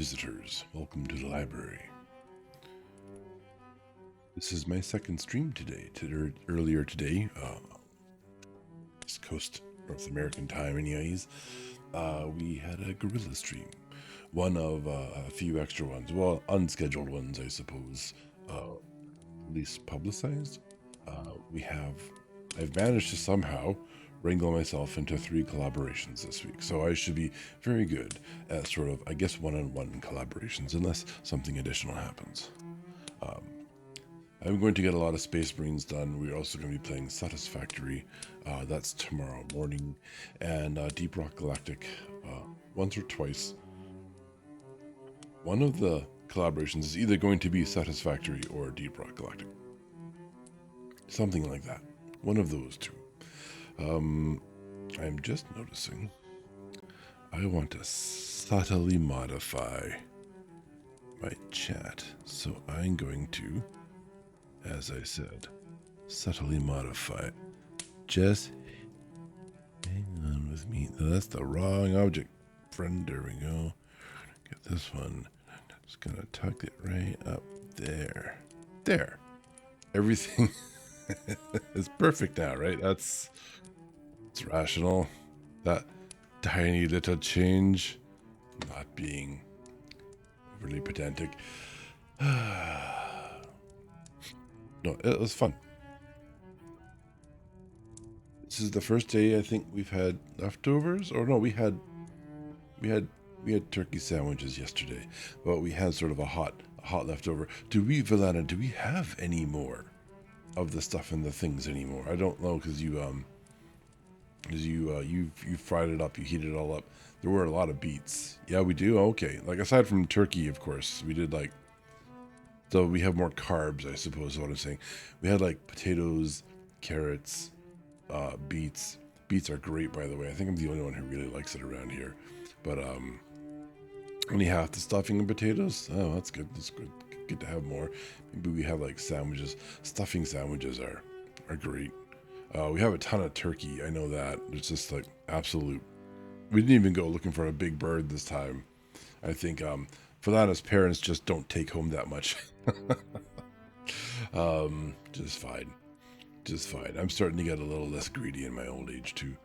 visitors, welcome to the library. This is my second stream today. Earlier today, East Coast, North American time anyways, we had a gorilla stream. One of a few extra ones, well, unscheduled ones, I suppose, least publicized. I've managed to somehow wrangle myself into 3 collaborations this week, so I should be very good at sort of, I guess, one-on-one collaborations, unless something additional happens. I'm going to get a lot of Space Marines done. We're also going to be playing Satisfactory. That's tomorrow morning. And Deep Rock Galactic once or twice. One of the collaborations is either going to be Satisfactory or Deep Rock Galactic. Something like that. One of those two. I'm just noticing I want to subtly modify my chat. So I'm going to, as I said, subtly modify it. Just hang on with me. No, that's the wrong object, friend. There we go. Get this one. Just gonna tuck it right up there. There. Everything is perfect now, right? It's rational. That tiny little change, not being overly pedantic. No, it was fun. This is the first day I think we've had leftovers, or no, we had turkey sandwiches yesterday, but we had sort of a hot leftover. Villana, do we have any more of the stuff and the things anymore? I don't know, because you fried it up, you heated it all up. There were a lot of beets. Yeah, we do. Okay, like aside from turkey, of course, we did like. So we have more carbs, I suppose is what I'm saying. We had like potatoes, carrots, beets. Beets are great, by the way. I think I'm the only one who really likes it around here. But only half the stuffing and potatoes. Oh, that's good. That's good. Good to have more. Maybe we have like sandwiches. Stuffing sandwiches are great. We have a ton of turkey. I know that. It's just like absolute. We didn't even go looking for a big bird this time. I think Falana's parents just don't take home that much. Just fine. Just fine. I'm starting to get a little less greedy in my old age too.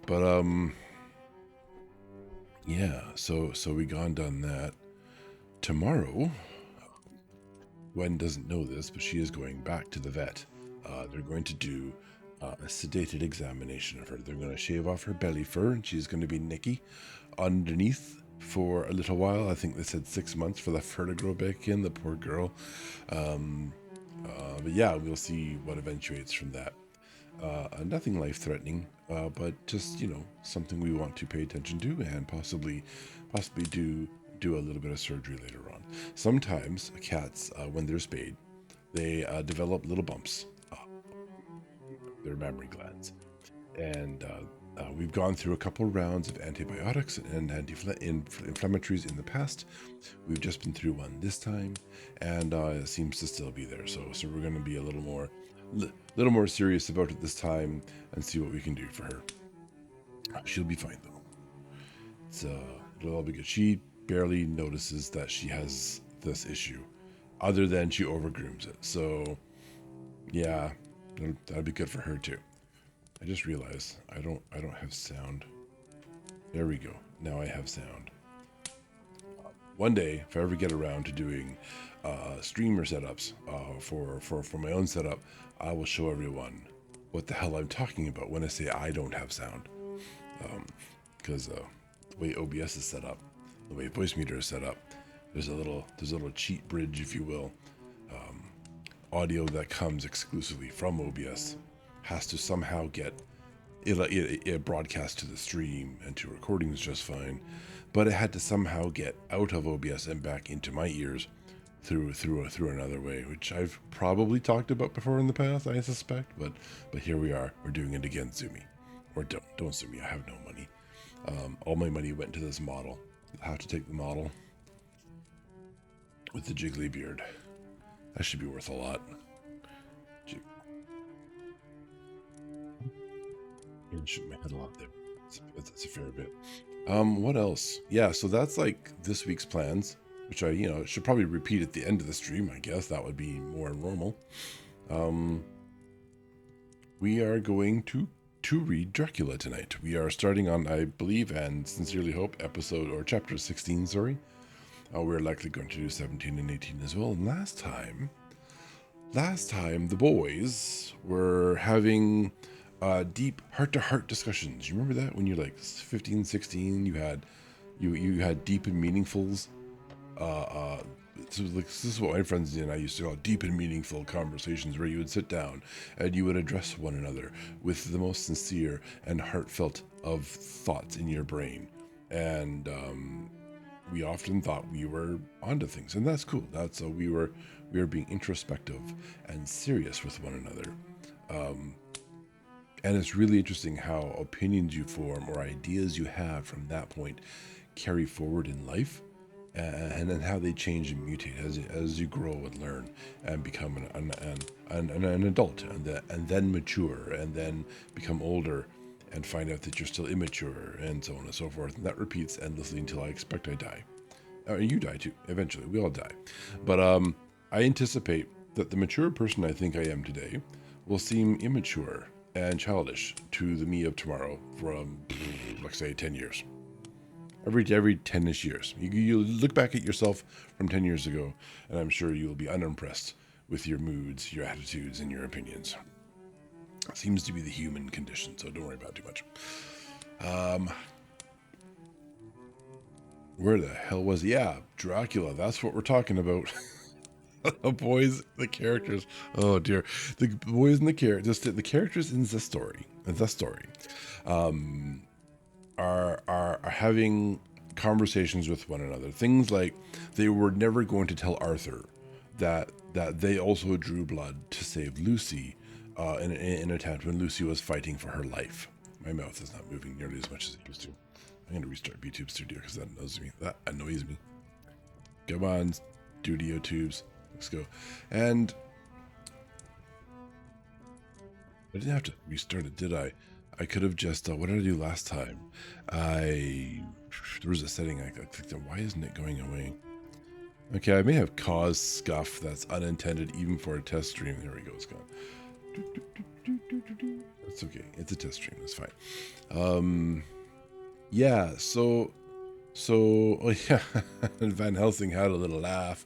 But yeah, so we gone done that. Tomorrow, Gwen doesn't know this, but she is going back to the vet. They're going to do a sedated examination of her. They're going to shave off her belly fur, and she's going to be Nikki underneath for a little while. I think they said 6 months for the fur to grow back in, the poor girl. But yeah, we'll see what eventuates from that. Nothing life-threatening, but just, you know, something we want to pay attention to and possibly do a little bit of surgery later on. Sometimes cats, when they're spayed, they develop little bumps. Their mammary glands. And we've gone through a couple rounds of antibiotics and anti-inflammatories in the past. We've just been through one this time, and it seems to still be there. So we're going to be a little more serious about it this time and see what we can do for her. She'll be fine though. It'll all be good. She barely notices that she has this issue, other than she overgrooms it. So yeah, that'll be good for her too. I just realized I don't have sound. There we go. Now I have sound. One day, if I ever get around to doing streamer setups for my own setup, I will show everyone what the hell I'm talking about when I say I don't have sound. Because the way OBS is set up, the way Voicemeeter is set up, there's a little cheat bridge, if you will. Audio that comes exclusively from OBS has to somehow get it broadcast to the stream and to recordings just fine, but it had to somehow get out of OBS and back into my ears through another way, which I've probably talked about before in the past, I suspect, but here we are. We're doing it again. Sue me, or don't sue me. I have no money. All my money went to this model. I have to take the model with the jiggly beard. That should be worth a lot. And shoot my head a lot there. That's a fair bit. What else? Yeah, so that's like this week's plans. which I, should probably repeat at the end of the stream. I guess that would be more normal. We are going to read Dracula tonight. We are starting on, I believe and sincerely hope, episode or chapter 16. Sorry, we're likely going to do 17 and 18 as well. And last time the boys were having deep heart-to-heart discussions. You remember that when you're like 15, 16, you had deep and meaningfuls. So like, this is what my friends and I used to call deep and meaningful conversations, where you would sit down and you would address one another with the most sincere and heartfelt of thoughts in your brain. And we often thought we were onto things, and that's cool. That's we were being introspective and serious with one another. And it's really interesting how opinions you form or ideas you have from that point carry forward in life, and then how they change and mutate as you grow and learn and become an adult, and then mature, and then become older and find out that you're still immature, and so on and so forth. And that repeats endlessly until I expect I die. You die too, eventually. We all die. But I anticipate that the mature person I think I am today will seem immature and childish to the me of tomorrow from, let's say, 10 years. Every 10-ish years. You look back at yourself from 10 years ago, and I'm sure you'll be unimpressed with your moods, your attitudes, and your opinions. It seems to be the human condition, so don't worry about it too much. Where the hell was he? Yeah, Dracula. That's what we're talking about. The boys, the characters. Oh dear, the boys and the characters. The characters in the story. Are having conversations with one another. Things like they were never going to tell Arthur that they also drew blood to save Lucy in an attempt when Lucy was fighting for her life. My mouth is not moving nearly as much as it used to. I'm going to restart BTube Studio because that annoys me. Come on, Studio Tubes. Let's go. And I didn't have to restart it, did I? I could have just, what did I do last time? There was a setting I clicked on. Why isn't it going away? Okay, I may have caused scuff that's unintended even for a test stream. There we go, it's gone. That's okay, it's a test stream, that's fine. Yeah, so Van Helsing had a little laugh,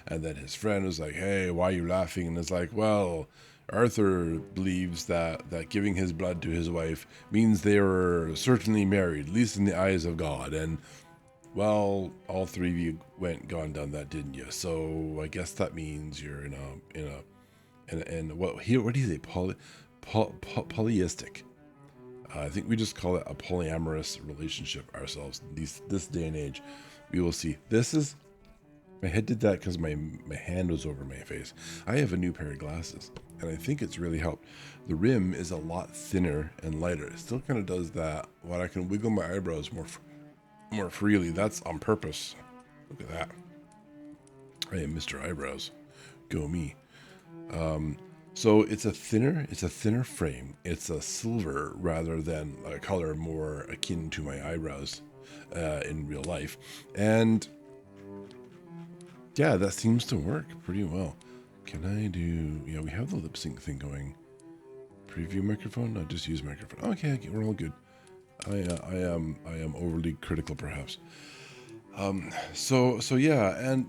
and then his friend was like, hey, why are you laughing? And it's like, well, Arthur believes that giving his blood to his wife means they were certainly married, at least in the eyes of God. And, well, all three of you gone done that, didn't you? So I guess that means you're in what do you say? Polyistic. I think we just call it a polyamorous relationship ourselves. This day and age, we will see. My head did that because my hand was over my face. I have a new pair of glasses, and I think it's really helped. The rim is a lot thinner and lighter. It still kind of does that. When I can wiggle my eyebrows more freely, that's on purpose. Look at that. I am Mr. Eyebrows. Go me. So it's a thinner frame. It's a silver rather than a color more akin to my eyebrows in real life, and yeah, that seems to work pretty well. Can I do? Yeah, we have the lip sync thing going. Preview microphone? No, just use microphone. Okay, we're all good. I am overly critical, perhaps. So yeah, and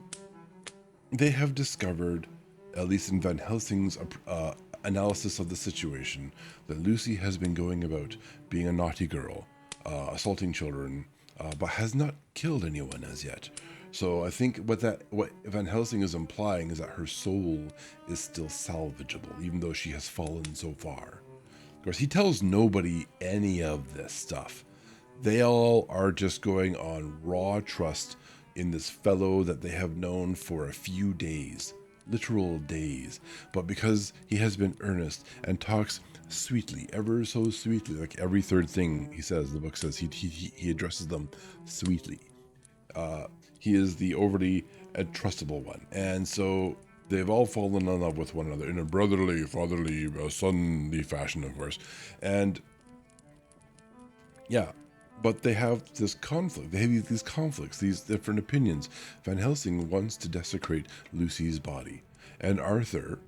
they have discovered, at least in Van Helsing's analysis of the situation, that Lucy has been going about being a naughty girl, assaulting children, but has not killed anyone as yet. So I think what Van Helsing is implying is that her soul is still salvageable, even though she has fallen so far. Of course, he tells nobody any of this stuff. They all are just going on raw trust in this fellow that they have known for a few days, literal days. But because he has been earnest and talks sweetly, ever so sweetly, like every third thing he says, the book says he addresses them sweetly. He is the overly trustable one. And so they've all fallen in love with one another in a brotherly, fatherly, sonly fashion, of course. And yeah, but they have this conflict. They have these conflicts, these different opinions. Van Helsing wants to desecrate Lucy's body, and Arthur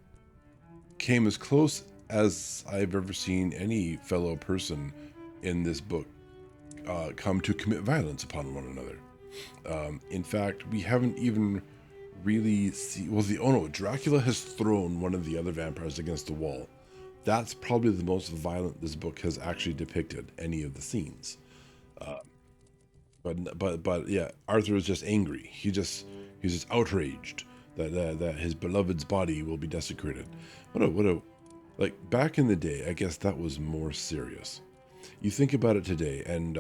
came as close as I've ever seen any fellow person in this book come to commit violence upon one another. In fact, we haven't even really seen. Well, Dracula has thrown one of the other vampires against the wall. That's probably the most violent this book has actually depicted any of the scenes. But yeah, Arthur is just angry. He's just outraged that his beloved's body will be desecrated. What a like back in the day. I guess that was more serious. You think about it today, and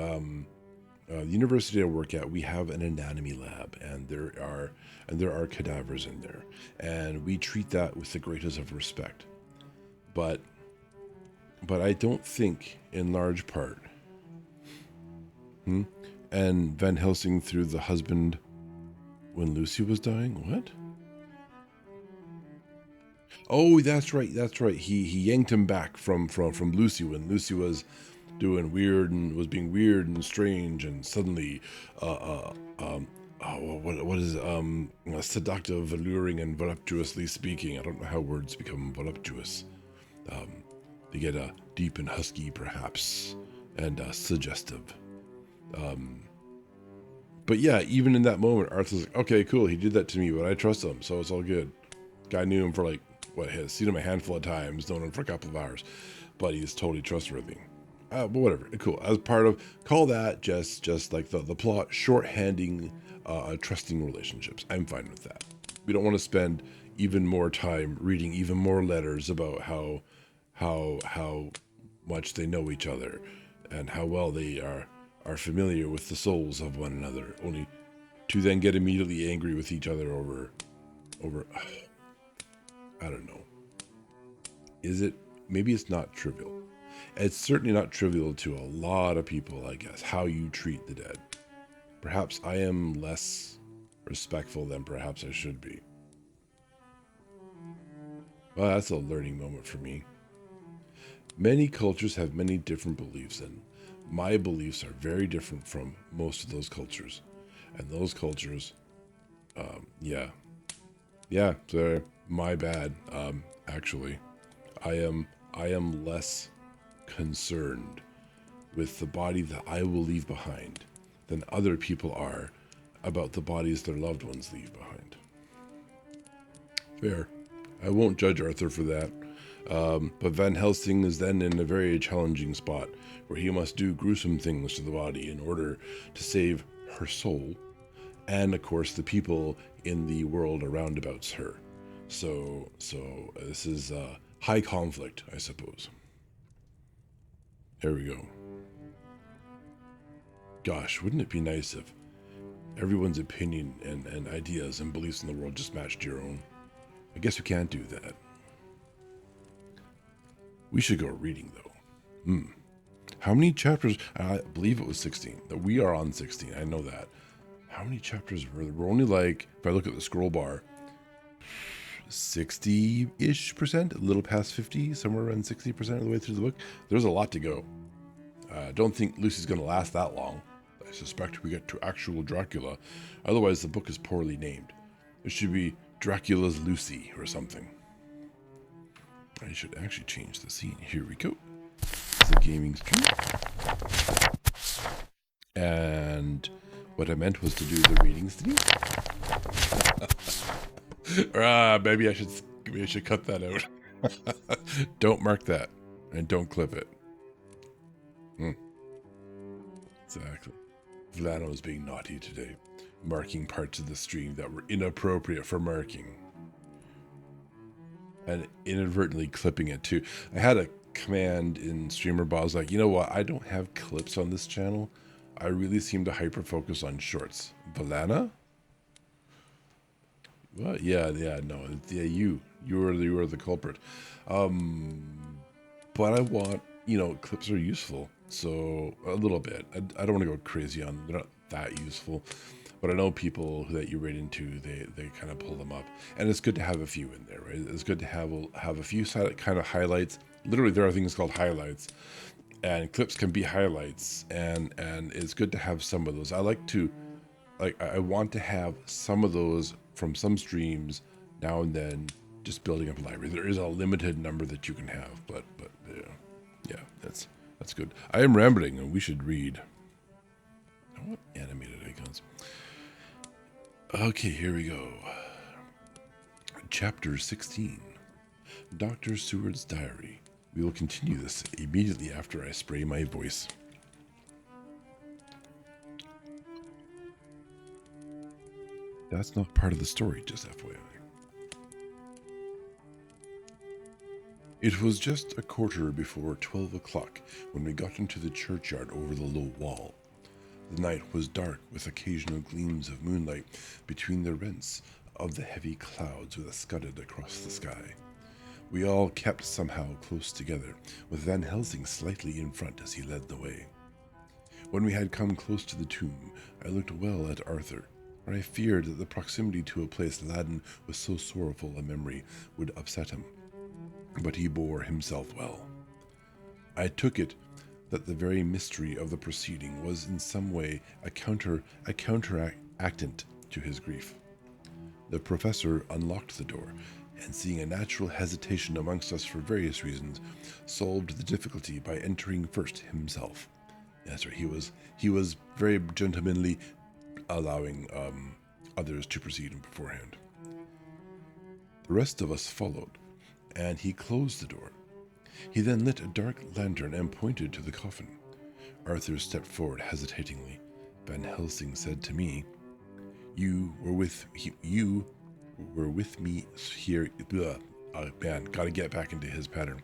the university I work at, we have an anatomy lab, and there are cadavers in there, and we treat that with the greatest of respect. But I don't think, in large part, and Van Helsing threw the husband when Lucy was dying. What? Oh, that's right. That's right. He yanked him back from Lucy when Lucy was doing weird and was being weird and strange, and suddenly, what is seductive, alluring, and voluptuously speaking. I don't know how words become voluptuous. They get deep and husky, perhaps, and suggestive. But yeah, even in that moment, Arthur's like, okay, cool, he did that to me, but I trust him, so it's all good. Guy knew him for like, seen him a handful of times, known him for a couple of hours, but he's totally trustworthy. But whatever, cool. As part of, call that just like the plot, shorthanding trusting relationships. I'm fine with that. We don't want to spend even more time reading even more letters about how much they know each other and how well they are familiar with the souls of one another, only to then get immediately angry with each other over I don't know. Is it? Maybe it's not trivial. It's certainly not trivial to a lot of people, I guess, how you treat the dead. Perhaps I am less respectful than perhaps I should be. Well, that's a learning moment for me. Many cultures have many different beliefs, and my beliefs are very different from most of those cultures. And those cultures, yeah, sorry, my bad. Actually, I am less concerned with the body that I will leave behind than other people are about the bodies their loved ones leave behind. Fair. I won't judge Arthur for that. But Van Helsing is then in a very challenging spot where he must do gruesome things to the body in order to save her soul and, of course, the people in the world around about her. So this is high conflict, I suppose. There we go. Gosh, wouldn't it be nice if everyone's opinion and ideas and beliefs in the world just matched your own? I guess we can't do that. We should go reading, though. How many chapters? I believe it was 16. We are on 16. I know that. How many chapters were there? We're only like, if I look at the scroll bar, 60-ish%, a little past 50, somewhere around 60% of the way through the book. There's a lot to go. I don't think Lucy's going to last that long. I suspect we get to actual Dracula. Otherwise, the book is poorly named. It should be Dracula's Lucy or something. I should actually change the scene. Here we go. It's a gaming stream. And what I meant was to do the reading stream. Maybe I should cut that out. Don't mark that. And don't clip it. Exactly. Vlano was being naughty today, marking parts of the stream that were inappropriate for marking. And inadvertently clipping it too. I had a command in StreamerBot. I was like, you know what? I don't have clips on this channel. I really seem to hyper focus on shorts. Valana? What? Yeah, no. Yeah, you are the culprit. But I want, clips are useful. So a little bit. I don't want to go crazy on them. They're not that useful. But I know people that you read into, they kind of pull them up. And it's good to have a few in there, right? It's good to have a few kind of highlights. Literally, there are things called highlights. and clips can be highlights, and it's good to have some of those. I want to have some of those from some streams now and then, just building up a library. There is a limited number that you can have, but yeah, that's good. I am rambling, and we should read. I want animated icons. Okay, here we go. Chapter 16. Dr. Seward's Diary. We will continue this immediately after I spray my voice. That's not part of the story, just FYI. It was just a quarter before 12 o'clock when we got into the churchyard over the low wall. The night was dark, with occasional gleams of moonlight between the rents of the heavy clouds that scudded across the sky. We all kept somehow close together, with Van Helsing slightly in front as he led the way. When we had come close to the tomb, I looked well at Arthur, for I feared that the proximity to a place laden with so sorrowful a memory would upset him. But he bore himself well. I took it that the very mystery of the proceeding was in some way a counteractant to his grief. The professor unlocked the door, and seeing a natural hesitation amongst us for various reasons, solved the difficulty by entering first himself. Yes, sir, he was very gentlemanly, allowing others to proceed beforehand. The rest of us followed, and he closed the door. He then lit a dark lantern and pointed to the coffin. Arthur stepped forward hesitatingly. Van Helsing said to me, You were with me here. Man, gotta get back into his pattern.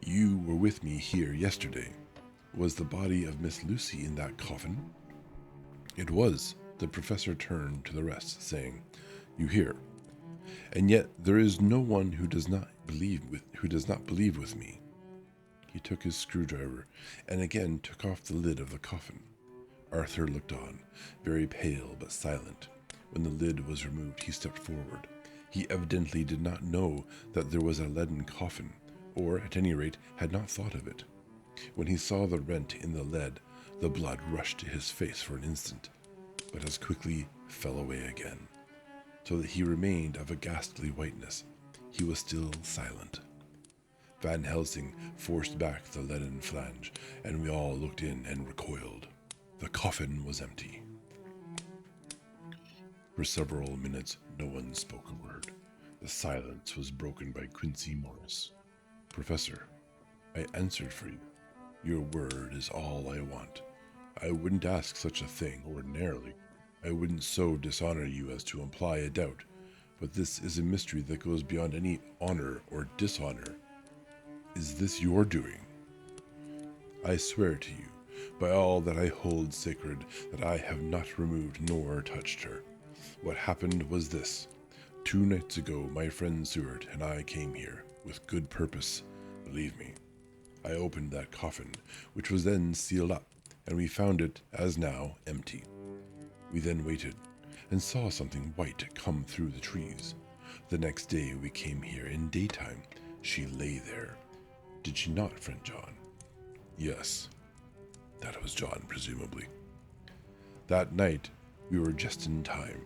You were with me here yesterday. Was the body of Miss Lucy in that coffin? It was. The professor turned to the rest, saying, You hear. And yet there is no one who does not believe with me. He took his screwdriver and again took off the lid of the coffin. Arthur looked on, very pale but silent. When the lid was removed, he stepped forward. He evidently did not know that there was a leaden coffin, or at any rate had not thought of it. When he saw the rent in the lead, the blood rushed to his face for an instant, but as quickly fell away again, so that he remained of a ghastly whiteness. He was still silent. Van Helsing forced back the leaden flange, and we all looked in and recoiled. The coffin was empty. For several minutes, no one spoke a word. The silence was broken by Quincy Morris. Professor, I answered for you. Your word is all I want. I wouldn't ask such a thing ordinarily. I wouldn't so dishonor you as to imply a doubt, but this is a mystery that goes beyond any honor or dishonor. Is this your doing? I swear to you, by all that I hold sacred, that I have not removed nor touched her. What happened was this. 2 nights ago, my friend Seward and I came here, with good purpose, believe me. I opened that coffin, which was then sealed up, and we found it, as now, empty. We then waited, and saw something white come through the trees. The next day we came here in daytime. She lay there. Did she not, friend John? Yes. That was John, presumably. That night we were just in time.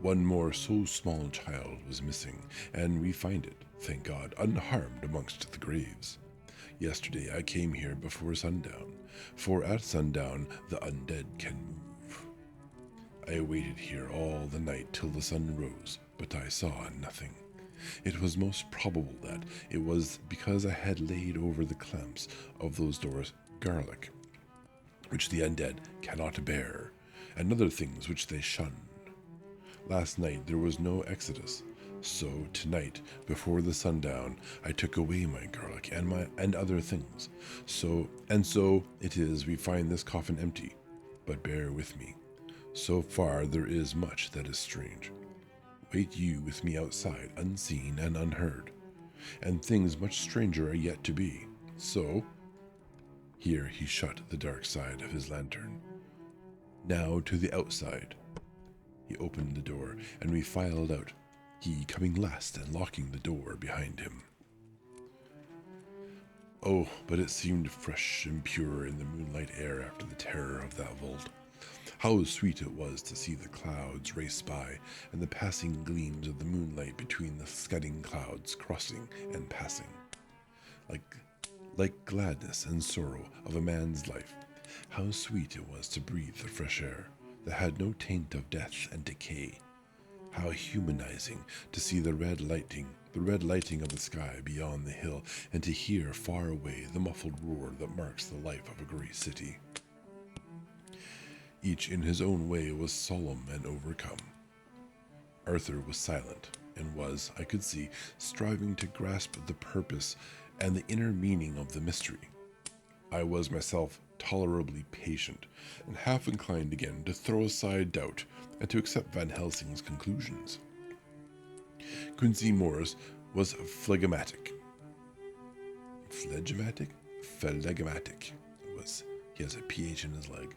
One more so small child was missing, and we find it, thank God, unharmed amongst the graves. Yesterday I came here before sundown, for at sundown the undead can move. I waited here all the night till the sun rose, but I saw nothing. It was most probable that it was because I had laid over the clamps of those doors garlic, which the undead cannot bear, and other things which they shun. Last night there was no exodus, so tonight, before the sundown, I took away my garlic and other things. So it is we find this coffin empty. But bear with me. So far there is much that is strange. Wait you with me outside, unseen and unheard, and things much stranger are yet to be. So, here he shut the dark side of his lantern. Now to the outside. He opened the door, and we filed out, he coming last and locking the door behind him. Oh, but it seemed fresh and pure in the moonlight air after the terror of that vault. How sweet it was to see the clouds race by, and the passing gleams of the moonlight between the scudding clouds crossing and passing, like gladness and sorrow of a man's life. How sweet it was to breathe the fresh air that had no taint of death and decay. How humanizing to see the red lighting of the sky beyond the hill, and to hear far away the muffled roar that marks the life of a great city. Each in his own way was solemn and overcome. Arthur was silent, and was, I could see, striving to grasp the purpose and the inner meaning of the mystery. I was myself tolerably patient, and half inclined again to throw aside doubt and to accept Van Helsing's conclusions. Quincy Morris was phlegmatic. Phlegmatic? Phlegmatic. He has a PH in his leg.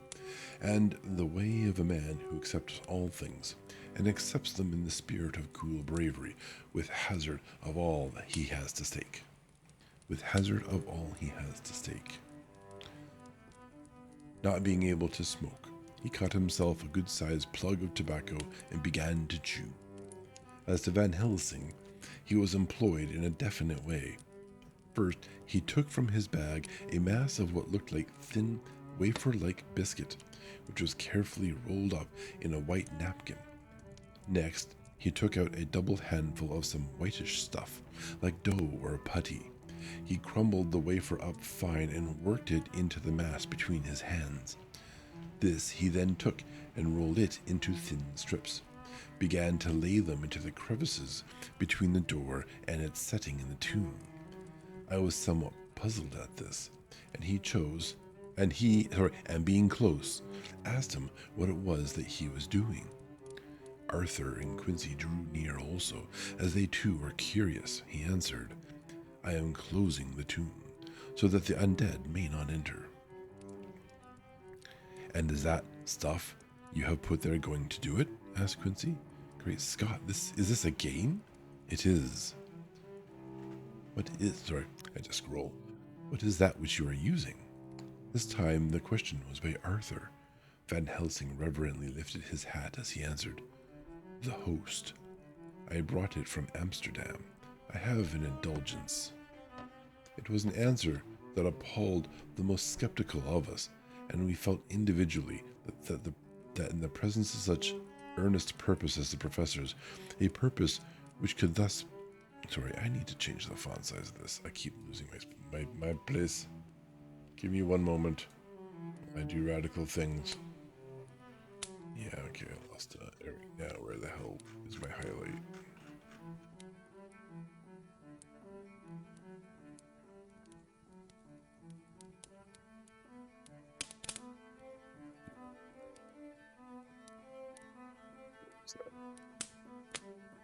And the way of a man who accepts all things, and accepts them in the spirit of cool bravery, with hazard of all that he has to stake. With hazard of all he has to stake. Not being able to smoke, he cut himself a good-sized plug of tobacco and began to chew. As to Van Helsing, he was employed in a definite way. First, he took from his bag a mass of what looked like thin, wafer-like biscuit, which was carefully rolled up in a white napkin. Next, he took out a double handful of some whitish stuff, like dough or putty. He crumbled the wafer up fine and worked it into the mass between his hands. This he then took and rolled it into thin strips, began to lay them into the crevices between the door and its setting in the tomb. I was somewhat puzzled at this, and being close, asked him what it was that he was doing. Arthur and Quincy drew near also, as they too were curious. He answered, "I am closing the tomb, so that the undead may not enter." "And is that stuff you have put there going to do it?" asked Quincy. "Great Scott, is this a game?" "It is." What is that which you are using?" This time the question was by Arthur. Van Helsing reverently lifted his hat as he answered, "The host. I brought it from Amsterdam. I have an indulgence." It was an answer that appalled the most skeptical of us, and we felt individually that in the presence of such earnest purpose as the professor's, a purpose which could thus... Sorry, I need to change the font size of this. I keep losing my place. Give me one moment. I do radical things. Yeah, okay, I lost Eric. Now, where the hell is my highlight?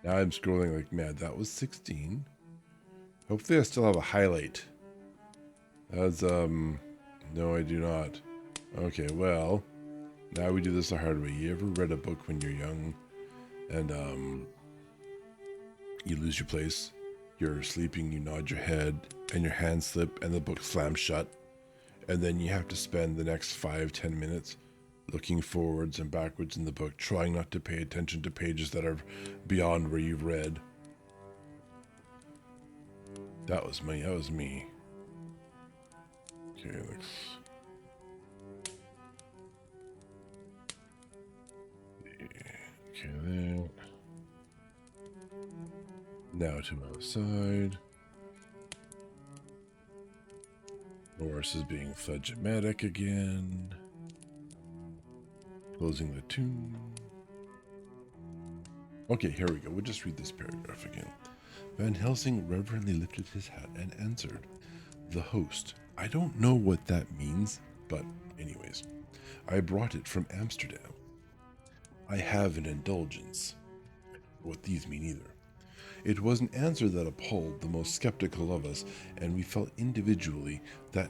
Now I'm scrolling like mad. That was 16. Hopefully I still have a highlight. That's, no, I do not. Okay, well, now we do this the hard way. You ever read a book when you're young and, you lose your place? You're sleeping, you nod your head, and your hands slip, and the book slams shut. And then you have to spend the next 5-10 minutes looking forwards and backwards in the book, trying not to pay attention to pages that are beyond where you've read. That was me. Okay, let's... Okay, then... Now to my side. Morris is being phlegmatic again. Closing the tomb. Okay, here we go. We'll just read this paragraph again. Van Helsing reverently lifted his hat and answered, "The host. I don't know what that means, but anyways, I brought it from Amsterdam. I have an indulgence." What these mean either. It was an answer that appalled the most skeptical of us, and we felt individually that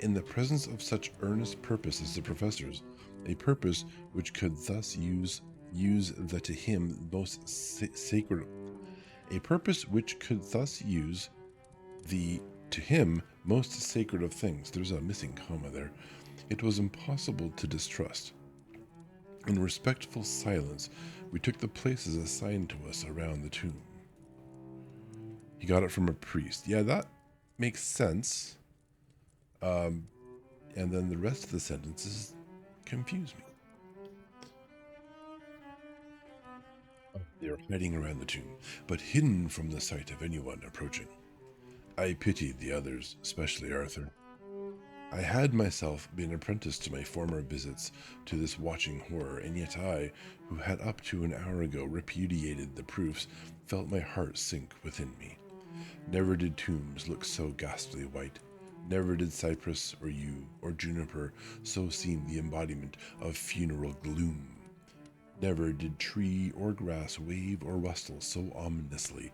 in the presence of such earnest purpose as the professor's, a purpose which could thus use the to him most sacred, a purpose which could thus use the to him Most sacred of things, there's a missing comma there, it was impossible to distrust. In respectful silence, we took the places assigned to us around the tomb. He got it from a priest. Yeah, that makes sense. And then the rest of the sentences confuse me. They are hiding around the tomb, but hidden from the sight of anyone approaching. I pitied the others, especially Arthur. I had myself been apprenticed to my former visits to this watching horror, and yet I, who had up to an hour ago repudiated the proofs, felt my heart sink within me. Never did tombs look so ghastly white. Never did cypress or yew or juniper so seem the embodiment of funeral gloom. Never did tree or grass wave or rustle so ominously.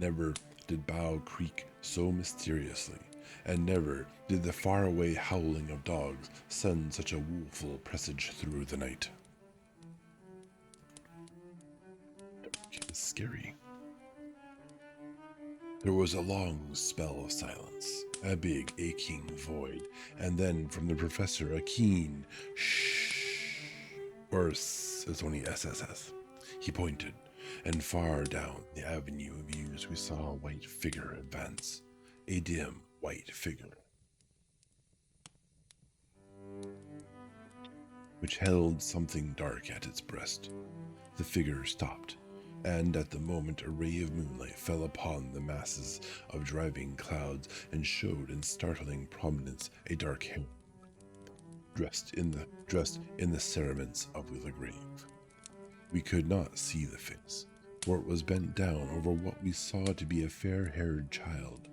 Never did bough creak so mysteriously. And never did the faraway howling of dogs send such a woeful presage through the night. It's scary. There was a long spell of silence, a big aching void, and then from the professor a keen shh, or it's only SSS. He pointed, and far down the avenue of yews we saw a white figure advance, a dim white figure, which held something dark at its breast. The figure stopped, and at the moment a ray of moonlight fell upon the masses of driving clouds and showed in startling prominence a dark hair, dressed in the cerements of the grave. We could not see the face, for it was bent down over what we saw to be a fair-haired child.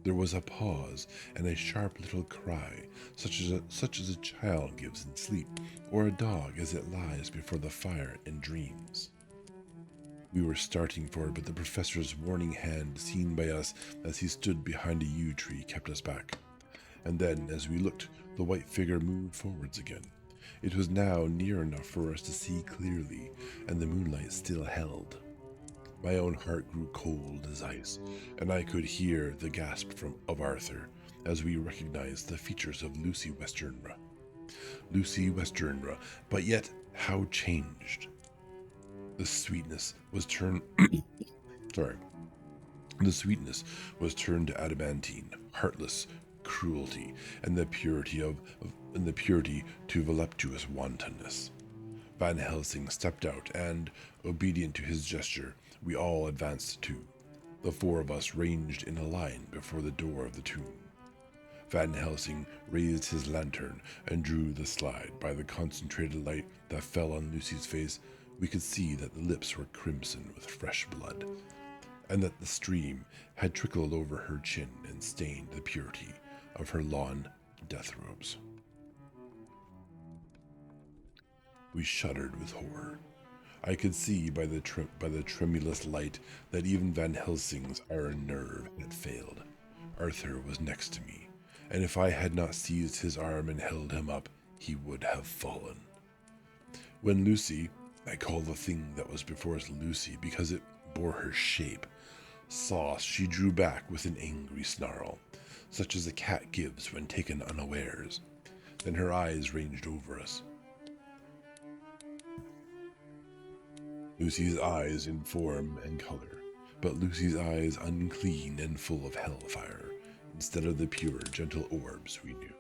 There was a pause and a sharp little cry, such as a child gives in sleep, or a dog as it lies before the fire and dreams. We were starting for it, but the professor's warning hand, seen by us as he stood behind a yew tree, kept us back. And then, as we looked, the white figure moved forwards again. It was now near enough for us to see clearly, and the moonlight still held. My own heart grew cold as ice, and I could hear the gasp of Arthur as we recognized the features of Lucy Westenra. Lucy Westenra, but yet how changed. The sweetness was turned to adamantine, heartless cruelty, and the purity to voluptuous wantonness. Van Helsing stepped out, and, obedient to his gesture, we all advanced too. The four of us ranged in a line before the door of the tomb. Van Helsing raised his lantern and drew the slide. By the concentrated light that fell on Lucy's face, we could see that the lips were crimson with fresh blood, and that the stream had trickled over her chin and stained the purity of her lawn death robes. We shuddered with horror. I could see by the tremulous light that even Van Helsing's iron nerve had failed. Arthur was next to me, and if I had not seized his arm and held him up, he would have fallen. When Lucy, I call the thing that was before us Lucy because it bore her shape, saw us, she drew back with an angry snarl, such as a cat gives when taken unawares. Then her eyes ranged over us. Lucy's eyes in form and color, but Lucy's eyes unclean and full of hellfire, instead of the pure, gentle orbs we knew.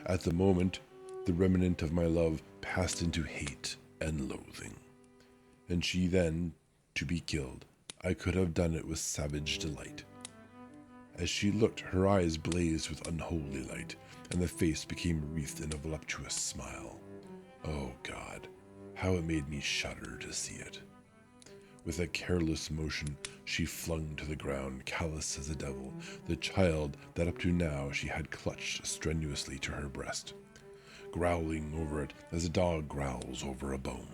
At the moment, the remnant of my love passed into hate and loathing. And she then, to be killed, I could have done it with savage delight. As she looked, her eyes blazed with unholy light, and the face became wreathed in a voluptuous smile. Oh God, how it made me shudder to see it. With a careless motion, she flung to the ground, callous as a devil, the child that up to now she had clutched strenuously to her breast, growling over it as a dog growls over a bone.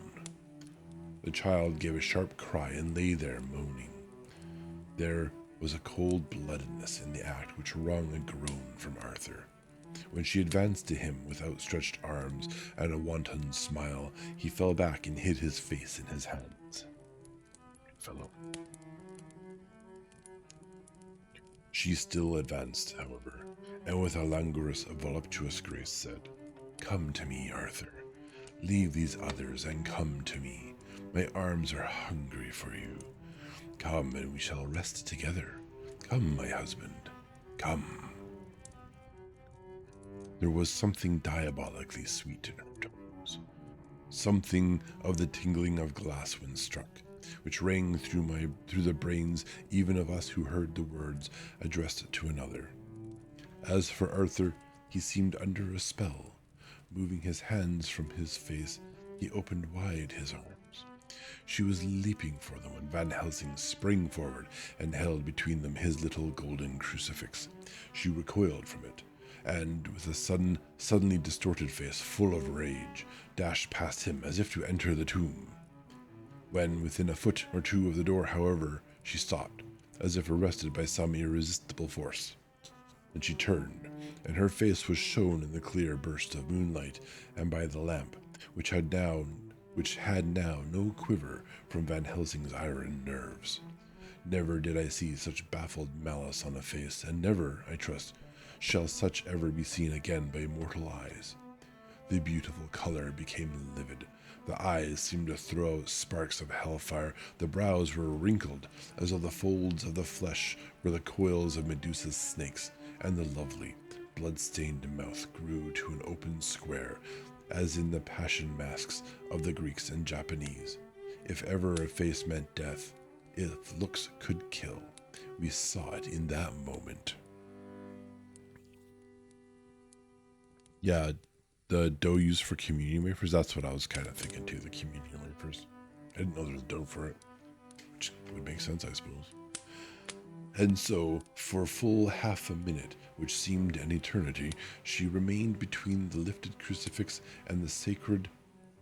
The child gave a sharp cry and lay there moaning. There was a cold-bloodedness in the act which wrung a groan from Arthur. When she advanced to him with outstretched arms and a wanton smile, he fell back and hid his face in his hands. Fellow. She still advanced, however, and with a languorous, voluptuous grace said, "Come to me, Arthur. Leave these others and come to me. My arms are hungry for you. Come and we shall rest together. Come, my husband, come." There was something diabolically sweet in her tones, something of the tingling of glass when struck, which rang through the brains even of us who heard the words addressed to another. As for Arthur, he seemed under a spell. Moving his hands from his face, he opened wide his arms. She was leaping for them when Van Helsing sprang forward and held between them his little golden crucifix. She recoiled from it, and with a suddenly distorted face full of rage, dashed past him as if to enter the tomb. When within a foot or two of the door, however, she stopped, as if arrested by some irresistible force. Then she turned, and her face was shown in the clear burst of moonlight and by the lamp, which had now no quiver from Van Helsing's iron nerves. Never did I see such baffled malice on a face, and never, I trust, shall such ever be seen again by mortal eyes. The beautiful color became livid. The eyes seemed to throw out sparks of hellfire. The brows were wrinkled, as though the folds of the flesh were the coils of Medusa's snakes, and the lovely, blood-stained mouth grew to an open square, as in the passion masks of the Greeks and Japanese. If ever a face meant death, if looks could kill, we saw it in that moment. Yeah, the dough used for communion wafers, that's what I was kind of thinking too, the communion wafers. I didn't know there was dough for it, which would make sense, I suppose. And so, for full half a minute, which seemed an eternity, she remained between the lifted crucifix and the sacred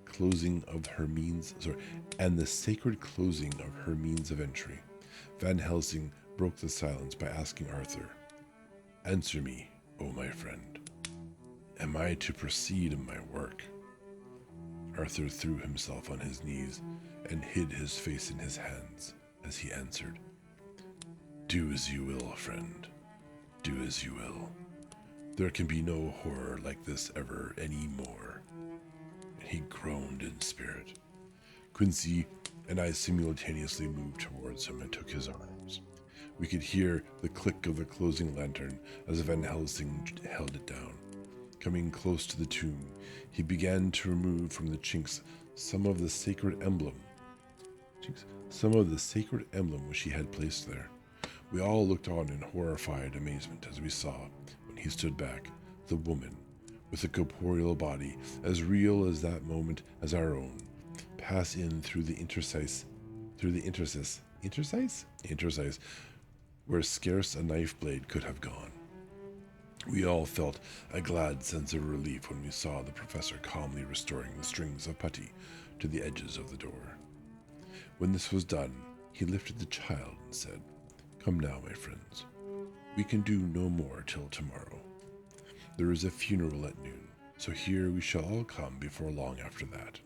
closing of her means of entry. Van Helsing broke the silence by asking Arthur, "Answer me, O my friend. Am I to proceed in my work?" Arthur threw himself on his knees and hid his face in his hands as he answered, "Do as you will, friend. Do as you will. There can be no horror like this ever any more." And he groaned in spirit. Quincy and I simultaneously moved towards him and took his arms. We could hear the click of the closing lantern as Van Helsing held it down. Coming close to the tomb, he began to remove from the chinks some of the sacred emblem which he had placed there. We all looked on in horrified amazement as we saw, when he stood back, the woman, with a corporeal body as real as that moment as our own, pass in through the interstice, where scarce a knife blade could have gone. We all felt a glad sense of relief when we saw the professor calmly restoring the strings of putty to the edges of the door. When this was done, he lifted the child and said, "Come now, my friends. We can do no more till tomorrow. There is a funeral at noon, so here we shall all come before long after that.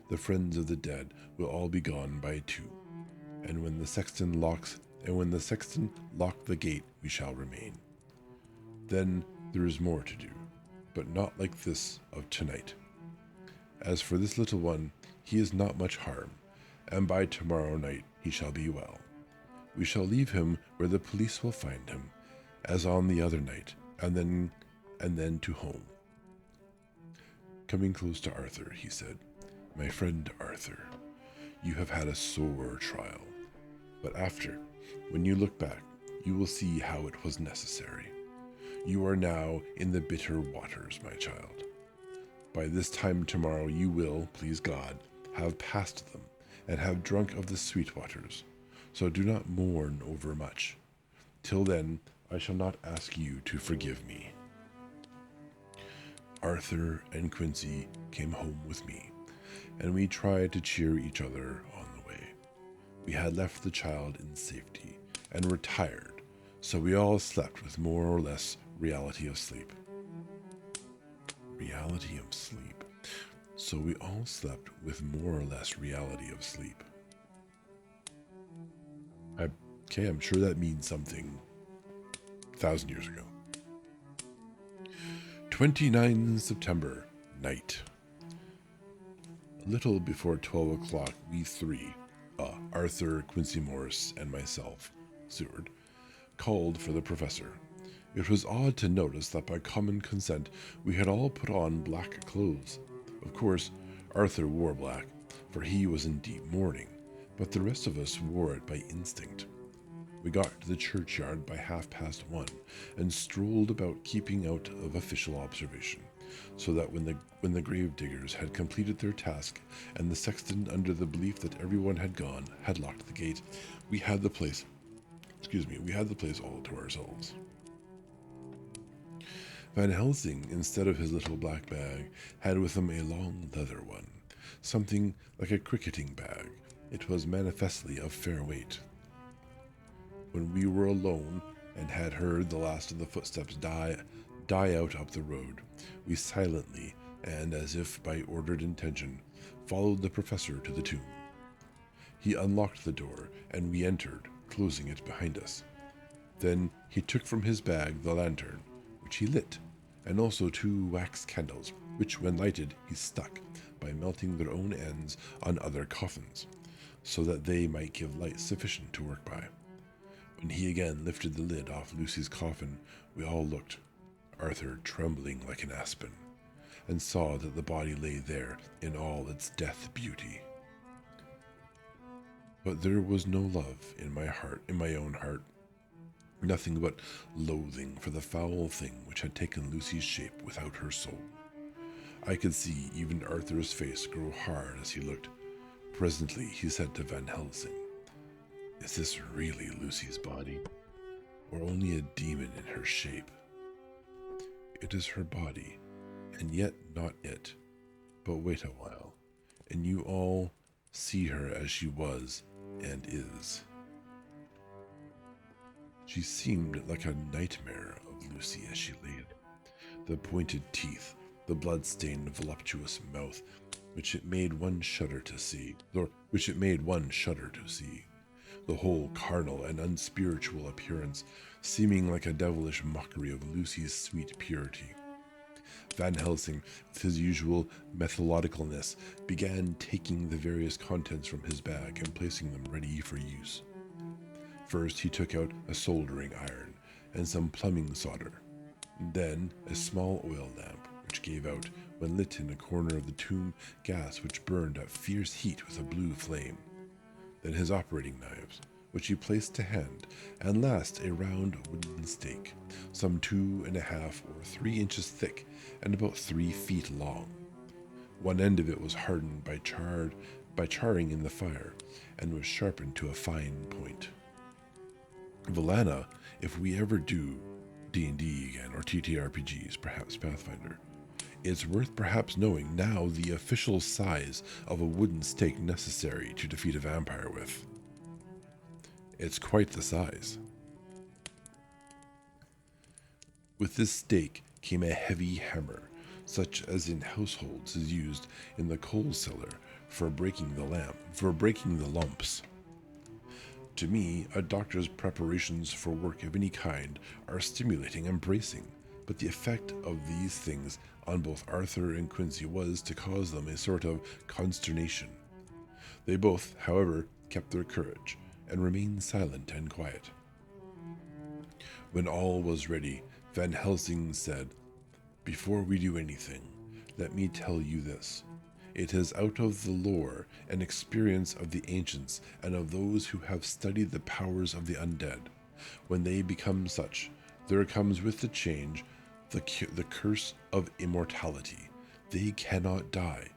The friends of the dead will all be gone by 2, and when the sexton lock the gate, we shall remain. Then there is more to do, but not like this of tonight. As for this little one, he is not much harm, and by tomorrow night he shall be well. We shall leave him where the police will find him, as on the other night, and then to home." Coming close to Arthur, he said, "My friend Arthur, you have had a sore trial, but after, when you look back, you will see how it was necessary. You are now in the bitter waters, my child. By this time tomorrow you will, please God, have passed them, and have drunk of the sweet waters, so do not mourn over much. Till then, I shall not ask you to forgive me." Arthur and Quincy came home with me, and we tried to cheer each other on the way. We had left the child in safety, and were tired, so we all slept with more or less reality of sleep. So we all slept with more or less reality of sleep. I'm sure that means something 1,000 years ago. 29 September, night. A little before 12 o'clock, we three, Arthur, Quincy Morris, and myself, Seward, called for the professor. It was odd to notice that by common consent we had all put on black clothes. Of course, Arthur wore black, for he was in deep mourning, but the rest of us wore it by instinct. We got to the churchyard by 1:30 and strolled about keeping out of official observation, so that when the grave diggers had completed their task and the sexton, under the belief that everyone had gone, had locked the gate, we had the place all to ourselves. Van Helsing, instead of his little black bag, had with him a long leather one, something like a cricketing bag. It was manifestly of fair weight. When we were alone and had heard the last of the footsteps die out up the road, we silently, and as if by ordered intention, followed the professor to the tomb. He unlocked the door, and we entered, closing it behind us. Then he took from his bag the lantern, which he lit, and also 2 wax candles, which when lighted he stuck, by melting their own ends on other coffins, so that they might give light sufficient to work by. When he again lifted the lid off Lucy's coffin, we all looked, Arthur trembling like an aspen, and saw that the body lay there in all its death beauty. But there was no love in my own heart, nothing but loathing for the foul thing which had taken Lucy's shape without her soul. I could see even Arthur's face grow hard as he looked. Presently he said to Van Helsing, "Is this really Lucy's body, or only a demon in her shape?" "It is her body, and yet not it. But wait a while, and you all see her as she was and is." She seemed like a nightmare of Lucy as she lay. The pointed teeth, the blood-stained voluptuous mouth, which it made one shudder to see. The whole carnal and unspiritual appearance seeming like a devilish mockery of Lucy's sweet purity. Van Helsing, with his usual methodicalness, began taking the various contents from his bag and placing them ready for use. First he took out a soldering iron and some plumbing solder, then a small oil lamp, which gave out, when lit in a corner of the tomb, gas which burned at fierce heat with a blue flame. Then his operating knives, which he placed to hand, and last a round wooden stake, some 2.5 or 3 inches thick and about 3 feet long. One end of it was hardened by charring in the fire, and was sharpened to a fine point. Valana, if we ever do D&D again, or TTRPGs, perhaps Pathfinder, it's worth perhaps knowing now the official size of a wooden stake necessary to defeat a vampire with. It's quite the size. With this stake came a heavy hammer, such as in households is used in the coal cellar for breaking the lumps. To me, a doctor's preparations for work of any kind are stimulating and bracing, but the effect of these things on both Arthur and Quincy was to cause them a sort of consternation. They both, however, kept their courage, and remained silent and quiet. When all was ready, Van Helsing said, "Before we do anything, let me tell you this. It is out of the lore and experience of the ancients and of those who have studied the powers of the undead. When they become such, there comes with the change the curse of immortality. They cannot die,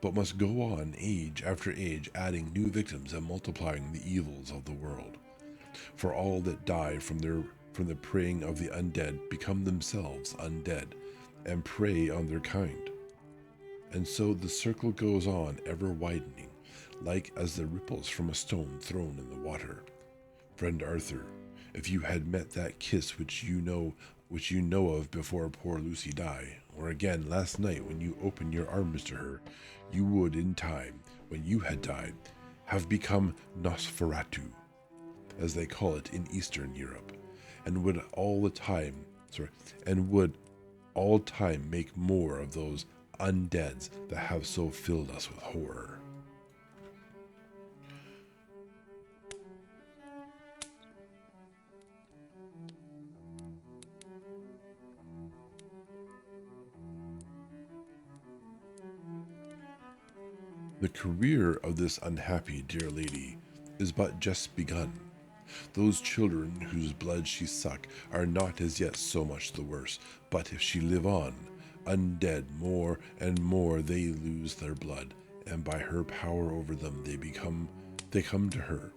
but must go on age after age, adding new victims and multiplying the evils of the world. For all that die from the preying of the undead become themselves undead, and prey on their kind. And so the circle goes on, ever widening, like as the ripples from a stone thrown in the water. Friend Arthur, if you had met that kiss which you know of before poor Lucy died, or again last night when you opened your arms to her, you would in time, when you had died, have become Nosferatu, as they call it in Eastern Europe, and would all the time, and would all time make more of those undeads that have so filled us with horror. The career of this unhappy dear lady is but just begun. Those children whose blood she suck are not as yet so much the worse, but if she live on, undead more and more they lose their blood, and by her power over them they come to her,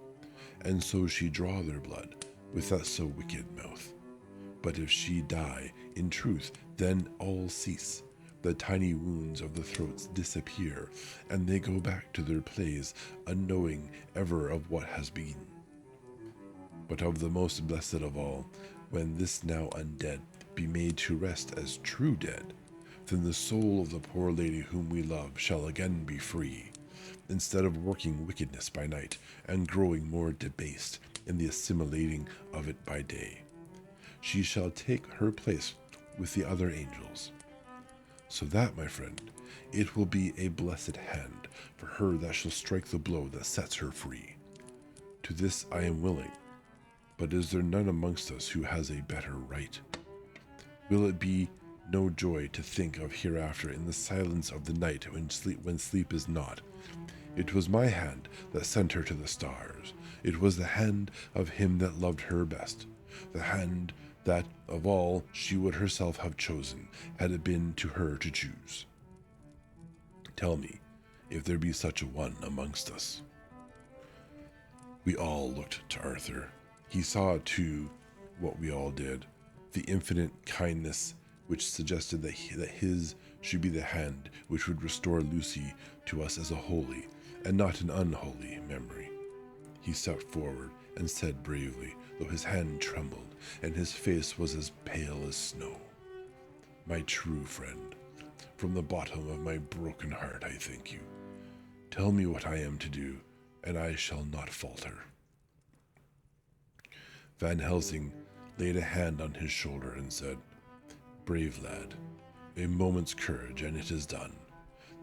and so she draw their blood with that so wicked mouth. But if she die, in truth, then all cease. The tiny wounds of the throats disappear, and they go back to their plays, unknowing ever of what has been. But of the most blessed of all, when this now undead be made to rest as true dead, then the soul of the poor lady whom we love shall again be free, instead of working wickedness by night, and growing more debased in the assimilating of it by day. She shall take her place with the other angels. So that, my friend, it will be a blessed hand for her that shall strike the blow that sets her free. To this I am willing, but is there none amongst us who has a better right? Will it be no joy to think of hereafter in the silence of the night when sleep is not? It was my hand that sent her to the stars. It was the hand of him that loved her best, the hand that of all she would herself have chosen, had it been to her to choose. Tell me, if there be such a one amongst us. We all looked to Arthur. He saw, too, what we all did, the infinite kindness which suggested that his should be the hand which would restore Lucy to us as a holy, and not an unholy, memory. He stepped forward and said bravely, though his hand trembled, and his face was as pale as snow, "My true friend, from the bottom of my broken heart I thank you. Tell me what I am to do, and I shall not falter." Van Helsing laid a hand on his shoulder and said, "Brave lad, a moment's courage and it is done.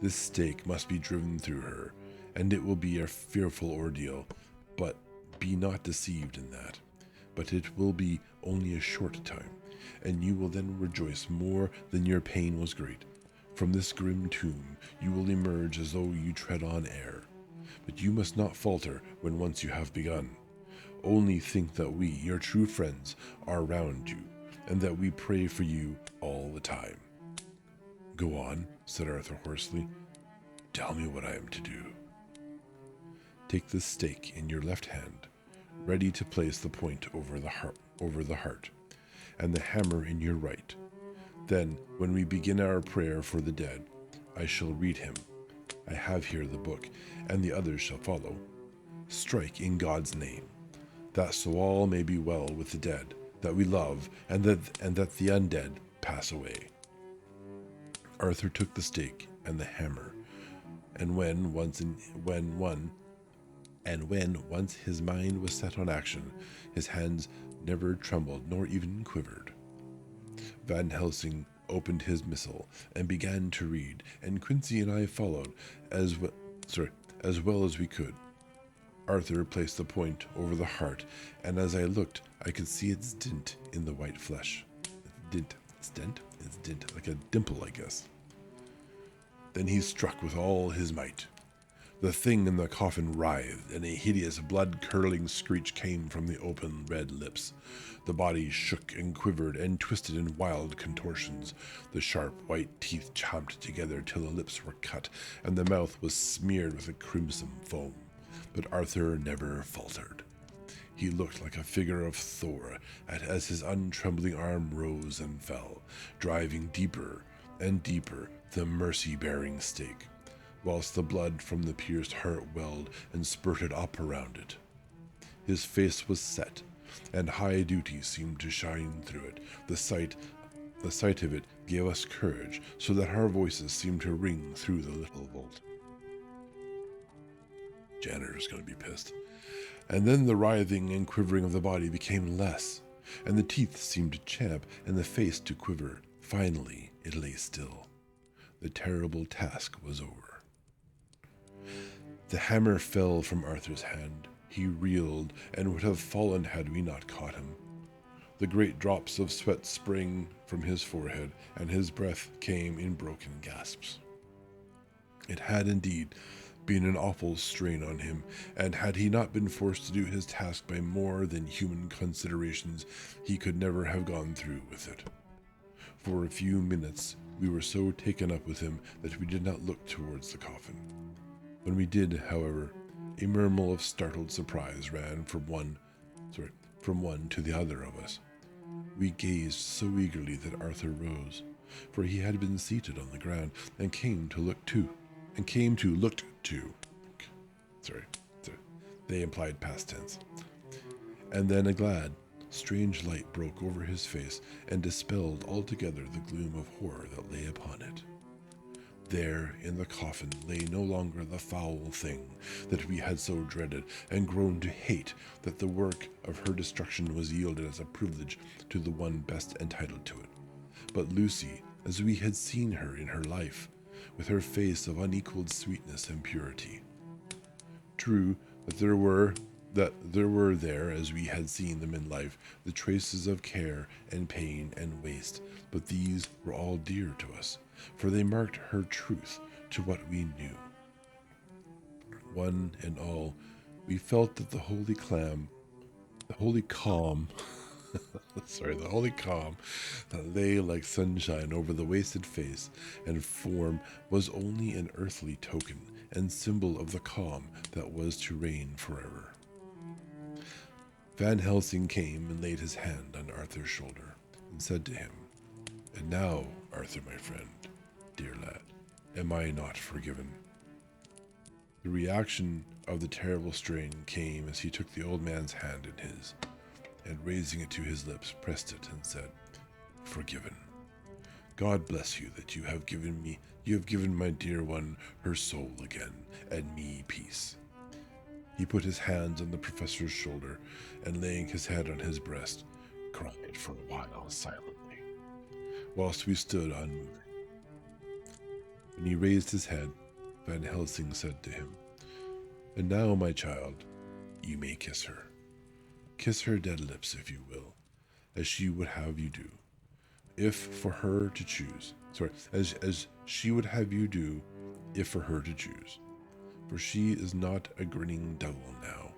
This stake must be driven through her, and it will be a fearful ordeal, but be not deceived in that. But it will be only a short time, and you will then rejoice more than your pain was great. From this grim tomb you will emerge as though you tread on air. But you must not falter when once you have begun. Only think that we, your true friends, are round you, and that we pray for you all the time." "Go on," said Arthur hoarsely. "Tell me what I am to do." "Take this stake in your left hand, ready to place the point over the heart, and the hammer in your right. Then, when we begin our prayer for the dead, I shall read him. I have here the book, and the others shall follow. Strike in God's name, that so all may be well with the dead that we love, and that the undead pass away." Arthur took the stake and the hammer, and when once his mind was set on action, his hands never trembled nor even quivered. Van Helsing opened his missal and began to read, and Quincy and I followed as well as we could. Arthur placed the point over the heart, and as I looked, I could see its dint in the white flesh. Its dint, like a dimple, I guess. Then he struck with all his might. The thing in the coffin writhed, and a hideous blood-curdling screech came from the open red lips. The body shook and quivered and twisted in wild contortions. The sharp white teeth champed together till the lips were cut, and the mouth was smeared with a crimson foam. But Arthur never faltered. He looked like a figure of Thor as his untrembling arm rose and fell, driving deeper and deeper the mercy-bearing stake, whilst the blood from the pierced heart welled and spurted up around it. His face was set, and high duty seemed to shine through it. The sight of it gave us courage, so that our voices seemed to ring through the little vault. Janitor's going to be pissed. And then the writhing and quivering of the body became less, and the teeth seemed to champ and the face to quiver. Finally, it lay still. The terrible task was over. The hammer fell from Arthur's hand. He reeled and would have fallen had we not caught him. The great drops of sweat sprang from his forehead, and his breath came in broken gasps. It had indeed been an awful strain on him, and had he not been forced to do his task by more than human considerations, he could never have gone through with it. For a few minutes, we were so taken up with him that we did not look towards the coffin. When we did, however, a murmur of startled surprise ran from one to the other of us. We gazed so eagerly that Arthur rose, for he had been seated on the ground, and came to look to. They implied past tense. And then a glad, strange light broke over his face and dispelled altogether the gloom of horror that lay upon it. There in the coffin lay no longer the foul thing that we had so dreaded and grown to hate, that the work of her destruction was yielded as a privilege to the one best entitled to it, but Lucy, as we had seen her in her life, with her face of unequaled sweetness and purity. True that there were there, as we had seen them in life, the traces of care and pain and waste, but these were all dear to us, for they marked her truth to what we knew. One and all, we felt that the holy calm that lay like sunshine over the wasted face and form was only an earthly token and symbol of the calm that was to reign forever. Van Helsing came and laid his hand on Arthur's shoulder and said to him, "And now, Arthur, my friend, dear lad, am I not forgiven?" The reaction of the terrible strain came as he took the old man's hand in his, and raising it to his lips, pressed it and said, "Forgiven. God bless you that you have given my dear one her soul again, and me peace." He put his hands on the professor's shoulder, and laying his head on his breast, cried for a while silently, whilst we stood unmoving. When he raised his head, Van Helsing said to him, "And now, my child, you may kiss her. Kiss her dead lips, if you will, as she would have you do, if for her to choose. As she would have you do, if for her to choose. For she is not a grinning devil now,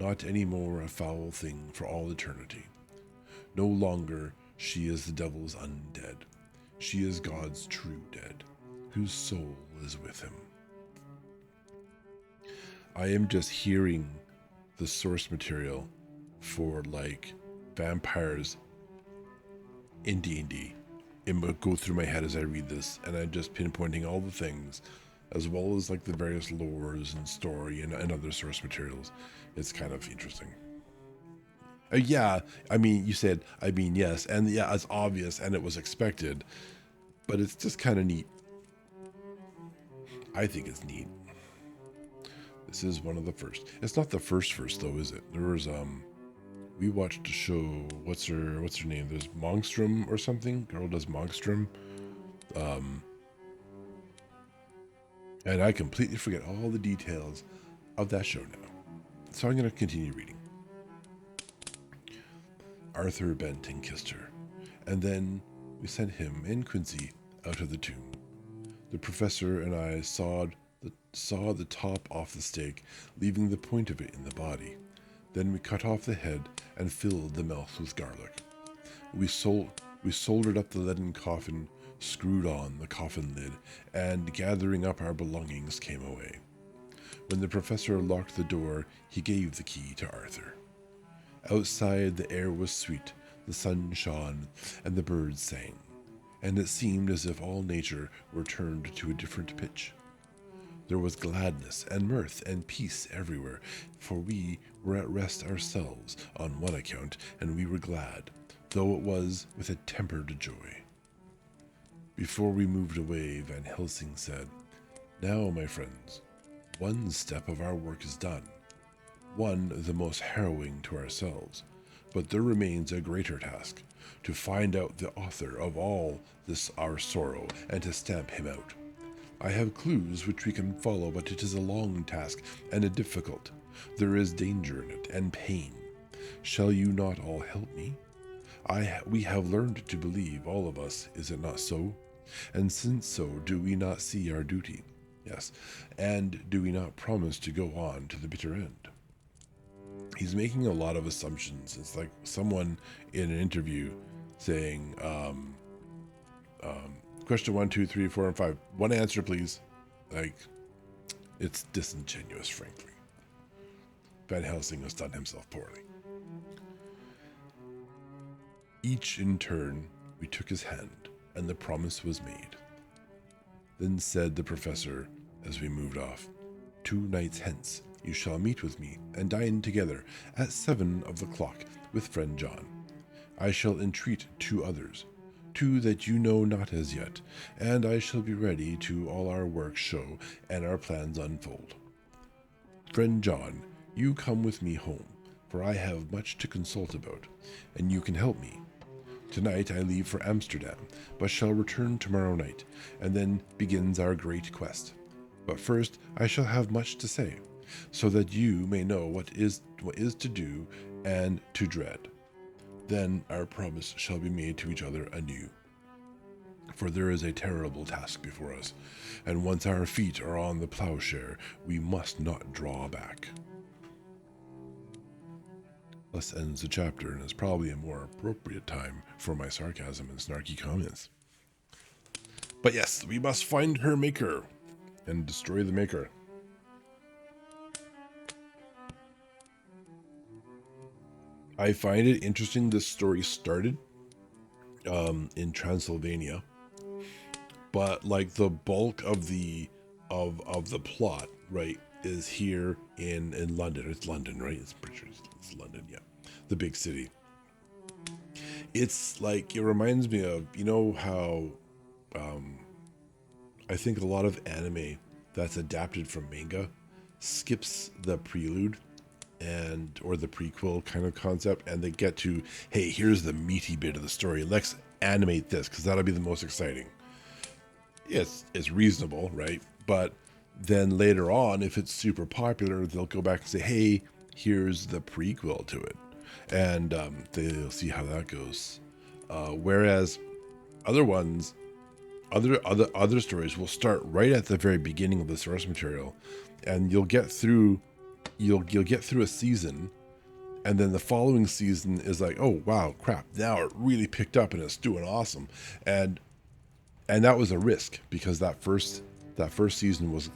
not any more a foul thing for all eternity. No longer she is the devil's undead. She is God's true dead, whose soul is with him." I am just hearing the source material for like vampires in D&D. It will go through my head as I read this, and I'm just pinpointing all the things, as well as like the various lores and story and other source materials. It's kind of interesting. Yeah, I mean, you said, I mean, yes, and yeah, it's obvious and it was expected, but it's just kind of neat. I think it's neat. This is one of the first. It's not the first though, is it? There was we watched a show. What's her name? There's Mongstrom or something. Girl does Mongstrom. And I completely forget all the details of that show now. So I'm going to continue reading. Arthur bent and kissed her, and then we sent him and Quincy out of the tomb. The professor and I sawed the top off the stake, leaving the point of it in the body. Then we cut off the head and filled the mouth with garlic. We soldered up the leaden coffin, screwed on the coffin lid, and gathering up our belongings came away. When the professor locked the door, he gave the key to Arthur. Outside the air was sweet, the sun shone, and the birds sang, and it seemed as if all nature were turned to a different pitch. There was gladness and mirth and peace everywhere, for we were at rest ourselves on one account, and we were glad, though it was with a tempered joy. Before we moved away, Van Helsing said, "Now, my friends, one step of our work is done, one the most harrowing to ourselves, But there remains a greater task, to find out the author of all this our sorrow, and to stamp him out. I have clues which we can follow, but it is a long task, and a difficult. There is danger in it, and pain. Shall you not all help me? We have learned to believe, all of us, is it not so? And since so, do we not see our duty? Yes. And do we not promise to go on to the bitter end? He's making a lot of assumptions. It's like someone in an interview saying, question 1, 2, 3, 4, and 5. One answer, please. Like, it's disingenuous, frankly. Van Helsing has done himself poorly. Each in turn, we took his hand, and the promise was made. Then said the professor, as we moved off, 2 nights hence, you shall meet with me, and dine together at 7 of the clock with friend John. I shall entreat 2 others, 2 that you know not as yet, and I shall be ready to all our work show and our plans unfold. Friend John, you come with me home, for I have much to consult about, and you can help me. Tonight I leave for Amsterdam, but shall return tomorrow night, and then begins our great quest. But first I shall have much to say, so that you may know what is to do and to dread. Then our promise shall be made to each other anew. For there is a terrible task before us, and once our feet are on the plowshare, we must not draw back. Thus ends the chapter, and is probably a more appropriate time for my sarcasm and snarky comments. But yes, we must find her maker and destroy the maker. I find it interesting this story started in Transylvania, but like the bulk of the plot, right, is here in London. It's London, right? It's pretty sure it's London, yeah. The big city. It's like, it reminds me of, you know how I think a lot of anime that's adapted from manga skips the prelude or the prequel kind of concept, and they get to, hey, here's the meaty bit of the story. Let's animate this because that'll be the most exciting. It's reasonable, right? But then later on, if it's super popular, they'll go back and say, hey, here's the prequel to it, and they'll see how that goes. Whereas other ones, other stories will start right at the very beginning of the source material, and you'll get through a season, and then the following season is like, oh wow, crap, now it really picked up and it's doing awesome. And that was a risk, because that first season was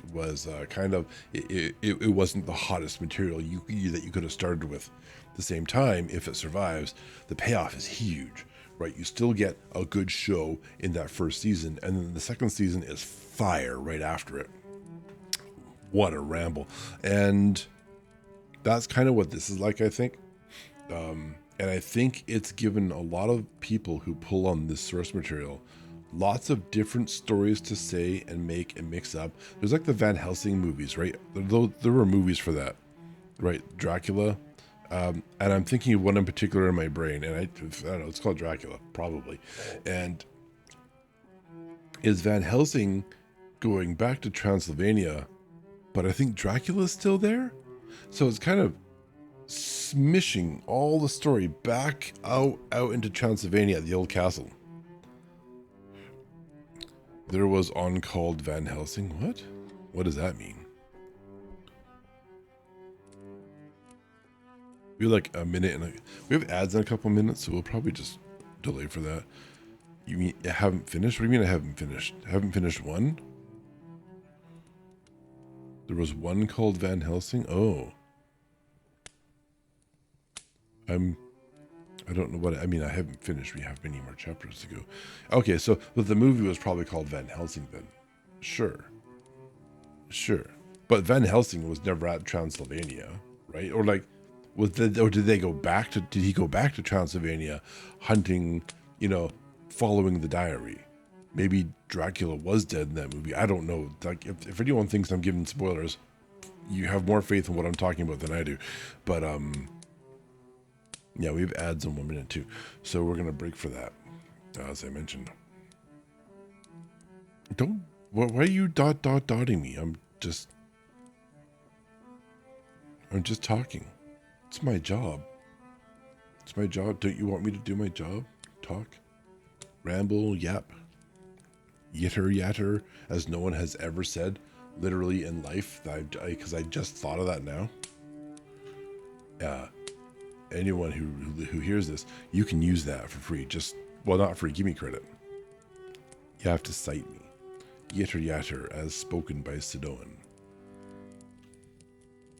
kind of, it wasn't the hottest material that you could have started with. At the same time, if it survives, the payoff is huge, right? You still get a good show in that first season, and then the second season is fire right after it. What a ramble. And that's kind of what this is like, I think. And I think it's given a lot of people who pull on this source material lots of different stories to say and make and mix up. There's like the Van Helsing movies, right? There were movies for that, right? Dracula. And I'm thinking of one in particular in my brain, and I don't know, it's called Dracula, probably. And is Van Helsing going back to Transylvania, but I think Dracula's still there? So it's kind of smishing all the story back out into Transylvania at the old castle. There was on called Van Helsing. What does that mean? We have like a minute and we have ads in a couple minutes, so we'll probably just delay for that. You mean I haven't finished? What do you mean I haven't finished? I haven't finished one? There was one called Van Helsing? Oh. I don't know what, I mean, I haven't finished. We have many more chapters to go. Okay, so the movie was probably called Van Helsing then. Sure. But Van Helsing was never at Transylvania, right? Or like, did he go back to Transylvania hunting, following the diary? Maybe Dracula was dead in that movie. I don't know. Like, if anyone thinks I'm giving spoilers, you have more faith in what I'm talking about than I do. But, Yeah, we have ads in 1 minute too. So we're going to break for that, as I mentioned. Don't, why are you dotting me? I'm just talking. It's my job. It's my job. Don't you want me to do my job? Talk, ramble, yap, yitter yatter, as no one has ever said literally in life, because I just thought of that now. Anyone who hears this, you can use that for free. Just, well, not free, give me credit. You have to cite me. Yitter yatter, as spoken by Sidoen,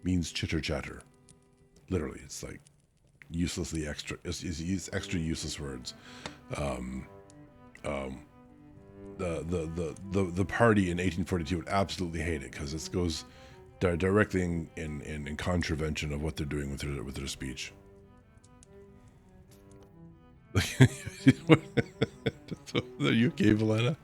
means chitter chatter. Literally, it's like uselessly extra. It's extra useless words. The party in 1842 would absolutely hate it because it goes directly in contravention of what they're doing with their speech. Are you okay, Valena?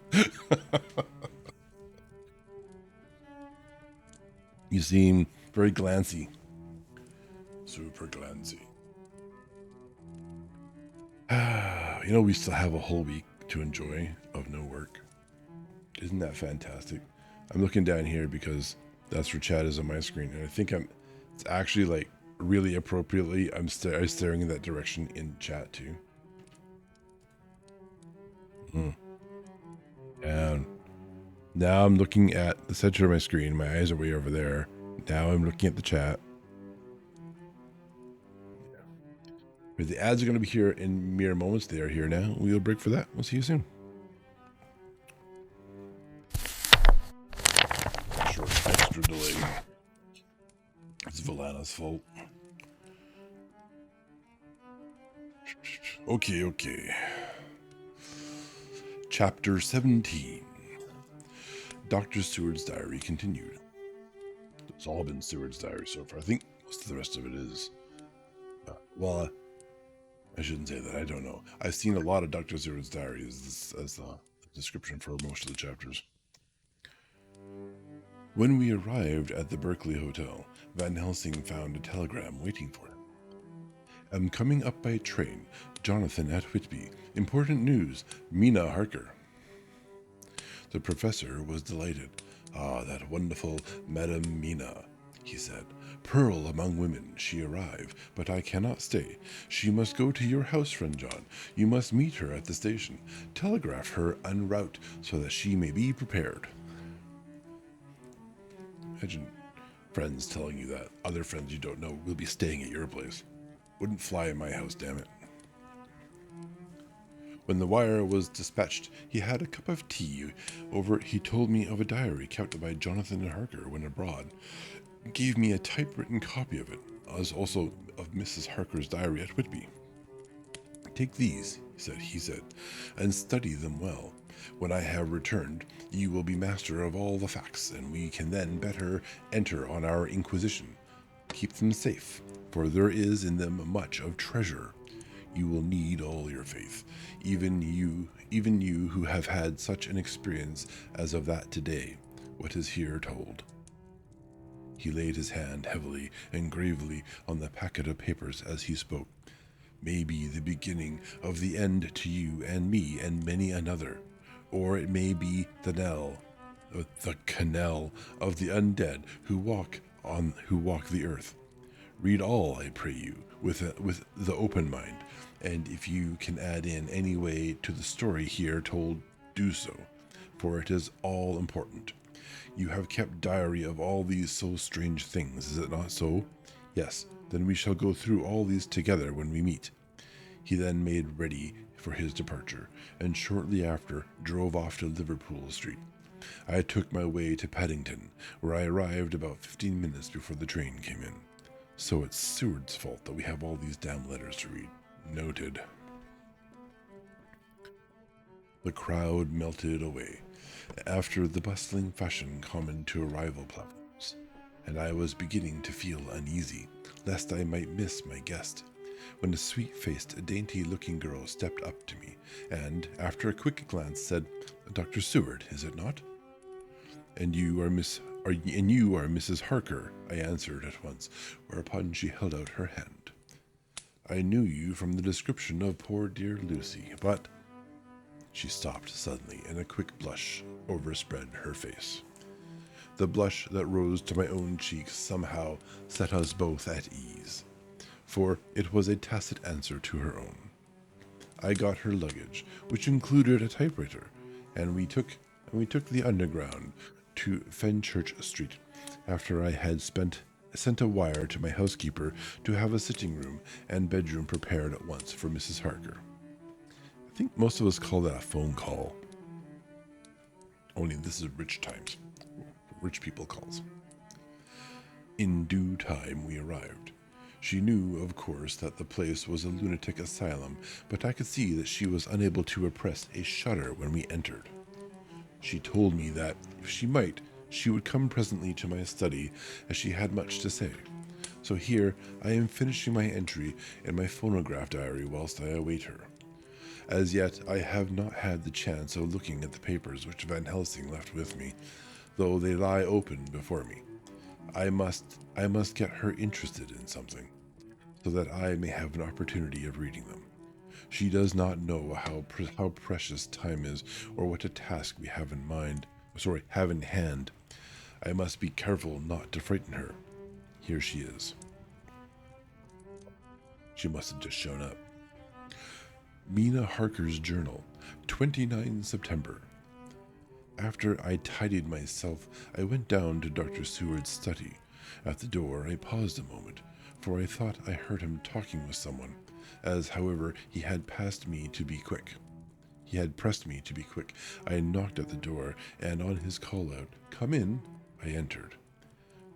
You seem very glancy. Super glancy. We still have a whole week to enjoy of no work. Isn't that fantastic? I'm looking down here because that's where chat is on my screen, and I think it's actually like really appropriately, I'm staring in that direction in chat too. And now I'm looking at the center of my screen. My eyes are way over there. Now I'm looking at the chat. But the ads are going to be here in mere moments. They are here now. We'll break for that. We'll see you soon. Short extra delay. It's Valana's fault. Okay. Chapter 17. Dr. Seward's diary continued. It's all been Seward's diary so far. I think most of the rest of it is. I shouldn't say that. I don't know. I've seen a lot of Dr. Seward's diary as the description for most of the chapters. When we arrived at the Berkeley Hotel, Van Helsing found a telegram waiting for him. Am coming up by train. Jonathan at Whitby. Important news. Mina Harker. The professor was delighted. Ah, that wonderful Madame Mina, he said. Pearl among women, she arrived, but I cannot stay. She must go to your house, friend John. You must meet her at the station. Telegraph her en route so that she may be prepared. Imagine friends telling you that other friends you don't know will be staying at your place. Wouldn't fly in my house, damn it. When the wire was dispatched, he had a cup of tea. Over it, he told me of a diary kept by Jonathan Harker when abroad. Gave me a typewritten copy of it, as also of Mrs. Harker's diary at Whitby. Take these, he said, and study them well. When I have returned, you will be master of all the facts, and we can then better enter on our inquisition. Keep them safe, for there is in them much of treasure. You will need all your faith, even you who have had such an experience as of that today, what is here told. He laid his hand heavily and gravely on the packet of papers as he spoke. May be the beginning of the end to you and me and many another, or it may be the canal of the undead who walk the earth. Read all, I pray you, with the open mind, and if you can add in any way to the story here told, do so, for it is all important. You have kept diary of all these so strange things, is it not so? Yes, then we shall go through all these together when we meet. He then made ready for his departure, and shortly after drove off to Liverpool Street. I took my way to Paddington, where I arrived about 15 minutes before the train came in. So it's Seward's fault that we have all these damn letters to read. Noted. The crowd melted away, after the bustling fashion common to arrival platforms, and I was beginning to feel uneasy, lest I might miss my guest, when a sweet-faced, dainty-looking girl stepped up to me, and, after a quick glance, said, Dr. Seward, is it not? And you are Mrs. Harker, I answered at once, whereupon she held out her hand. I knew you from the description of poor dear Lucy, but... She stopped suddenly, and a quick blush overspread her face. The blush that rose to my own cheeks somehow set us both at ease, for it was a tacit answer to her own. I got her luggage, which included a typewriter, and we took the underground to Fenchurch Street, after I had sent a wire to my housekeeper to have a sitting room and bedroom prepared at once for Mrs. Harker. I think most of us call that a phone call. Only this is rich times. Rich people calls. In due time we arrived. She knew, of course, that the place was a lunatic asylum, but I could see that she was unable to repress a shudder when we entered. She told me that, if she might, she would come presently to my study, as she had much to say. So here I am finishing my entry in my phonograph diary whilst I await her. As yet I have not had the chance of looking at the papers which Van Helsing left with me, though they lie open before me. I must get her interested in something, so that I may have an opportunity of reading them. She does not know how precious time is, or what a task we have in hand. I must be careful not to frighten her. Here she is. She must have just shown up. Mina Harker's Journal, 29 September. After I tidied myself, I went down to Dr. Seward's study. At the door, I paused a moment, for I thought I heard him talking with someone, as, however, he had pressed me to be quick. I knocked at the door, and on his call out, "Come in," I entered.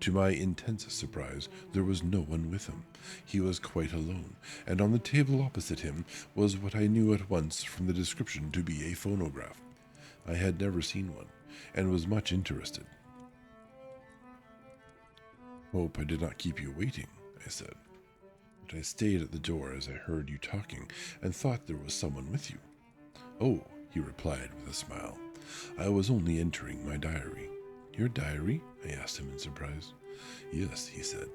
To my intense surprise, there was no one with him. He was quite alone, and on the table opposite him was what I knew at once from the description to be a phonograph. I had never seen one, and was much interested. "Hope I did not keep you waiting," I said. "But I stayed at the door as I heard you talking, and thought there was someone with you." "Oh," he replied with a smile, "I was only entering my diary." "Your diary?" I asked him in surprise. "Yes," he said.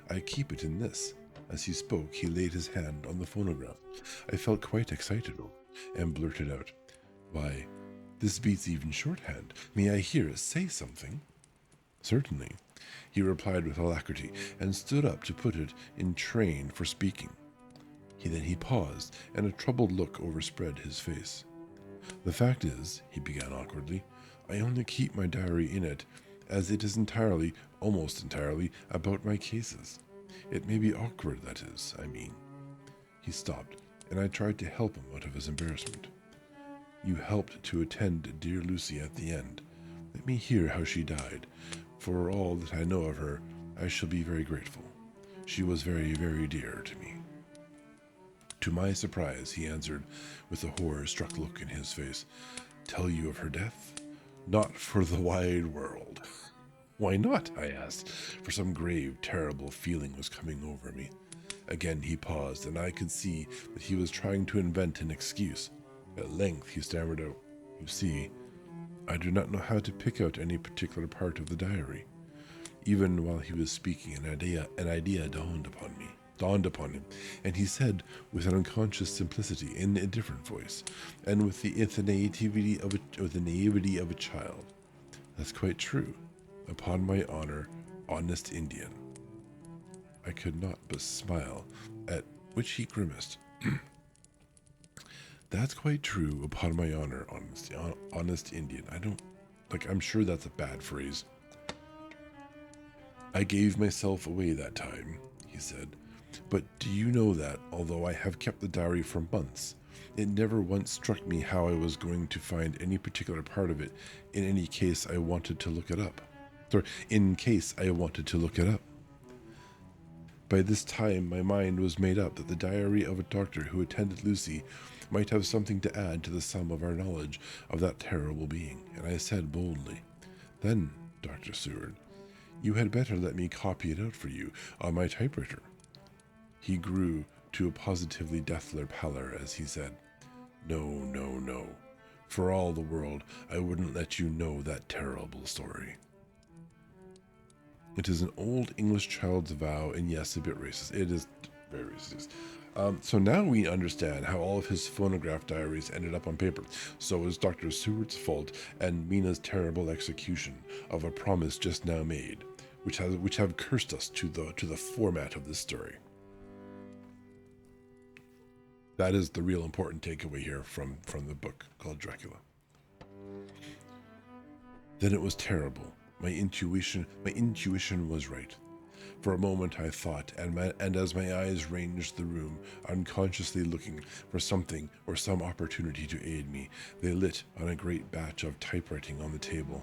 "I keep it in this." As he spoke, he laid his hand on the phonograph. I felt quite excited and blurted out, "Why, this beats even shorthand. May I hear it say something?" "Certainly," he replied with alacrity, and stood up to put it in train for speaking. Then he paused, and a troubled look overspread his face. "The fact is," he began awkwardly, "I only keep my diary in it, as it is almost entirely, about my cases. It may be awkward, that is, I mean." He stopped, and I tried to help him out of his embarrassment. "You helped to attend dear Lucy at the end. Let me hear how she died. For all that I know of her, I shall be very grateful. She was very, very dear to me." To my surprise, he answered, with a horror-struck look in his face, "Tell you of her death? Not for the wide world." "Why not?" I asked, for some grave, terrible feeling was coming over me. Again he paused, and I could see that he was trying to invent an excuse. At length he stammered out, "You see, I do not know how to pick out any particular part of the diary." Even while he was speaking, an idea dawned upon him, and he said, with an unconscious simplicity, in a different voice, and with the naivety of a child, "That's quite true. Upon my honor, honest Indian." I could not but smile, at which he grimaced. "That's quite true, upon my honor, honest Indian. I'm sure that's a bad phrase." "I gave myself away that time," he said. "But do you know that, although I have kept the diary for months, it never once struck me how I was going to find any particular part of it in case I wanted to look it up. By this time my mind was made up that the diary of a doctor who attended Lucy might have something to add to the sum of our knowledge of that terrible being, and I said boldly, 'Then, Dr. Seward, you had better let me copy it out for you on my typewriter.' He grew to a positively deathly pallor as he said, 'No, no, no. For all the world, I wouldn't let you know that terrible story. It is an old English child's vow, and yes, a bit racist. It is very racist. So now we understand how all of his phonograph diaries ended up on paper. So is Dr. Seward's fault and Mina's terrible execution of a promise just now made, which have cursed us to the format of this story. That is the real important takeaway here from the book called Dracula. Then it was terrible. My intuition was right. For a moment I thought, and as my eyes ranged the room, unconsciously looking for something or some opportunity to aid me, they lit on a great batch of typewriting on the table.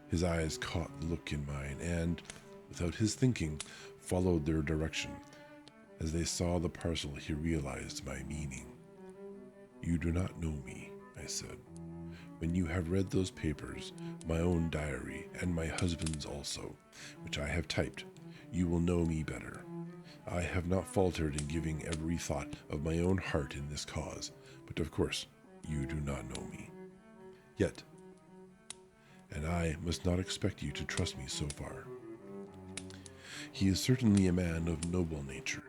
His eyes caught the look in mine, and, without his thinking, followed their direction. As they saw the parcel, he realized my meaning. "You do not know me," I said. "When you have read those papers, my own diary, and my husband's also, which I have typed, you will know me better. I have not faltered in giving every thought of my own heart in this cause, but of course, you do not know me. Yet, and I must not expect you to trust me so far. He is certainly a man of noble nature.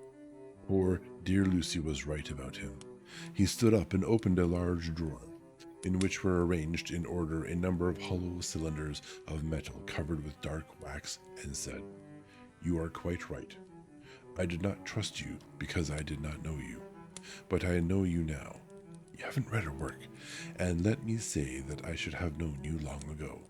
Poor dear Lucy was right about him." He stood up and opened a large drawer, in which were arranged in order a number of hollow cylinders of metal covered with dark wax, and said, "You are quite right. I did not trust you because I did not know you, but I know you now. You haven't read her work, and let me say that I should have known you long ago.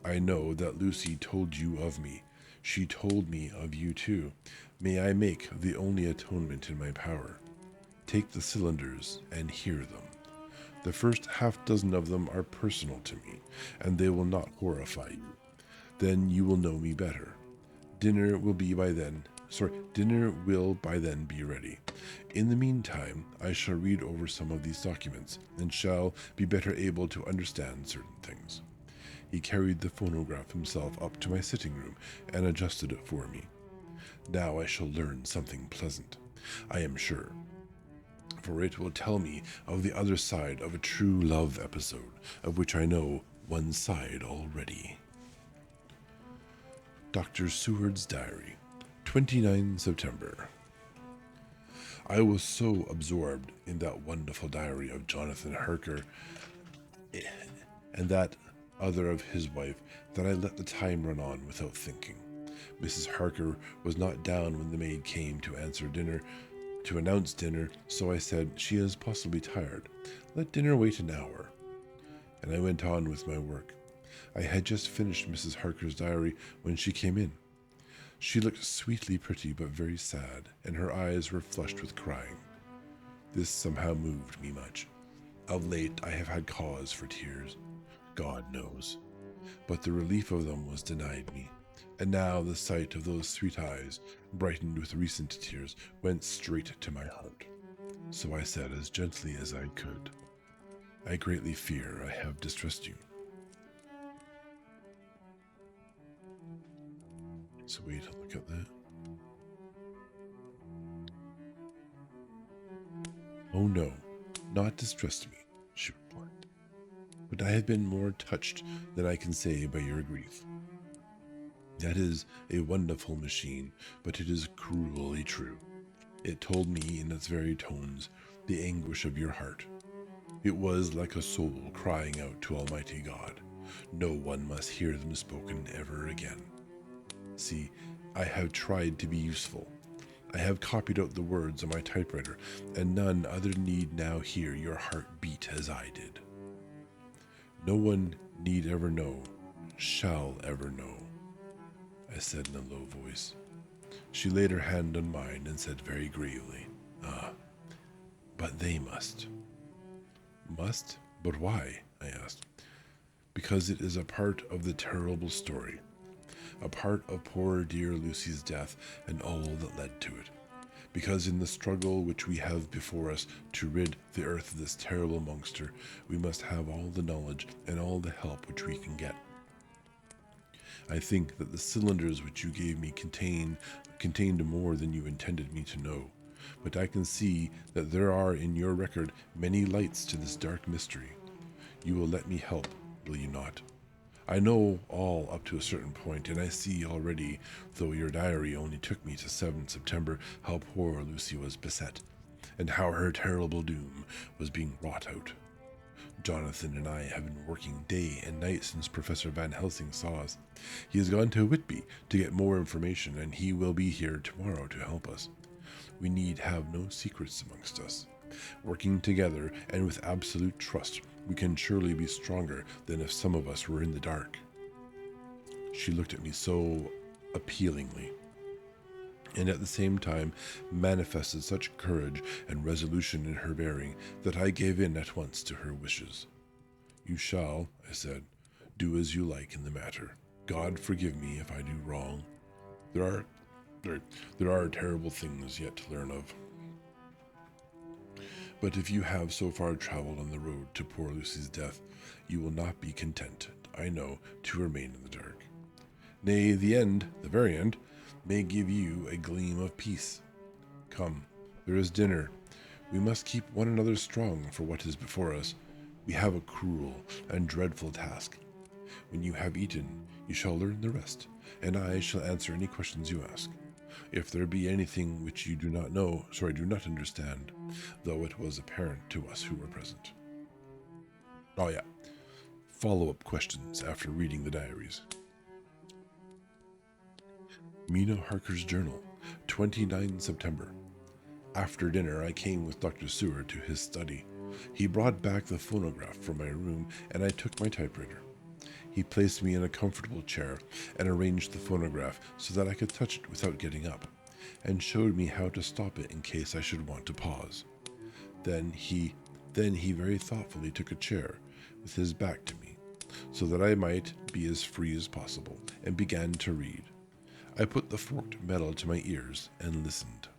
I know that Lucy told you of me. She told me of you too. May I make the only atonement in my power? Take the cylinders and hear them. The first half dozen of them are personal to me, and they will not horrify you. Then you will know me better. Dinner will by then be ready. In the meantime, I shall read over some of these documents, and shall be better able to understand certain things." He carried the phonograph himself up to my sitting room and adjusted it for me. "Now I shall learn something pleasant, I am sure, for it will tell me of the other side of a true love episode, of which I know one side already." Dr. Seward's Diary, 29 September. I was so absorbed in that wonderful diary of Jonathan Harker and that other of his wife that I let the time run on without thinking. Mrs. Harker was not down when the maid came to announce dinner, so I said, "She is possibly tired. Let dinner wait an hour." And I went on with my work. I had just finished Mrs. Harker's diary when she came in. She looked sweetly pretty but very sad, and her eyes were flushed with crying. This somehow moved me much. Of late I have had cause for tears, God knows, but the relief of them was denied me, and now the sight of those sweet eyes, brightened with recent tears, went straight to my heart. So I said as gently as I could, "I greatly fear I have distressed you." So wait a look at that. "Oh no, not distressed me," she replied, "but I have been more touched than I can say by your grief. That is a wonderful machine, but it is cruelly true. It told me in its very tones the anguish of your heart. It was like a soul crying out to Almighty God. No one must hear them spoken ever again. See, I have tried to be useful. I have copied out the words on my typewriter, and none other need now hear your heart beat as I did. No one need ever know, shall ever know," I said in a low voice. She laid her hand on mine and said very gravely, "Ah, but they must." "Must? But why?" I asked. "Because it is a part of the terrible story. A part of poor dear Lucy's death and all that led to it. Because in the struggle which we have before us to rid the earth of this terrible monster, we must have all the knowledge and all the help which we can get. I think that the cylinders which you gave me contained more than you intended me to know, but I can see that there are in your record many lights to this dark mystery. You will let me help, will you not? I know all up to a certain point, and I see already, though your diary only took me to 7 September, how poor Lucy was beset, and how her terrible doom was being wrought out. Jonathan and I have been working day and night since Professor Van Helsing saw us. He has gone to Whitby to get more information, and he will be here tomorrow to help us. We need have no secrets amongst us. Working together and with absolute trust, we can surely be stronger than if some of us were in the dark. She looked at me so appealingly, and at the same time manifested such courage and resolution in her bearing that I gave in at once to her wishes. You shall, I said, do as you like in the matter. God forgive me if I do wrong. There are terrible things yet to learn of. But if you have so far traveled on the road to poor Lucy's death, you will not be content, I know, to remain in the dark. Nay, the very end, may give you a gleam of peace. Come, there is dinner. We must keep one another strong for what is before us. We have a cruel and dreadful task. When you have eaten, you shall learn the rest, and I shall answer any questions you ask. If there be anything which you do not understand, though it was apparent to us who were present. Oh yeah, follow-up questions after reading the diaries. Mina Harker's Journal, 29 September. After dinner, I came with Dr. Seward to his study. He brought back the phonograph from my room, and I took my typewriter. He placed me in a comfortable chair and arranged the phonograph so that I could touch it without getting up, and showed me how to stop it in case I should want to pause. Then he very thoughtfully took a chair with his back to me, so that I might be as free as possible, and began to read. I put the forked metal to my ears and listened.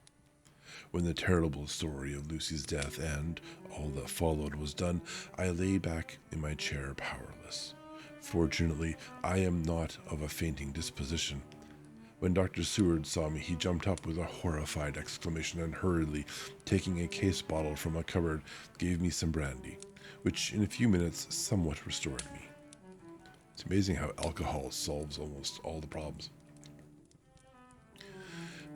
When the terrible story of Lucy's death and all that followed was done, I lay back in my chair powerless. Fortunately, I am not of a fainting disposition. When Dr. Seward saw me, he jumped up with a horrified exclamation and hurriedly, taking a case bottle from a cupboard, gave me some brandy, which in a few minutes somewhat restored me. It's amazing how alcohol solves almost all the problems.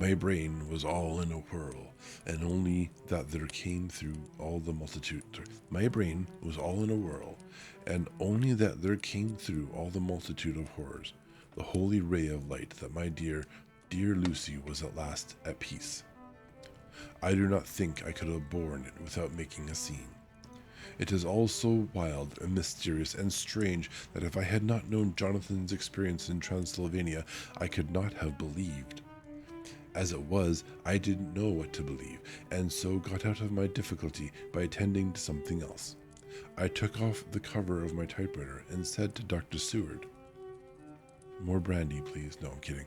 My brain was all in a whirl, and only that there came through all the multitude. My brain was all in a whirl, and only that there came through all the multitude of horrors, the holy ray of light that my dear, dear Lucy was at last at peace. I do not think I could have borne it without making a scene. It is all so wild and mysterious and strange that if I had not known Jonathan's experience in Transylvania, I could not have believed. As it was, I didn't know what to believe, and so got out of my difficulty by attending to something else. I took off the cover of my typewriter and said to Dr. Seward, "More brandy, please." No, I'm kidding.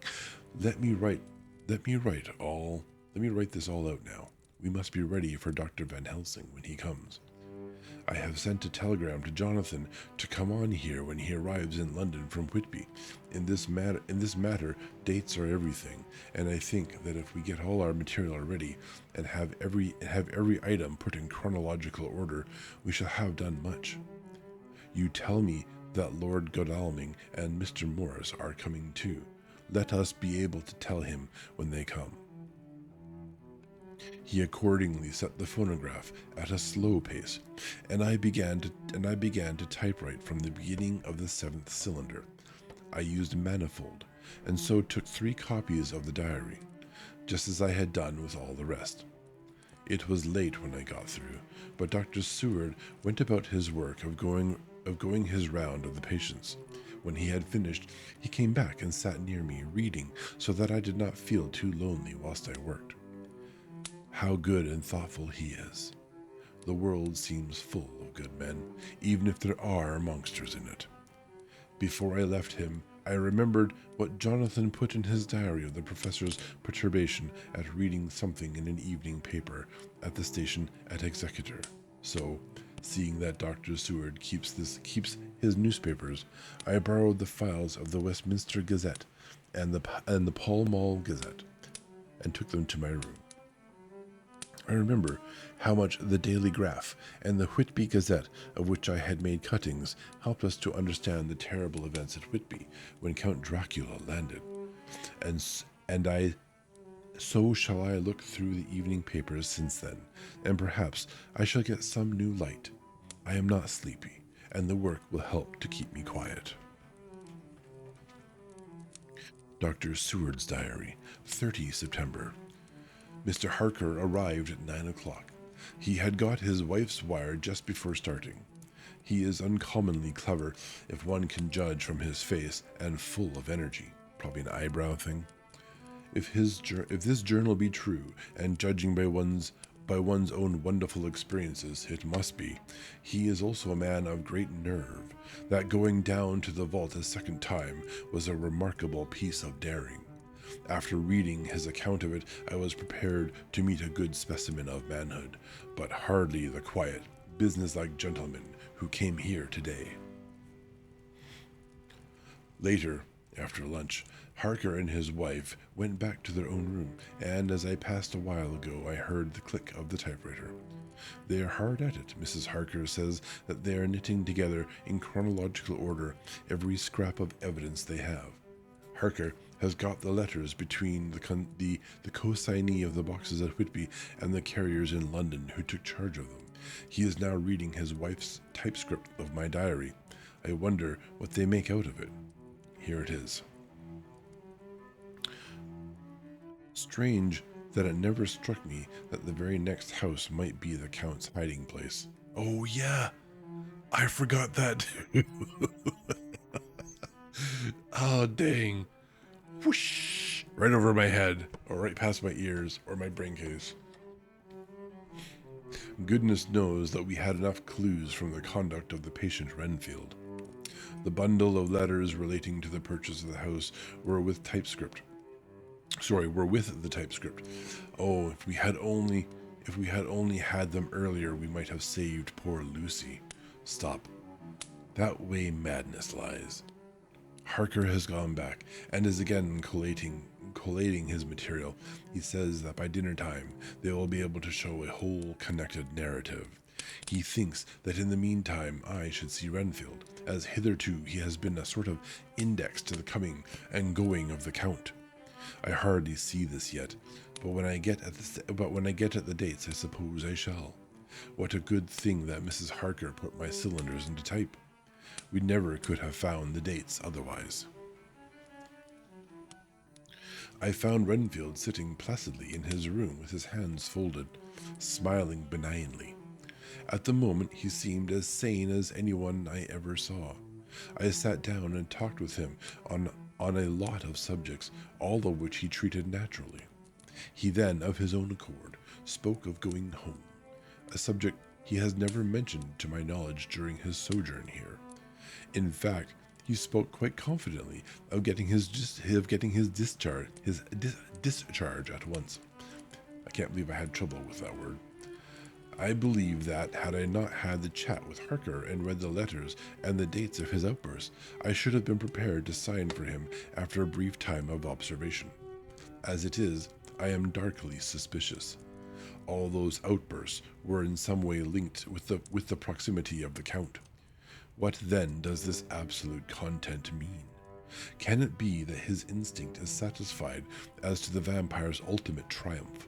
Let me write this all out now. We must be ready for Dr. Van Helsing when he comes. I have sent a telegram to Jonathan to come on here when he arrives in London from Whitby. In this matter, dates are everything, and I think that if we get all our material ready and have every item put in chronological order, we shall have done much. You tell me that Lord Godalming and Mr. Morris are coming too. Let us be able to tell him when they come. He accordingly set the phonograph at a slow pace, and I began to typewrite from the beginning of the 7th cylinder. I used manifold, and so took 3 copies of the diary, just as I had done with all the rest. It was late when I got through, but Dr. Seward went about his work of going his round of the patients. When he had finished, he came back and sat near me, reading, so that I did not feel too lonely whilst I worked. How good and thoughtful he is. The world seems full of good men, even if there are monsters in it. Before I left him, I remembered what Jonathan put in his diary of the professor's perturbation at reading something in an evening paper at the station at Exeter. So, seeing that Dr. Seward keeps his newspapers, I borrowed the files of the Westminster Gazette and the Pall Mall Gazette, and took them to my room. I remember how much the Daily Graph and the Whitby Gazette, of which I had made cuttings, helped us to understand the terrible events at Whitby when Count Dracula landed. And I So shall I look through the evening papers since then, and perhaps I shall get some new light. I am not sleepy, and the work will help to keep me quiet. Dr. Seward's Diary, 30 September. Mr. Harker arrived at 9 o'clock. He had got his wife's wire just before starting. He is uncommonly clever, if one can judge from his face, and full of energy. Probably an eyebrow thing. If this journal be true, and judging by one's own wonderful experiences, it must be, he is also a man of great nerve. That going down to the vault a second time was a remarkable piece of daring. After reading his account of it, I was prepared to meet a good specimen of manhood, but hardly the quiet, businesslike gentleman who came here today. Later, after lunch, Harker and his wife went back to their own room, and as I passed a while ago, I heard the click of the typewriter. They are hard at it. Mrs. Harker says that they are knitting together in chronological order every scrap of evidence they have. Harker has got the letters between the co-signee of the boxes at Whitby and the carriers in London who took charge of them. He is now reading his wife's typescript of my diary. I wonder what they make out of it. Here it is. Strange that it never struck me that the very next house might be the Count's hiding place. Oh yeah, I forgot that too. Oh dang. Whoosh! Right over my head, or right past my ears, or my brain case. Goodness knows that we had enough clues from the conduct of the patient Renfield. The bundle of letters relating to the purchase of the house were with the typescript. Oh, if we had only had them earlier, we might have saved poor Lucy. Stop. That way madness lies. Harker has gone back and is again collating his material. He says that by dinner time they will be able to show a whole connected narrative. He thinks that in the meantime I should see Renfield, as hitherto he has been a sort of index to the coming and going of the Count. I hardly see this yet, but when I get at the dates, I suppose I shall. What a good thing that Mrs. Harker put my cylinders into type. We never could have found the dates otherwise. I found Renfield sitting placidly in his room with his hands folded, smiling benignly. At the moment he seemed as sane as anyone I ever saw. I sat down and talked with him on a lot of subjects, all of which he treated naturally. He then, of his own accord, spoke of going home, a subject he has never mentioned to my knowledge during his sojourn here. In fact, he spoke quite confidently of getting his discharge at once. I can't believe I had trouble with that word. I believe that, had I not had the chat with Harker and read the letters and the dates of his outbursts, I should have been prepared to sign for him after a brief time of observation. As it is, I am darkly suspicious. All those outbursts were in some way linked with the proximity of the Count. What then does this absolute content mean? Can it be that his instinct is satisfied as to the vampire's ultimate triumph?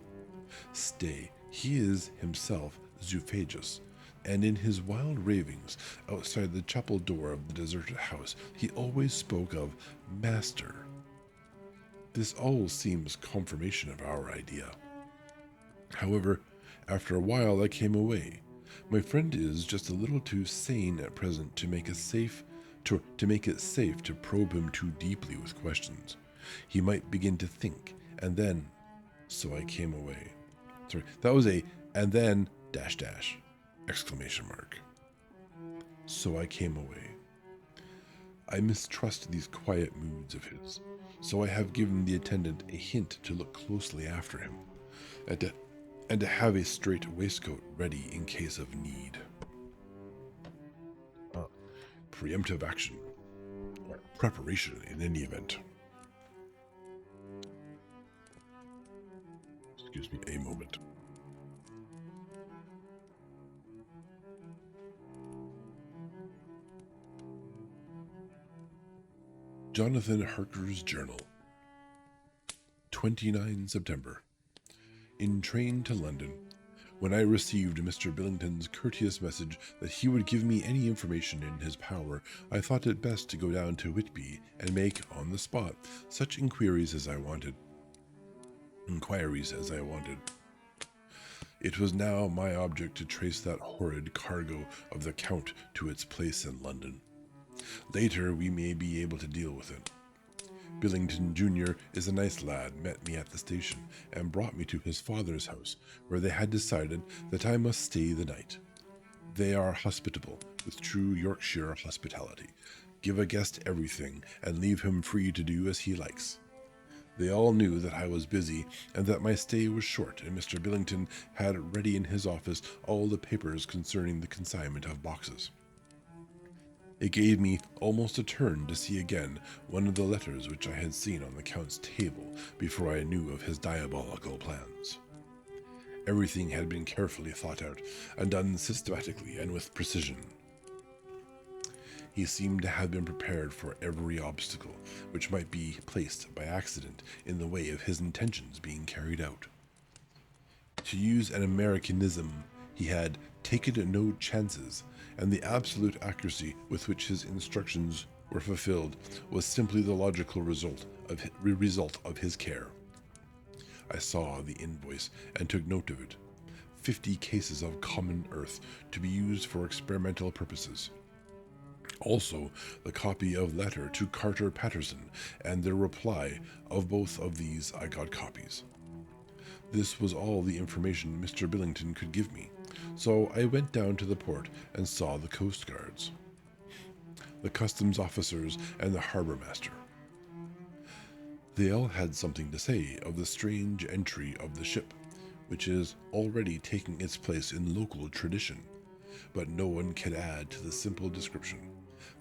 Stay, he is himself Zoophagous, and in his wild ravings outside the chapel door of the deserted house, he always spoke of Master. This all seems confirmation of our idea. However, after a while I came away. My friend is just a little too sane at present to make it safe to probe him too deeply with questions. He might begin to think, and then, so I came away. Sorry, that was a and then dash dash exclamation mark. So I came away. I mistrust these quiet moods of his, so I have given the attendant a hint to look closely after him, and to have a straight waistcoat ready in case of need. Preemptive action, or preparation in any event. Excuse me a moment. Jonathan Harker's Journal, 29 September. In train to London. When I received Mr. Billington's courteous message that he would give me any information in his power, I thought it best to go down to Whitby and make, on the spot, such inquiries as I wanted. It was now my object to trace that horrid cargo of the Count to its place in London. Later we may be able to deal with it. Billington Jr. is a nice lad, met me at the station, and brought me to his father's house, where they had decided that I must stay the night. They are hospitable, with true Yorkshire hospitality. Give a guest everything, and leave him free to do as he likes. They all knew that I was busy, and that my stay was short, and Mr. Billington had ready in his office all the papers concerning the consignment of boxes. It gave me almost a turn to see again one of the letters which I had seen on the Count's table before I knew of his diabolical plans. Everything had been carefully thought out and done systematically and with precision. He seemed to have been prepared for every obstacle which might be placed by accident in the way of his intentions being carried out. To use an Americanism, he had taken no chances, and the absolute accuracy with which his instructions were fulfilled was simply the logical result of his care. I saw the invoice and took note of it. 50 cases of common earth to be used for experimental purposes. Also, the copy of letter to Carter Patterson and their reply. Of both of these I got copies. This was all the information Mr. Billington could give me, so I went down to the port and saw the coast guards, the customs officers, and the harbor master. They all had something to say of the strange entry of the ship, which is already taking its place in local tradition, but no one could add to the simple description.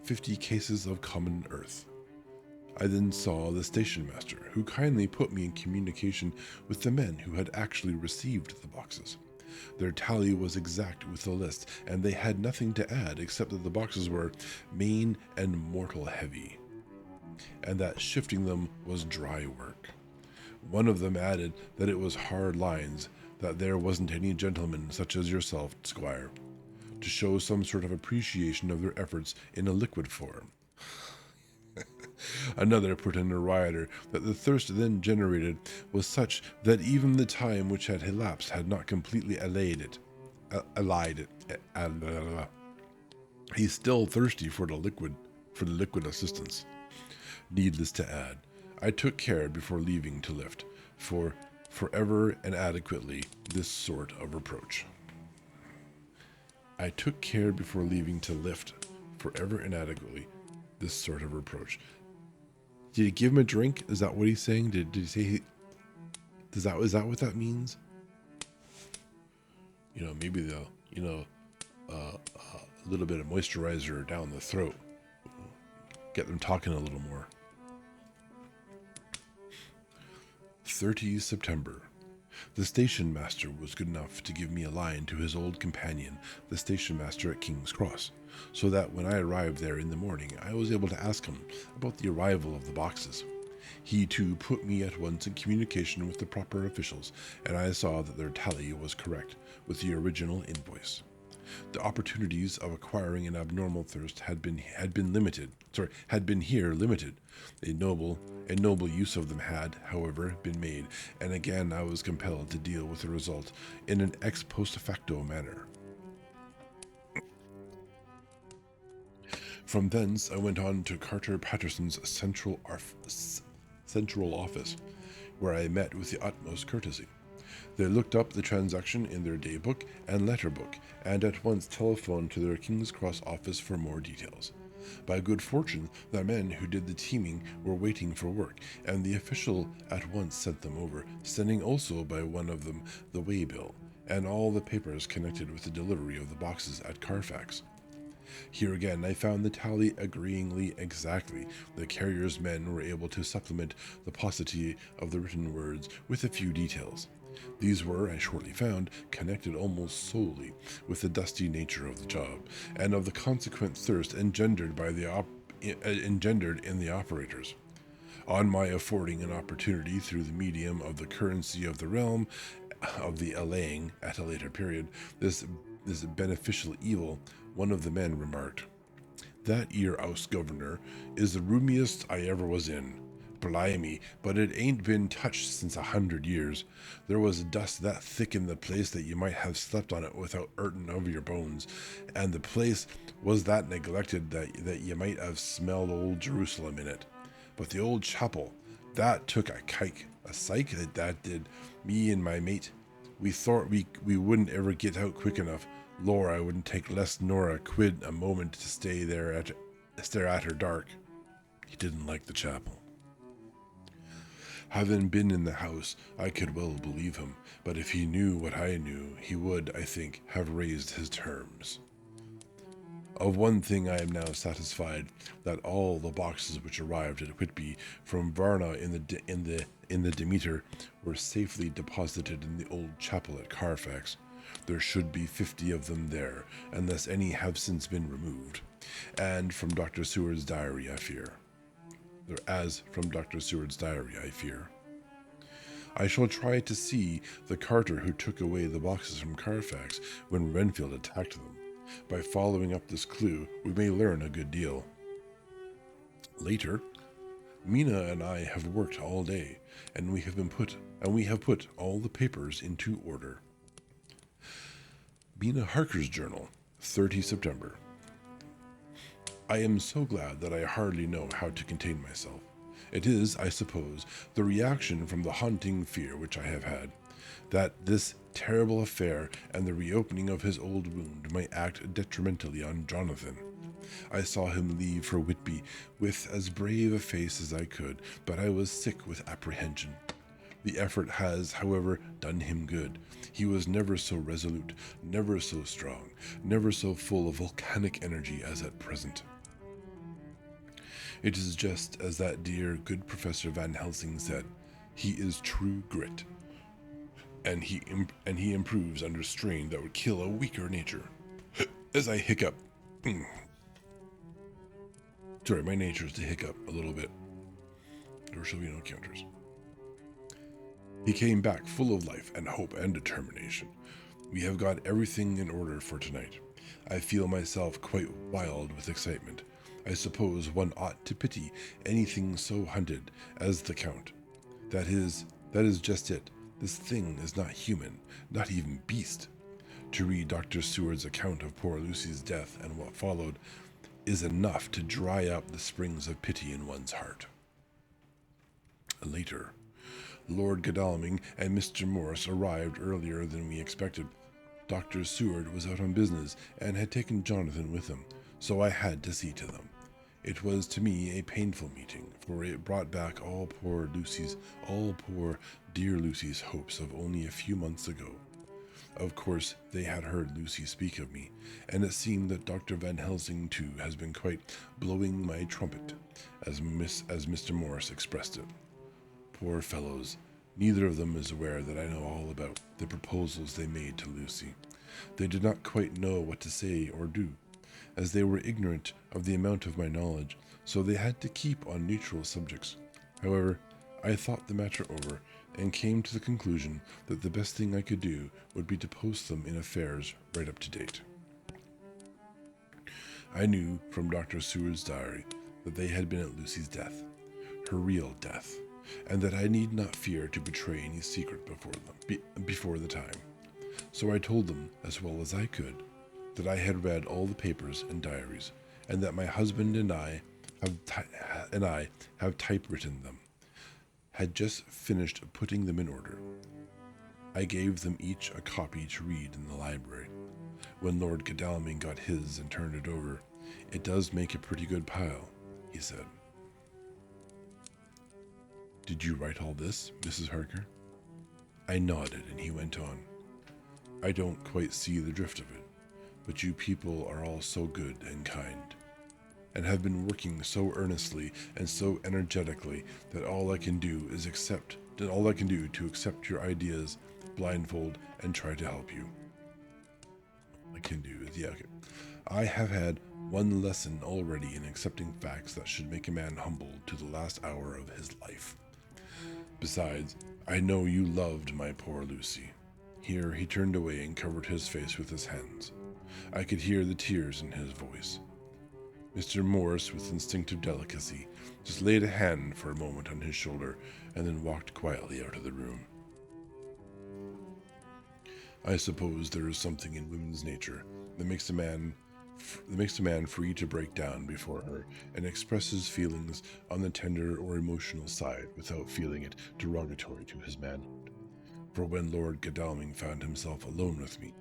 50 cases of common earth. I then saw the station master, who kindly put me in communication with the men who had actually received the boxes. Their tally was exact with the list, and they had nothing to add except that the boxes were main and mortal heavy, and that shifting them was dry work. One of them added that it was hard lines, that there wasn't any gentleman such as yourself, Squire, to show some sort of appreciation of their efforts in a liquid form. Another put in a rider that the thirst then generated was such that even the time which had elapsed had not completely allayed it. He's still thirsty for the liquid assistance. Needless to add, I took care before leaving to lift, for forever and adequately, this sort of reproach. I took care before leaving to lift, forever and adequately, this sort of reproach. Did he give him a drink? Is that what he's saying? Did he say is that what that means? Maybe they'll, a little bit of moisturizer down the throat. Get them talking a little more. 30 September. The station master was good enough to give me a line to his old companion, the station master at King's Cross, so that when I arrived there in the morning, I was able to ask him about the arrival of the boxes. He, too, put me at once in communication with the proper officials, and I saw that their tally was correct with the original invoice. The opportunities of acquiring an abnormal thirst had been here limited. A noble use of them had, however, been made, and again I was compelled to deal with the result in an ex post facto manner. From thence I went on to Carter Patterson's central office, where I met with the utmost courtesy. They looked up the transaction in their day book and letter book, and at once telephoned to their King's Cross office for more details. By good fortune, the men who did the teaming were waiting for work, and the official at once sent them over, sending also by one of them the waybill, and all the papers connected with the delivery of the boxes at Carfax. Here again I found the tally agreeingly exactly. The carrier's men were able to supplement the paucity of the written words with a few details. These were, I shortly found, connected almost solely with the dusty nature of the job, and of the consequent thirst engendered in the operators. On my affording an opportunity through the medium of the currency of the realm of the allaying at a later period, this beneficial evil, one of the men remarked, "That 'ere 'ouse governor is the roomiest I ever was in. Blimey, but it ain't been touched since 100 years. There was dust that thick in the place that you might have slept on it without 'urting of your bones, and the place was that neglected that you might have smelled old Jerusalem in it. But the old chapel, that took a psych that did. Me and my mate, we thought we wouldn't ever get out quick enough. Lor, I wouldn't take less nor a quid a moment to stare at her dark." He didn't like the chapel. Having been in the house, I could well believe him, but if he knew what I knew, he would, I think, have raised his terms. Of one thing I am now satisfied, that all the boxes which arrived at Whitby from Varna in the Demeter were safely deposited in the old chapel at Carfax. There should be 50 of them there, unless any have since been removed. And from Dr. Seward's diary, I fear. I shall try to see the carter who took away the boxes from Carfax when Renfield attacked them. By following up this clue, we may learn a good deal. Later, Mina and I have worked all day, and we have put all the papers into order. Mina Harker's journal, 30 September. I am so glad that I hardly know how to contain myself. It is, I suppose, the reaction from the haunting fear which I have had, that this terrible affair and the reopening of his old wound might act detrimentally on Jonathan. I saw him leave for Whitby with as brave a face as I could, but I was sick with apprehension. The effort has, however, done him good. He was never so resolute, never so strong, never so full of volcanic energy as at present. It is just as that dear, good Professor Van Helsing said, he is true grit, and he improves under strain that would kill a weaker nature. As I hiccup, sorry, my nature is to hiccup a little bit. There shall be no counters. He came back full of life and hope and determination. We have got everything in order for tonight. I feel myself quite wild with excitement. I suppose one ought to pity anything so hunted as the Count. That is just it. This thing is not human, not even beast. To read Dr. Seward's account of poor Lucy's death and what followed is enough to dry up the springs of pity in one's heart. Later, Lord Godalming and Mr. Morris arrived earlier than we expected. Dr. Seward was out on business and had taken Jonathan with him, so I had to see to them. It was to me a painful meeting, for it brought back all poor dear Lucy's hopes of only a few months ago. Of course, they had heard Lucy speak of me, and it seemed that Dr. Van Helsing too has been quite blowing my trumpet, as Mr. Morris expressed it. Poor fellows, neither of them is aware that I know all about the proposals they made to Lucy. They did not quite know what to say or do, as they were ignorant of the amount of my knowledge, so they had to keep on neutral subjects. However, I thought the matter over, and came to the conclusion that the best thing I could do would be to post them in affairs right up to date. I knew from Dr. Seward's diary that they had been at Lucy's death, her real death, and that I need not fear to betray any secret before the time. So I told them, as well as I could, that I had read all the papers and diaries, and that my husband and I have typewritten them, had just finished putting them in order. I gave them each a copy to read in the library. When Lord Godalming got his and turned it over, "It does make a pretty good pile," he said. "Did you write all this, Mrs. Harker?" I nodded, and he went on. "I don't quite see the drift of it, but you people are all so good and kind, and have been working so earnestly and so energetically that all I can do to accept your ideas blindfold and try to help you. I have had One lesson already in accepting facts that should make a man humble to the last hour of his life. Besides, I know you loved my poor Lucy. Here he turned away and covered his face with his hands. I could hear the tears in his voice. Mr. Morris, with instinctive delicacy, just laid a hand for a moment on his shoulder and then walked quietly out of the room. I suppose there is something in women's nature that makes a man free to break down before her and express his feelings on the tender or emotional side without feeling it derogatory to his manhood. For when Lord Godalming found himself alone with me,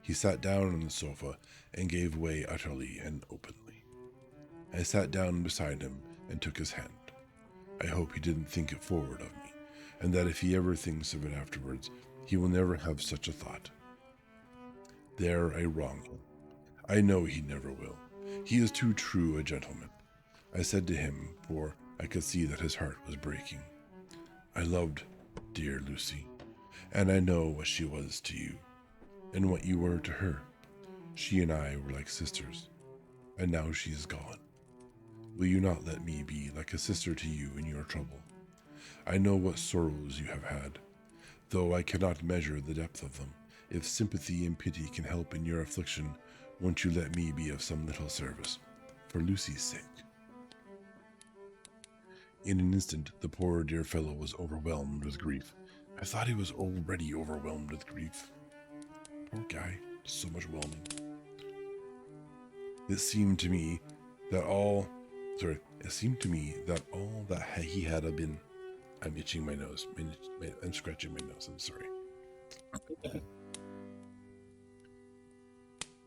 he sat down on the sofa and gave way utterly and openly. I sat down beside him and took his hand. I hope he didn't think it forward of me, and that if he ever thinks of it afterwards, he will never have such a thought. There I wrong him. I know he never will. He is too true a gentleman. I said to him, for I could see that his heart was breaking, I loved dear Lucy, and I know what she was to you, and what you were to her. She and I were like sisters, and now she is gone. Will you not let me be like a sister to you in your trouble? I know what sorrows you have had, though I cannot measure the depth of them. If sympathy and pity can help in your affliction, won't you let me be of some little service, for Lucy's sake? In an instant, the poor dear fellow was overwhelmed with grief. I thought he was already overwhelmed with grief. Poor guy, so much whelming. It seemed to me that all that he had been. I'm itching my nose. I'm scratching my nose. I'm sorry.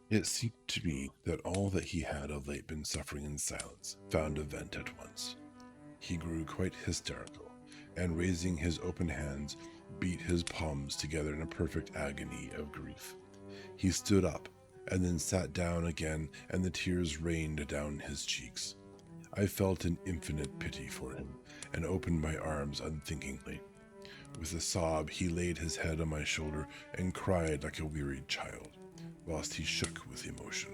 It seemed to me that all that he had of late been suffering in silence found a vent at once. He grew quite hysterical, and raising his open hands, beat his palms together in a perfect agony of grief. He stood up, and then sat down again, and the tears rained down his cheeks. I felt an infinite pity for him, and opened my arms unthinkingly. With a sob, he laid his head on my shoulder and cried like a wearied child, whilst he shook with emotion.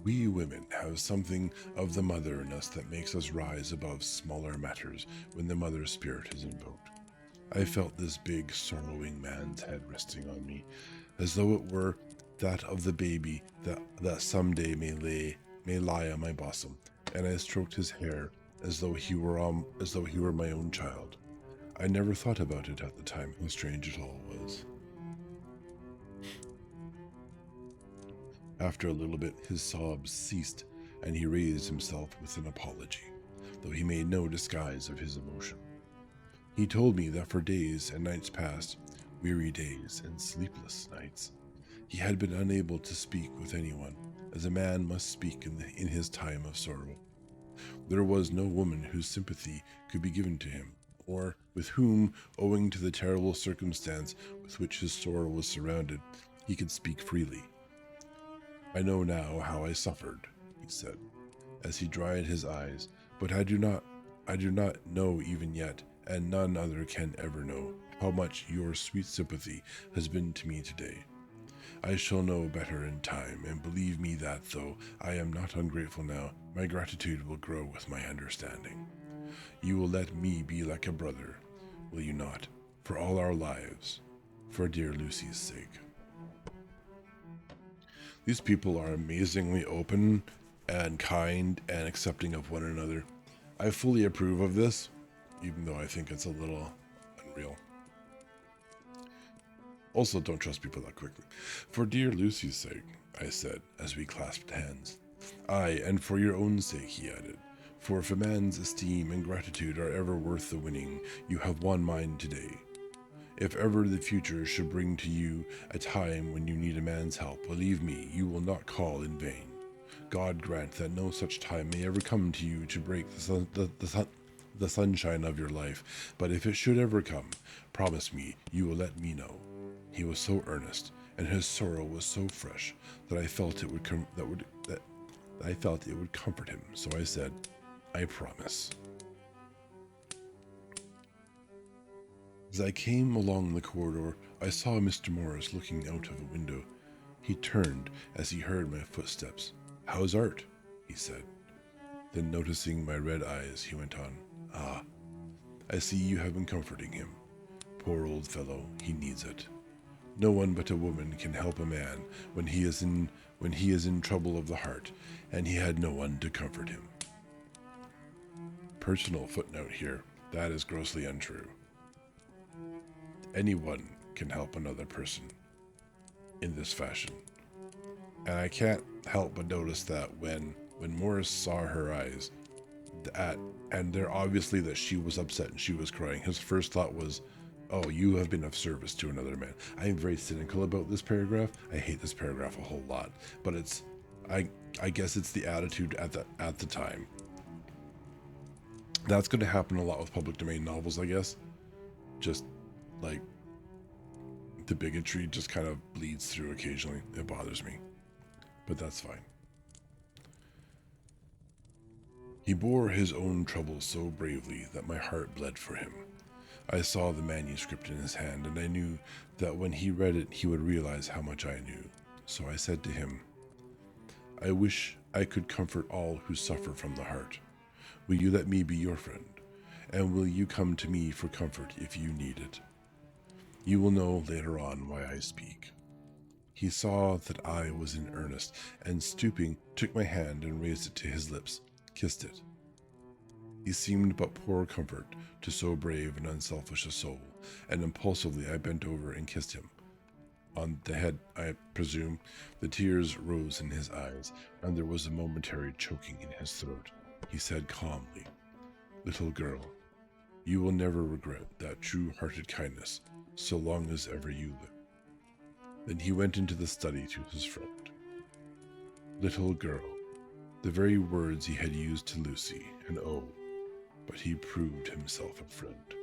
We women have something of the mother in us that makes us rise above smaller matters when the mother spirit is invoked. I felt this big, sorrowing man's head resting on me, as though it were that of the baby that someday may lie on my bosom, and I stroked his hair as though he were my own child. I never thought about it at the time how strange it all was. After a little bit, his sobs ceased, and he raised himself with an apology, though he made no disguise of his emotion. He told me that for days and nights past, weary days and sleepless nights, he had been unable to speak with anyone, as a man must speak in his time of sorrow. There was no woman whose sympathy could be given to him, or with whom, owing to the terrible circumstance with which his sorrow was surrounded, he could speak freely. I know now how I suffered, he said, as he dried his eyes, but I do not know even yet, and none other can ever know, how much your sweet sympathy has been to me today. I shall know better in time, and believe me that, though I am not ungrateful now, my gratitude will grow with my understanding. You will let me be like a brother, will you not, for all our lives, for dear Lucy's sake? These people are amazingly open and kind and accepting of one another. I fully approve of this, even though I think it's a little unreal. Also, don't trust people that quickly. For dear Lucy's sake, I said, as we clasped hands. Aye, and for your own sake, he added. For if a man's esteem and gratitude are ever worth the winning, you have won mine today. If ever the future should bring to you a time when you need a man's help, believe me, you will not call in vain. God grant that no such time may ever come to you to break the sunshine of your life, but if it should ever come, promise me you will let me know. He was so earnest, and his sorrow was so fresh that I felt it would comfort him. So I said, I promise. As I came along the corridor, I saw Mr. Morris looking out of a window. He turned as he heard my footsteps. "How's Art?" he said. Then noticing my red eyes, he went on, "Ah, I see you have been comforting him. Poor old fellow, he needs it. No one but a woman can help a man when he is in trouble of the heart, and he had no one to comfort him." Personal footnote here, that is grossly untrue. Anyone can help another person in this fashion. And I can't help but notice that when Morris saw her eyes, and they're obviously that she was upset and she was crying, his first thought was, "Oh, you have been of service to another man." I am very cynical about this paragraph. I hate this paragraph a whole lot, but I guess it's the attitude at the time. That's going to happen a lot with public domain novels, I guess. Just like the bigotry just kind of bleeds through occasionally. It bothers me, but that's fine. He bore his own troubles so bravely that my heart bled for him. I saw the manuscript in his hand, and I knew that when he read it, he would realize how much I knew. So I said to him, "I wish I could comfort all who suffer from the heart. Will you let me be your friend? And will you come to me for comfort if you need it? You will know later on why I speak." He saw that I was in earnest, and stooping, took my hand and raised it to his lips, kissed it. He seemed but poor comfort to so brave and unselfish a soul, and impulsively I bent over and kissed him. On the head, I presume. The tears rose in his eyes, and there was a momentary choking in his throat. He said calmly, "Little girl, you will never regret that true-hearted kindness, so long as ever you live." Then he went into the study to his friend. Little girl, the very words he had used to Lucy, and oh, but he proved himself a friend.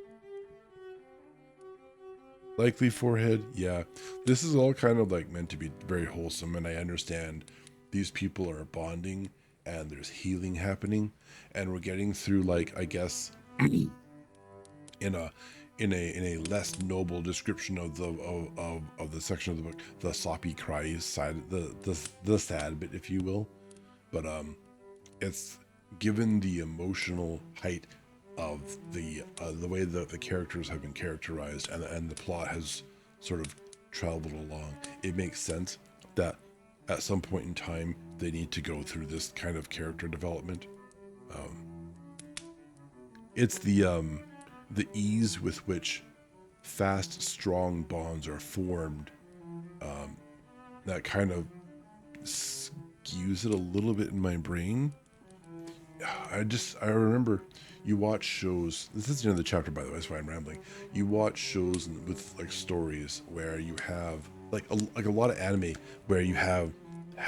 Likely forehead, yeah. This is all kind of like meant to be very wholesome, and I understand these people are bonding and there's healing happening, and we're getting through, like, I guess in a less noble description of the section of the book, the soppy cries side, the sad bit, if you will. But it's given the emotional height of the way that the characters have been characterized, and the plot has sort of traveled along. It makes sense that at some point in time they need to go through this kind of character development. It's the ease with which fast, strong bonds are formed that kind of skews it a little bit in my brain. I remember you watch shows. This is the end of the chapter, by the way. That's why I'm rambling. You watch shows with like stories where you have like a lot of anime where you have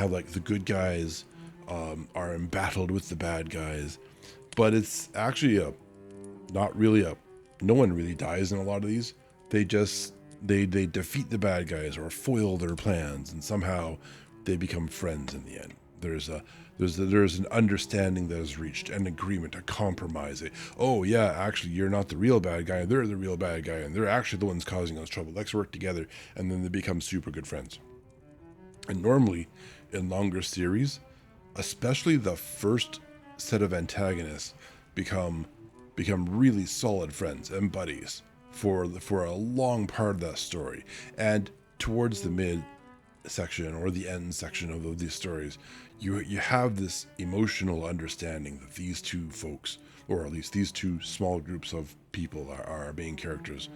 like the good guys are embattled with the bad guys, but it's actually not really no one really dies in a lot of these. They just they defeat the bad guys or foil their plans, and somehow they become friends in the end. There's an understanding that is reached, an agreement, a compromise. Oh yeah, actually you're not the real bad guy, they're the real bad guy, and they're actually the ones causing us trouble. Let's work together, and then they become super good friends. And normally, in longer series, especially the first set of antagonists become really solid friends and buddies for a long part of that story. And towards the mid section or the end section of these stories, you have this emotional understanding that these two folks, or at least these two small groups of people, are our main characters.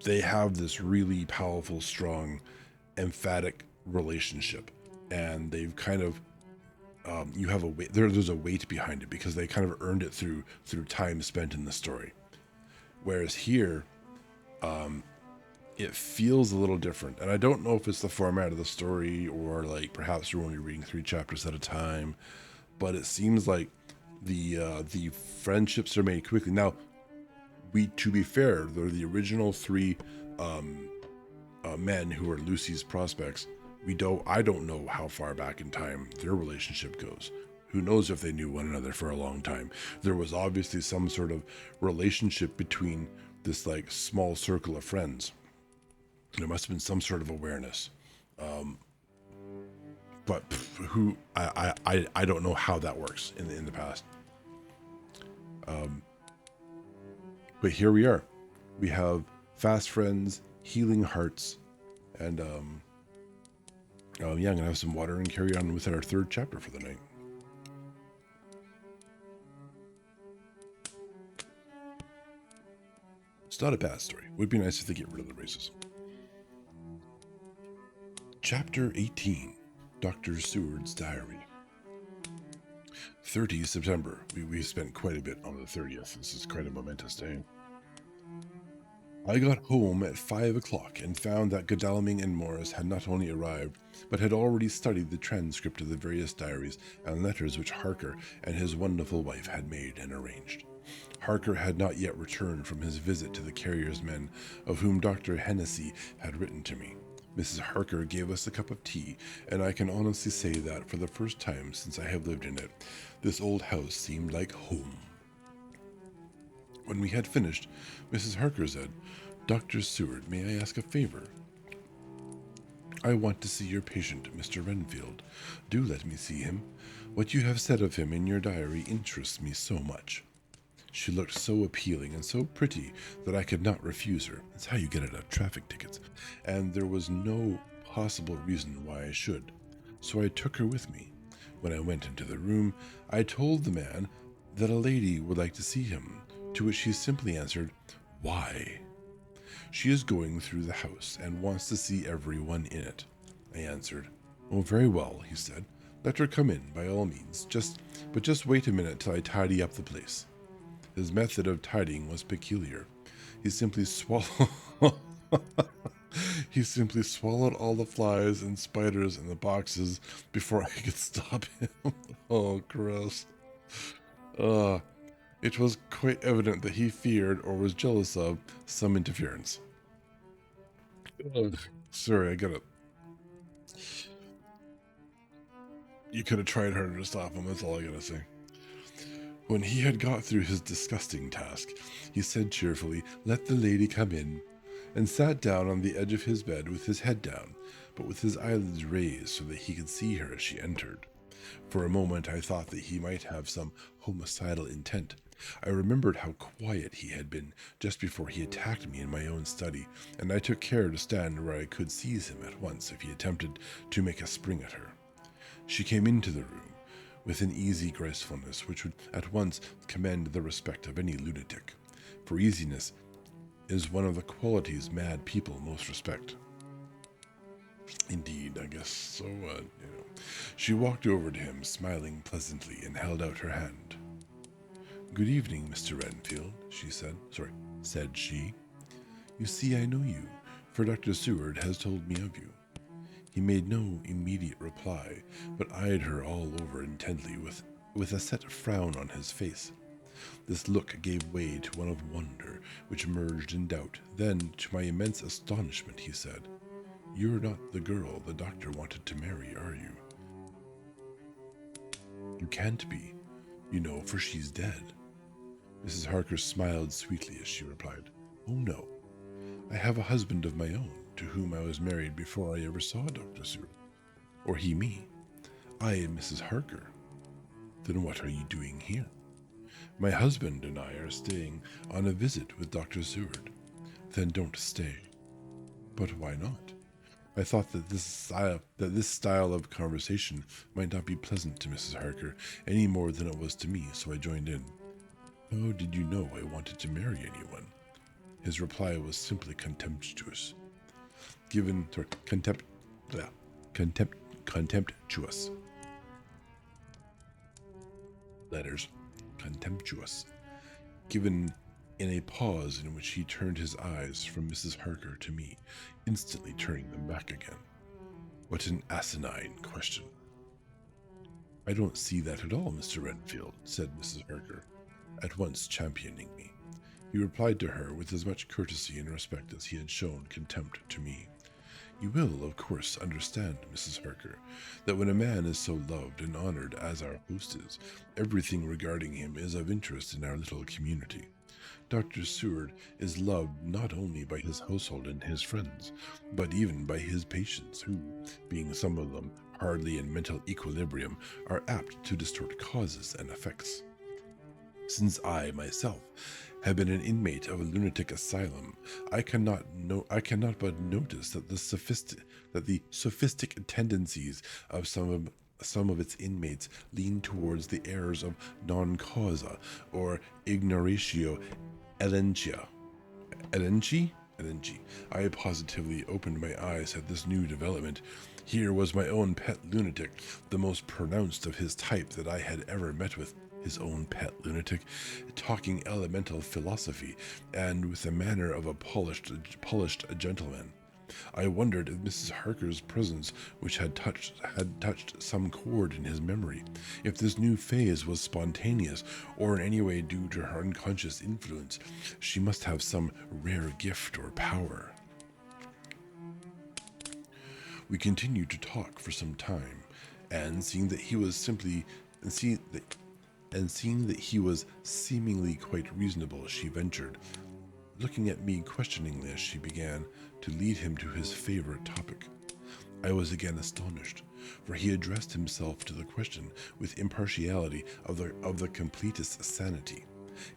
They have this really powerful, strong, emphatic relationship, and they've kind of you have a weight. There's a weight behind it because they kind of earned it through time spent in the story. Whereas here, it feels a little different, and I don't know if it's the format of the story or like perhaps you're only reading 3 chapters at a time, but it seems like the friendships are made quickly. Now, to be fair, they're the original 3 men who are Lucy's prospects. I don't know how far back in time their relationship goes. Who knows if they knew one another for a long time. There was obviously some sort of relationship between this like small circle of friends. There must have been some sort of awareness. but I don't know how that works in the past. But here we are. We have fast friends, healing hearts, and yeah, I'm gonna have some water and carry on with our third chapter for the night. It's not a bad story. Would be nice if they get rid of the races. Chapter 18, Dr. Seward's Diary. 30 September. We spent quite a bit on the 30th. This is quite a momentous day. I got home at 5 o'clock and found that Godalming and Morris had not only arrived, but had already studied the transcript of the various diaries and letters which Harker and his wonderful wife had made and arranged. Harker had not yet returned from his visit to the carrier's men, of whom Dr. Hennessy had written to me. Mrs. Harker gave us a cup of tea, and I can honestly say that for the first time since I have lived in it, this old house seemed like home. When we had finished, Mrs. Harker said, "Dr. Seward, may I ask a favor?" "I want to see your patient, Mr. Renfield. Do let me see him. What you have said of him in your diary interests me so much." She looked so appealing and so pretty that I could not refuse her. It's how you get out of traffic tickets. And there was no possible reason why I should. So I took her with me. When I went into the room, I told the man that a lady would like to see him, to which he simply answered, "Why?" "She is going through the house and wants to see everyone in it." I answered. "Oh, very well," he said. "Let her come in, by all means. But just wait a minute till I tidy up the place." His method of tidying was peculiar. He simply swallowed all the flies and spiders in the boxes before I could stop him. Oh, gross. It was quite evident that he feared or was jealous of some interference. Sorry, I gotta... You could have tried harder to stop him, that's all I gotta say. When he had got through his disgusting task, he said cheerfully, "Let the lady come in," and sat down on the edge of his bed with his head down, but with his eyelids raised so that he could see her as she entered. For a moment I thought that he might have some homicidal intent. I remembered how quiet he had been just before he attacked me in my own study, and I took care to stand where I could seize him at once if he attempted to make a spring at her. She came into the room with an easy gracefulness which would at once command the respect of any lunatic, for easiness is one of the qualities mad people most respect. Indeed, I guess so, She walked over to him, smiling pleasantly, and held out her hand. "Good evening, Mr. Renfield," said she. "You see, I know you, for Dr. Seward has told me of you." He made no immediate reply, but eyed her all over intently with a set frown on his face. This look gave way to one of wonder, which merged in doubt. Then, to my immense astonishment, he said, "You're not the girl the doctor wanted to marry, are you?" "You can't be, for she's dead." Mrs. Harker smiled sweetly as she replied, "Oh, no. I have a husband of my own, to whom I was married before I ever saw Dr. Seward. Or he me. I am Mrs. Harker." "Then what are you doing here?" "My husband and I are staying on a visit with Dr. Seward." "Then don't stay." "But why not?" I thought that this style of conversation might not be pleasant to Mrs. Harker any more than it was to me, so I joined in. "How did you know I wanted to marry anyone?" His reply was simply contemptuous. Contemptuous. Letters. Contemptuous. Given in a pause in which he turned his eyes from Mrs. Harker to me, instantly turning them back again. What an asinine question. "I don't see that at all, Mr. Renfield," said Mrs. Harker, at once championing me. He replied to her with as much courtesy and respect as he had shown contempt to me. "You will, of course, understand, Mrs. Harker, that when a man is so loved and honored as our host is, everything regarding him is of interest in our little community. Dr. Seward is loved not only by his household and his friends, but even by his patients, who, being some of them hardly in mental equilibrium, are apt to distort causes and effects. Since I, myself, have been an inmate of a lunatic asylum, I cannot but notice that the sophistic tendencies of some of its inmates lean towards the errors of non causa or ignoratio elentia. Elenchi? Elenchi. I positively opened my eyes at this new development. Here was my own pet lunatic, the most pronounced of his type that I had ever met with. His own pet lunatic, talking elemental philosophy, and with the manner of a polished gentleman. I wondered if Mrs. Harker's presence, which had touched some chord in his memory, if this new phase was spontaneous or in any way due to her unconscious influence. She must have some rare gift or power. We continued to talk for some time, and seeing that he was seemingly quite reasonable, she ventured, looking at me questioningly as she began to lead him to his favorite topic. I was again astonished, for he addressed himself to the question with impartiality of the completest sanity.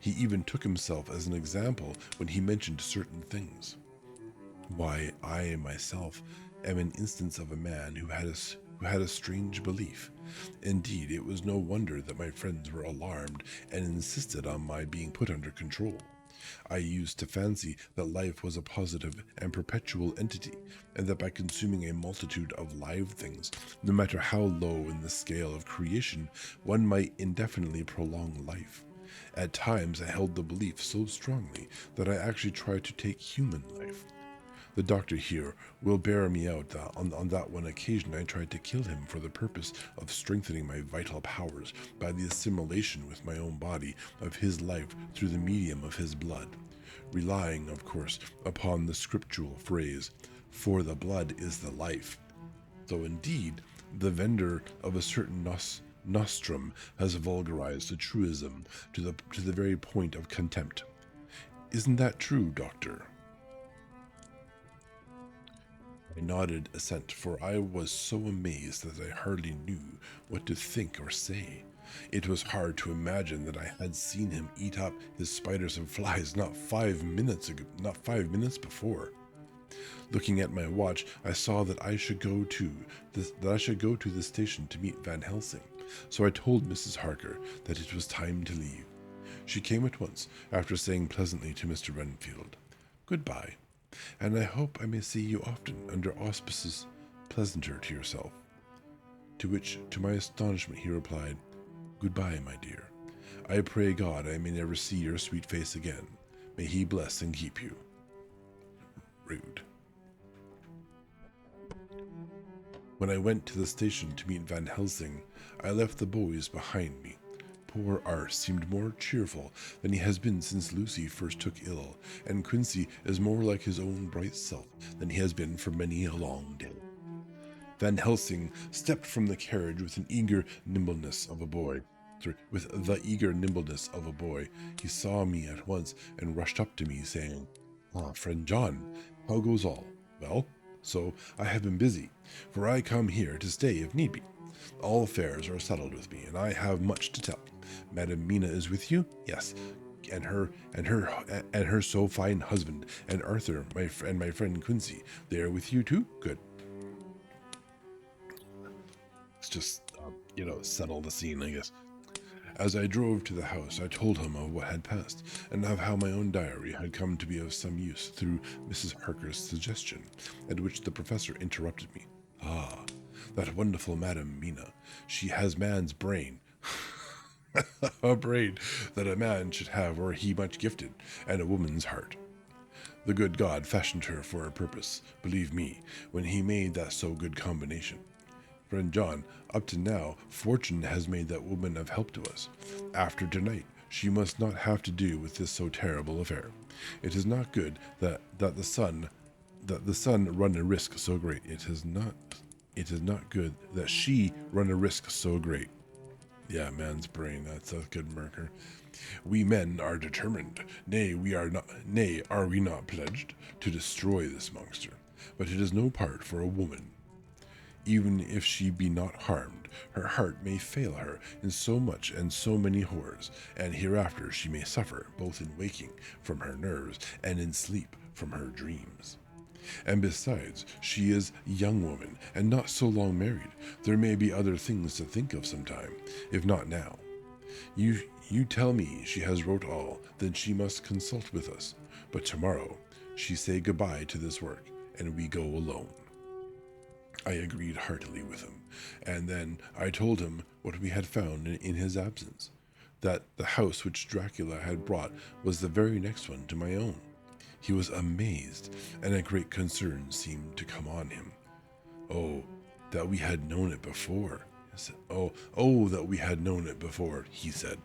He even took himself as an example when he mentioned certain things. Why, I myself am an instance of a man who had a strange belief. Indeed, it was no wonder that my friends were alarmed and insisted on my being put under control. I used to fancy that life was a positive and perpetual entity, and that by consuming a multitude of live things, no matter how low in the scale of creation, one might indefinitely prolong life. At times I held the belief so strongly that I actually tried to take human life. The doctor here will bear me out that on that one occasion I tried to kill him for the purpose of strengthening my vital powers by the assimilation with my own body of his life through the medium of his blood, relying, of course, upon the scriptural phrase, "For the blood is the life," though indeed the vendor of a certain nostrum has vulgarized the truism to the very point of contempt. Isn't that true, doctor? I nodded assent, for I was so amazed that I hardly knew what to think or say. It was hard to imagine that I had seen him eat up his spiders and flies not 5 minutes before. Looking at my watch, I saw that I should go to the station to meet Van Helsing. So I told Mrs. Harker that it was time to leave. She came at once, after saying pleasantly to Mr. Renfield, "Goodbye, and I hope I may see you often under auspices pleasanter to yourself." To which, to my astonishment, he replied, "Goodbye, my dear. I pray God I may never see your sweet face again. May he bless and keep you." Rude. When I went to the station to meet Van Helsing, I left the boys behind me. Poor Art seemed more cheerful than he has been since Lucy first took ill, and Quincy is more like his own bright self than he has been for many a long day. Van Helsing stepped from the carriage with the eager nimbleness of a boy. He saw me at once and rushed up to me, saying, "Ah, friend John, how goes all? Well, so I have been busy, for I come here to stay if need be. All affairs are settled with me, and I have much to tell. Madam Mina is with you? Yes, and her so fine husband, and Arthur, my friend Quincy, they are with you too? Good." Let's just, settle the scene, I guess. As I drove to the house, I told him of what had passed, and of how my own diary had come to be of some use through Mrs. Harker's suggestion, at which the professor interrupted me. "Ah, that wonderful Madam Mina. She has man's brain." A brain that a man should have were he much gifted, and a woman's heart. The good God fashioned her for a purpose, believe me, when he made that so good combination. Friend John, up to now, fortune has made that woman of help to us. After tonight, she must not have to do with this so terrible affair. It is not good that the son run a risk so great. It is not good that she run a risk so great. Yeah, man's brain, that's a good marker. We men are determined, nay, are we not pledged to destroy this monster? But it is no part for a woman. Even if she be not harmed, her heart may fail her in so much and so many horrors, and hereafter she may suffer, both in waking from her nerves and in sleep from her dreams. And besides, she is a young woman, and not so long married. There may be other things to think of sometime, if not now. You tell me she has wrote all, then she must consult with us. But tomorrow she say goodbye to this work, and we go alone. I agreed heartily with him, and then I told him what we had found in his absence, that the house which Dracula had brought was the very next one to my own. He was amazed, and a great concern seemed to come on him. Oh, that we had known it before. Oh, that we had known it before, he said.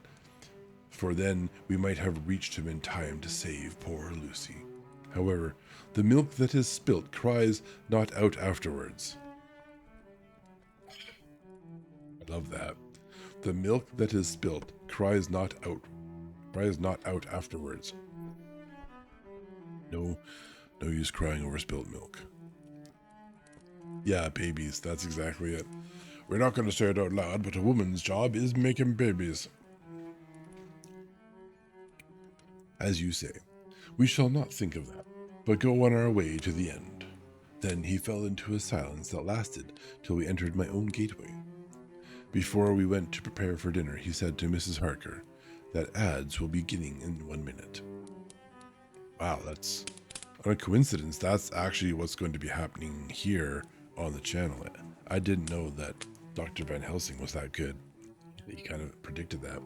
For then we might have reached him in time to save poor Lucy. However, the milk that is spilt cries not out afterwards. I love that. The milk that is spilt cries not out afterwards. No use crying over spilt milk. Yeah, babies, that's exactly it. We're not going to say it out loud, but a woman's job is making babies. As you say, we shall not think of that, but go on our way to the end. Then he fell into a silence that lasted till we entered my own gateway. Before we went to prepare for dinner, he said to Mrs. Harker that ads will be beginning in 1 minute. Wow, that's not a coincidence. That's actually what's going to be happening here on the channel. I didn't know that Dr. Van Helsing was that good. He kind of predicted that.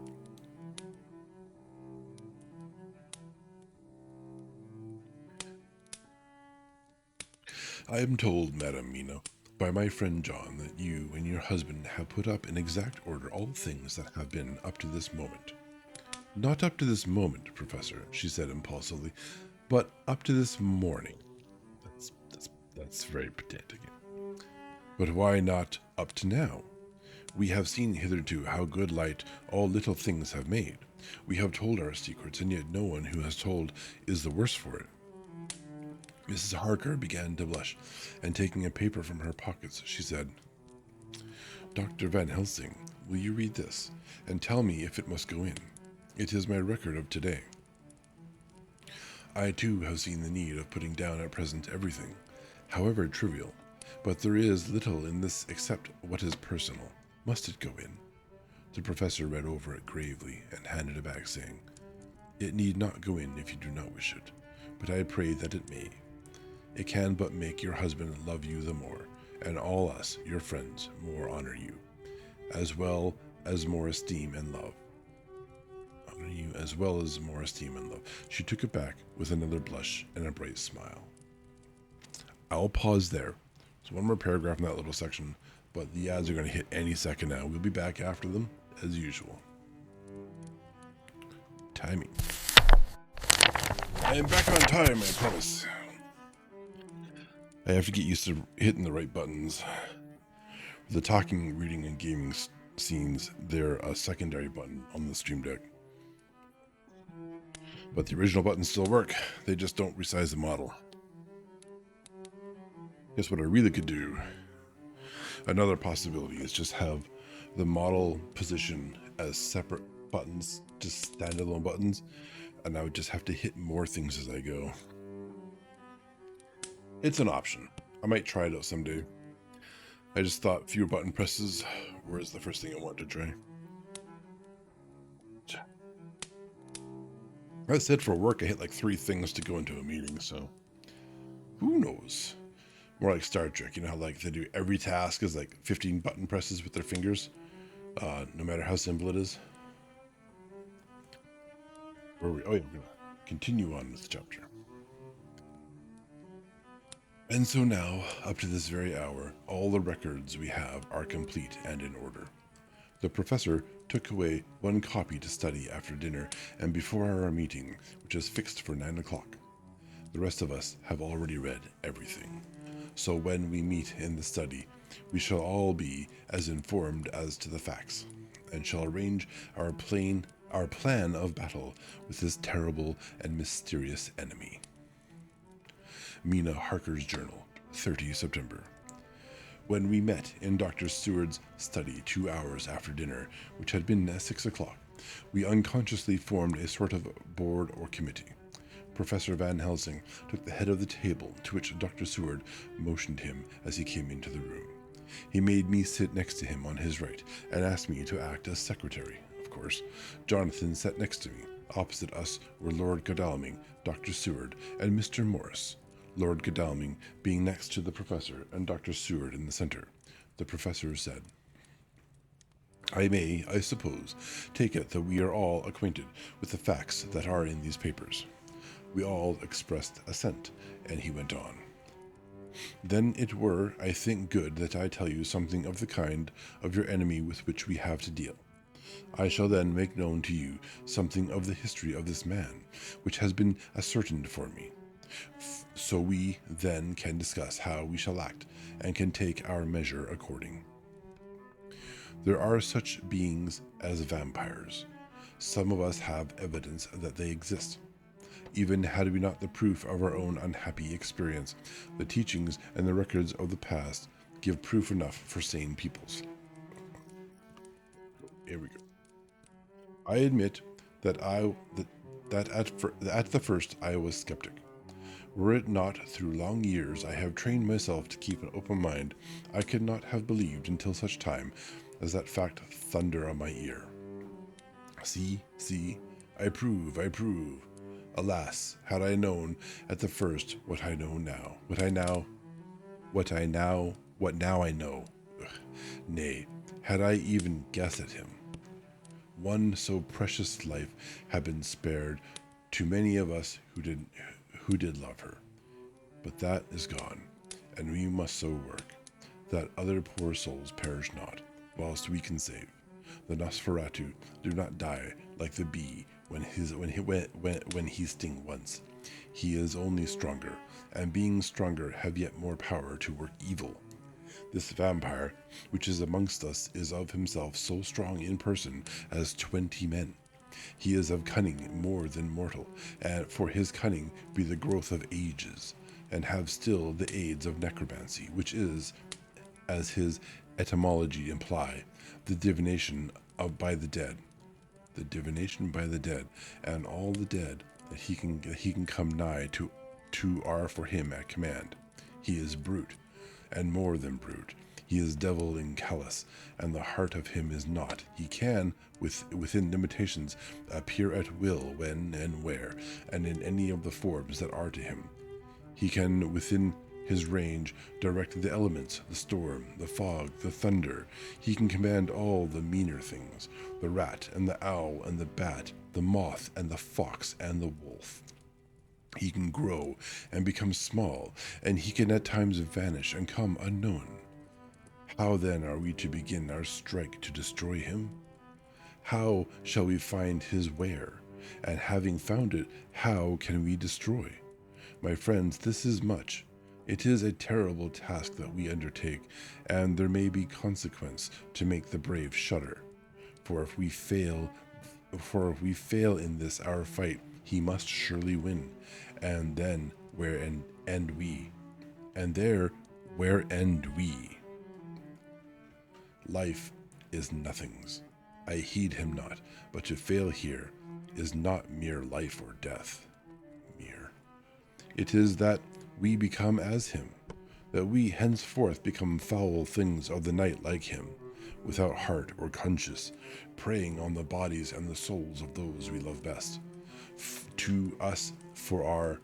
I am told, Madam Mina, by my friend John, that you and your husband have put up in exact order all things that have been up to this moment. Not up to this moment, Professor, she said impulsively, but up to this morning. That's very pedantic. But why not up to now? We have seen hitherto how good light all little things have made. We have told our secrets, and yet no one who has told is the worse for it. Mrs. Harker began to blush, and taking a paper from her pockets, she said, Dr. Van Helsing, will you read this, and tell me if it must go in? It is my record of today. I too have seen the need of putting down at present everything, however trivial, but there is little in this except what is personal. Must it go in? The professor read over it gravely and handed it back, saying, It need not go in if you do not wish it, but I pray that it may. It can but make your husband love you the more, and all us, your friends, more honor you, as well as more esteem and love. Honor you as well as more esteem and love. She took it back with another blush and a bright smile. I'll pause there. There's one more paragraph in that little section, but the ads are going to hit any second now. We'll be back after them, as usual. Timing. I am back on time, I promise. I have to get used to hitting the right buttons. The talking, reading, and gaming scenes, they're a secondary button on the Stream Deck. But the original buttons still work. They just don't resize the model. Guess what I really could do? Another possibility is just have the model position as separate buttons, just standalone buttons, and I would just have to hit more things as I go. It's an option. I might try it out someday. I just thought fewer button presses was the first thing I wanted to try. That said, for work, I hit like 3 things to go into a meeting, so who knows? More like Star Trek, you know how like they do every task is like 15 button presses with their fingers, no matter how simple it is. Where are we? Oh yeah, we're gonna continue on with the chapter. And so now, up to this very hour, all the records we have are complete and in order. The professor took away 1 copy to study after dinner and before our meeting, which is fixed for 9 o'clock. The rest of us have already read everything. So when we meet in the study, we shall all be as informed as to the facts, and shall arrange our plan of battle with this terrible and mysterious enemy. Mina Harker's Journal, 30 September. When we met in Dr. Seward's study 2 hours after dinner, which had been at 6 o'clock, we unconsciously formed a sort of board or committee. Professor Van Helsing took the head of the table, to which Dr. Seward motioned him as he came into the room. He made me sit next to him on his right and asked me to act as secretary. Of course, Jonathan sat next to me. Opposite us were Lord Godalming, Dr. Seward, and Mr. Morris. Lord Godalming being next to the professor and Dr. Seward in the center. The professor said, I may, I suppose, take it that we are all acquainted with the facts that are in these papers. We all expressed assent, and he went on. Then it were, I think, good that I tell you something of the kind of your enemy with which we have to deal. I shall then make known to you something of the history of this man, which has been ascertained for me. So we then can discuss how we shall act, and can take our measure according. There are such beings as vampires. Some of us have evidence that they exist. Even had we not the proof of our own unhappy experience, the teachings and the records of the past give proof enough for sane peoples. Here we go. I admit that at the first I was skeptic. Were it not through long years I have trained myself to keep an open mind, I could not have believed until such time as that fact thunder on my ear. See, I prove. Alas, had I known at the first what I know now, what now I know. Nay, had I even guessed at him. One so precious life had been spared to many of us who did love her. But that is gone, and we must so work that other poor souls perish not, whilst we can save. The Nosferatu do not die like the bee when he sting once. He is only stronger, and being stronger have yet more power to work evil. This vampire, which is amongst us, is of himself so strong in person as 20 men. He is of cunning more than mortal, and for his cunning be the growth of ages, and have still the aids of necromancy, which is, as his etymology imply, the divination by the dead. The divination by the dead, and all the dead that he can come nigh to are for him at command. He is brute, and more than brute. He is devil in callous, and the heart of him is not. He can, within limitations, appear at will when and where, and in any of the forms that are to him. He can, within his range, direct the elements, the storm, the fog, the thunder. He can command all the meaner things, the rat and the owl and the bat, the moth and the fox and the wolf. He can grow and become small, and he can at times vanish and come unknown. How then are we to begin our strike to destroy him? How shall we find his where? And having found it, how can we destroy? My friends, this is much. It is a terrible task that we undertake, and there may be consequence to make the brave shudder. For if we fail in this our fight, he must surely win. And then where end we? And there where end we? Life is nothings. I heed him not, but to fail here is not mere life or death. Mere. It is that we become as him, that we henceforth become foul things of the night like him, without heart or conscience, preying on the bodies and the souls of those we love best. To us forever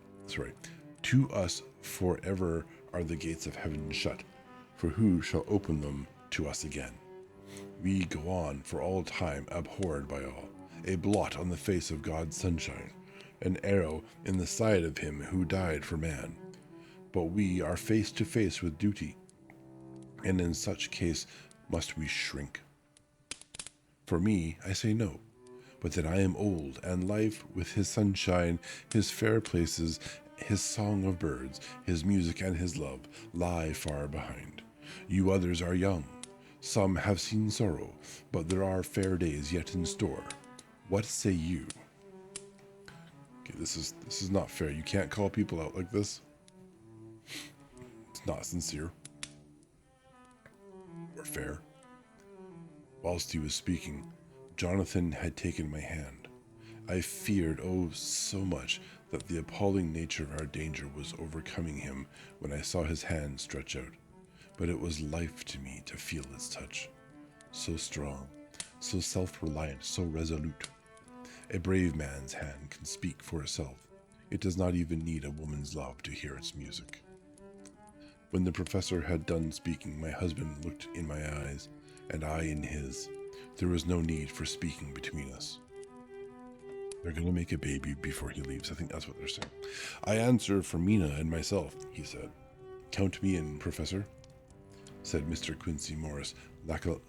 are the gates of heaven shut, for who shall open them to us again? We go on for all time abhorred by all, a blot on the face of God's sunshine, an arrow in the side of him who died for man. But we are face to face with duty, and in such case must we shrink. For me, I say no, but that I am old, and life with his sunshine, his fair places, his song of birds, his music and his love lie far behind. You others are young. Some have seen sorrow, but there are fair days yet in store. What say you? Okay, this is not fair. You can't call people out like this. It's not sincere. or fair. Whilst he was speaking, Jonathan had taken my hand. I feared, oh, so much, that the appalling nature of our danger was overcoming him when I saw his hand stretch out. But it was life to me to feel its touch. So strong, so self-reliant, so resolute. A brave man's hand can speak for itself. It does not even need a woman's love to hear its music. When the professor had done speaking, my husband looked in my eyes, and I in his. There was no need for speaking between us. They're going to make a baby before he leaves. I think that's what they're saying. I answer for Mina and myself, he said. Count me in, Professor, said Mr. Quincy Morris laconically.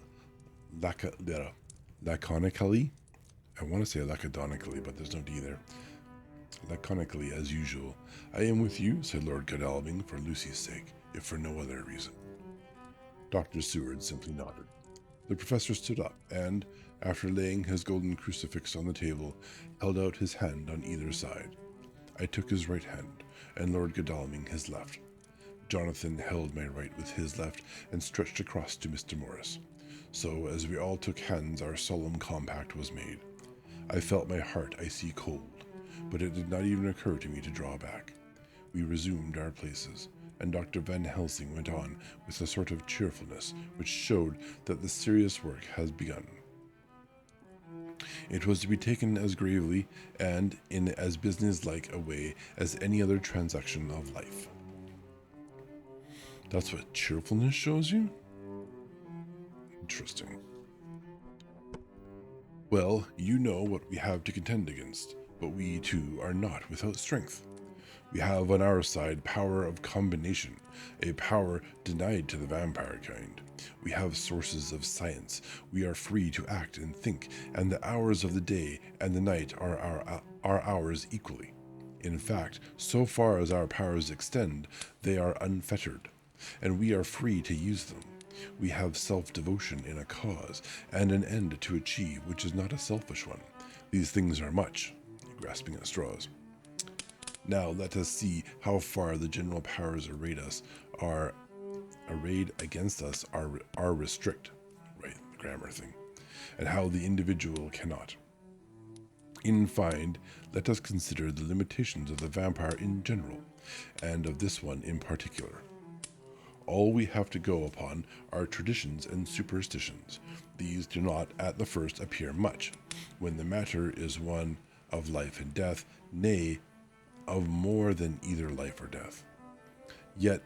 I want to say lacodonically, but there's no D there. Laconically, as usual. I am with you, said Lord Godalming, for Lucy's sake, if for no other reason. Dr. Seward simply nodded. The professor stood up and, after laying his golden crucifix on the table, held out his hand on either side. I took his right hand, and Lord Godalming his left. Jonathan held my right with his left and stretched across to Mr. Morris. So, as we all took hands, our solemn compact was made. I felt my heart icy cold, but it did not even occur to me to draw back. We resumed our places, and Dr. Van Helsing went on with a sort of cheerfulness which showed that the serious work has begun. It was to be taken as gravely and in as business-like a way as any other transaction of life. That's what cheerfulness shows you? Interesting. Well, you know what we have to contend against, but we too are not without strength. We have on our side power of combination, a power denied to the vampire kind. We have sources of science. We are free to act and think, and the hours of the day and the night are ours equally. In fact, so far as our powers extend, they are unfettered, and we are free to use them. We have self-devotion in a cause, and an end to achieve which is not a selfish one. These things are much, grasping at straws. Now let us see how far the general powers arrayed against us are restrict, right, the grammar thing, and how the individual cannot. In fine, let us consider the limitations of the vampire in general, and of this one in particular. All we have to go upon are traditions and superstitions. These do not at the first appear much, when the matter is one of life and death, nay, of more than either life or death. Yet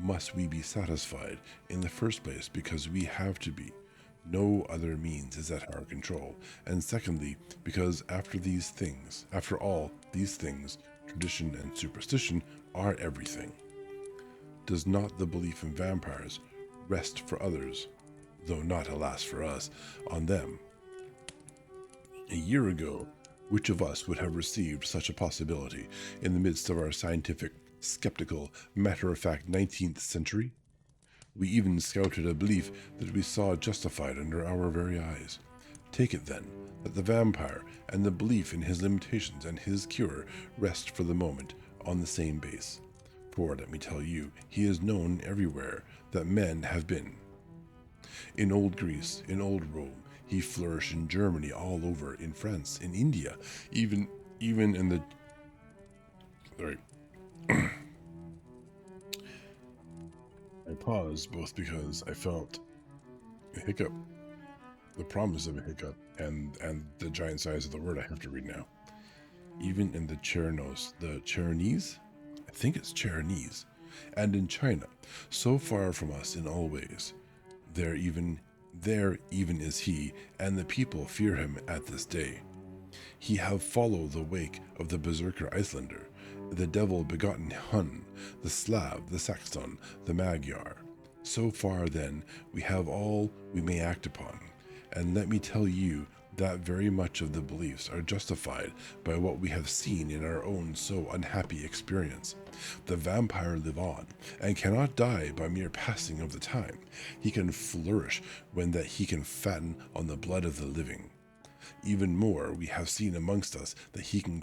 must we be satisfied in the first place because we have to be. No other means is at our control. And secondly, because after all these things, tradition and superstition are everything. Does not the belief in vampires rest for others, though not, alas, for us, on them? A year ago, which of us would have received such a possibility in the midst of our scientific, skeptical, matter-of-fact 19th century? We even scouted a belief that we saw justified under our very eyes. Take it, then, that the vampire and the belief in his limitations and his cure rest for the moment on the same base. For, let me tell you, he is known everywhere that men have been. In old Greece, in old Rome, he flourished in Germany, all over, in France, in India, even in the... Sorry. I paused both because I felt a hiccup, the promise of a hiccup, and the giant size of the word I have to read now. Even in the Cheronese? I think it's Cheronese. And in China, so far from us in all ways. There even is he, and the people fear him at this day. He have followed the wake of the berserker Icelander, the devil-begotten Hun, the Slav, the Saxon, the Magyar. So far, then, we have all we may act upon, and let me tell you that very much of the beliefs are justified by what we have seen in our own so unhappy experience. The vampire live on, and cannot die by mere passing of the time. He can flourish when that he can fatten on the blood of the living. Even more, we have seen amongst us that he can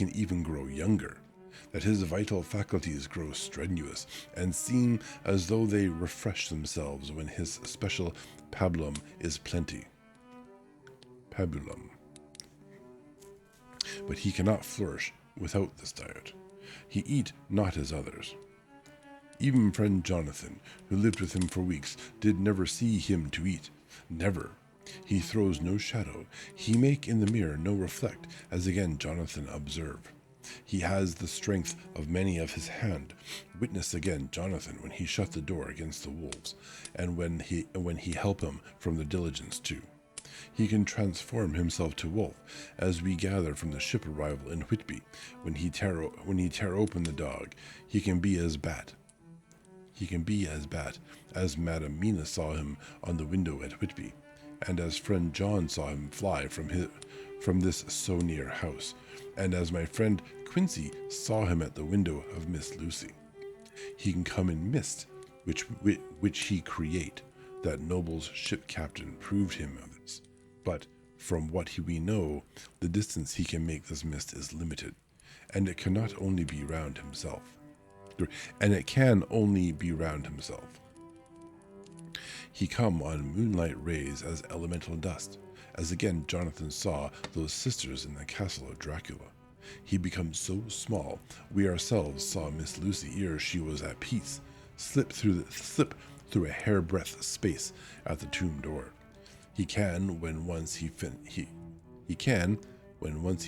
even grow younger. that his vital faculties grow strenuous and seem as though they refresh themselves when his special pabulum is plenty. Pabulum. But he cannot flourish without this diet. He eat not as others. Even friend Jonathan, who lived with him for weeks, did never see him to eat. Never. He throws no shadow. He make in the mirror no reflect, as again Jonathan observe. He has the strength of many of his hand. Witness again Jonathan when he shut the door against the wolves, and when he help him from the diligence too. He can transform himself to wolf, as we gather from the ship arrival in Whitby. When he tear open the dog, he can be as bat. He can be as bat, as Madam Mina saw him on the window at Whitby, and as friend John saw him fly from this so near house, and as my friend Quincy saw him at the window of Miss Lucy. He can come in mist, which he create. That noble's ship captain proved him of this. But from what we know, the distance he can make this mist is limited, and it cannot only be round himself. And it can only be round himself. He come on moonlight rays as elemental dust, as again Jonathan saw those sisters in the castle of Dracula. He becomes so small, we ourselves saw Miss Lucy ere she was at peace, slip through a hairbreadth space at the tomb door. He can, when once he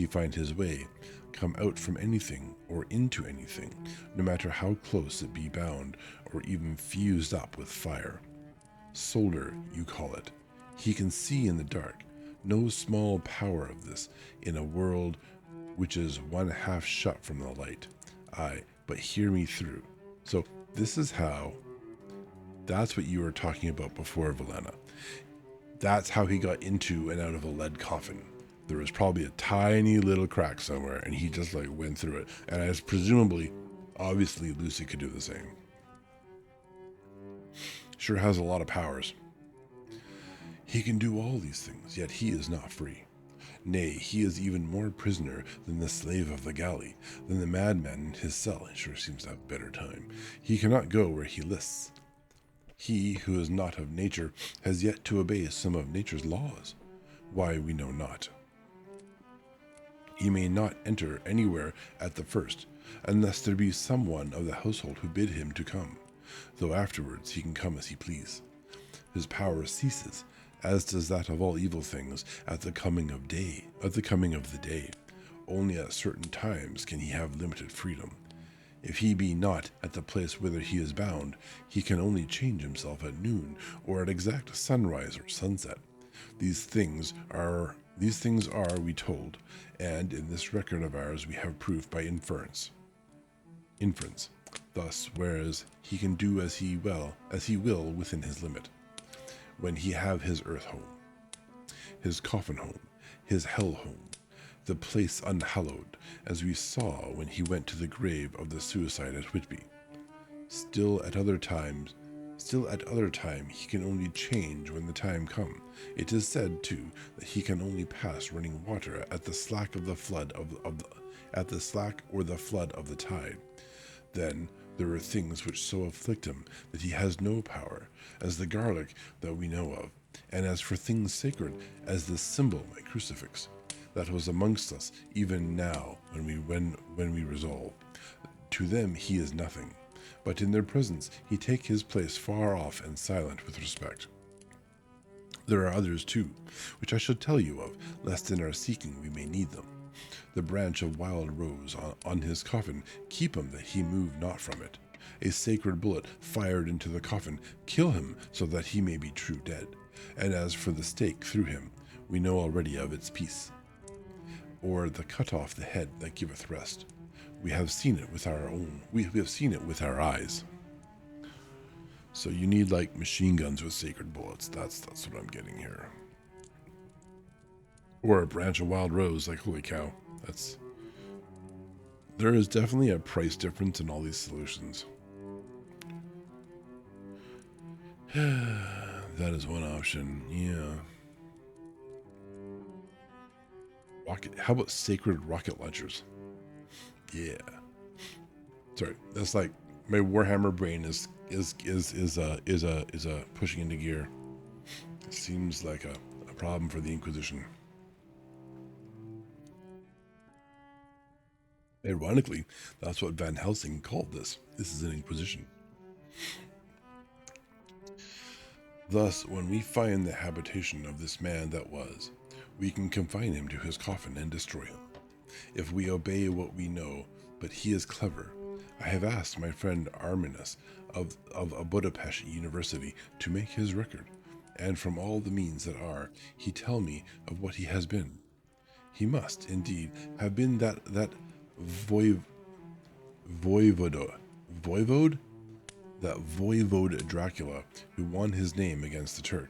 find his way, come out from anything or into anything, no matter how close it be bound or even fused up with fire. Solder, you call it. He can see in the dark. No small power of this in a world which is one half shut from the light. Aye, but hear me through. So this is how, that's what you were talking about before, Valena. That's how he got into and out of a lead coffin. There was probably a tiny little crack somewhere, and he just like went through it. And as presumably, obviously, Lucy could do the same. Sure has a lot of powers. He can do all these things, yet he is not free. Nay, he is even more prisoner than the slave of the galley, than the madman in his cell. He sure seems to have a better time. He cannot go where he lists. He who is not of nature has yet to obey some of nature's laws. Why, we know not. He may not enter anywhere at the first, unless there be someone of the household who bid him to come, though afterwards he can come as he please. His power ceases, as does that of all evil things, at the coming of the day. Only at certain times can he have limited freedom. If he be not at the place whither he is bound, he can only change himself at noon, or at exact sunrise or sunset. These things are, we told, and in this record of ours we have proof by inference. Thus, whereas he can do as he will within his limit, when he have his earth home, his coffin home, his hell home, the place unhallowed, as we saw when he went to the grave of the suicide at Whitby. Still at other time he can only change when the time come. It is said too that he can only pass running water at the slack of the flood at the slack or the flood of the tide. Then there are things which so afflict him that he has no power, as the garlic that we know of, and as for things sacred as this symbol, my crucifix, that was amongst us even now when we resolve. To them he is nothing, but in their presence he take his place far off and silent with respect. There are others too, which I shall tell you of, lest in our seeking we may need them. The branch of wild rose on his coffin keep him that he move not from it. A sacred bullet fired into the coffin kill him so that he may be true dead. And as for the stake through him, we know already of its peace. Or the cut off the head that giveth rest. We have seen it with our eyes. So you need like machine guns with sacred bullets. That's what I'm getting here. Or a branch of wild rose, like holy cow. There is definitely a price difference in all these solutions. That is one option, yeah. How about sacred rocket launchers? Yeah. Sorry, that's like my Warhammer brain is pushing into gear. It seems like a problem for the Inquisition. Ironically, that's what Van Helsing called this. This is an Inquisition. Thus, when we find the habitation of this man that was, we can confine him to his coffin and destroy him. If we obey what we know, but he is clever. I have asked my friend Arminus of a Budapest University to make his record, and from all the means that are, he tell me of what he has been. He must, indeed, have been that voiv, voivode, that voivode Dracula who won his name against the Turk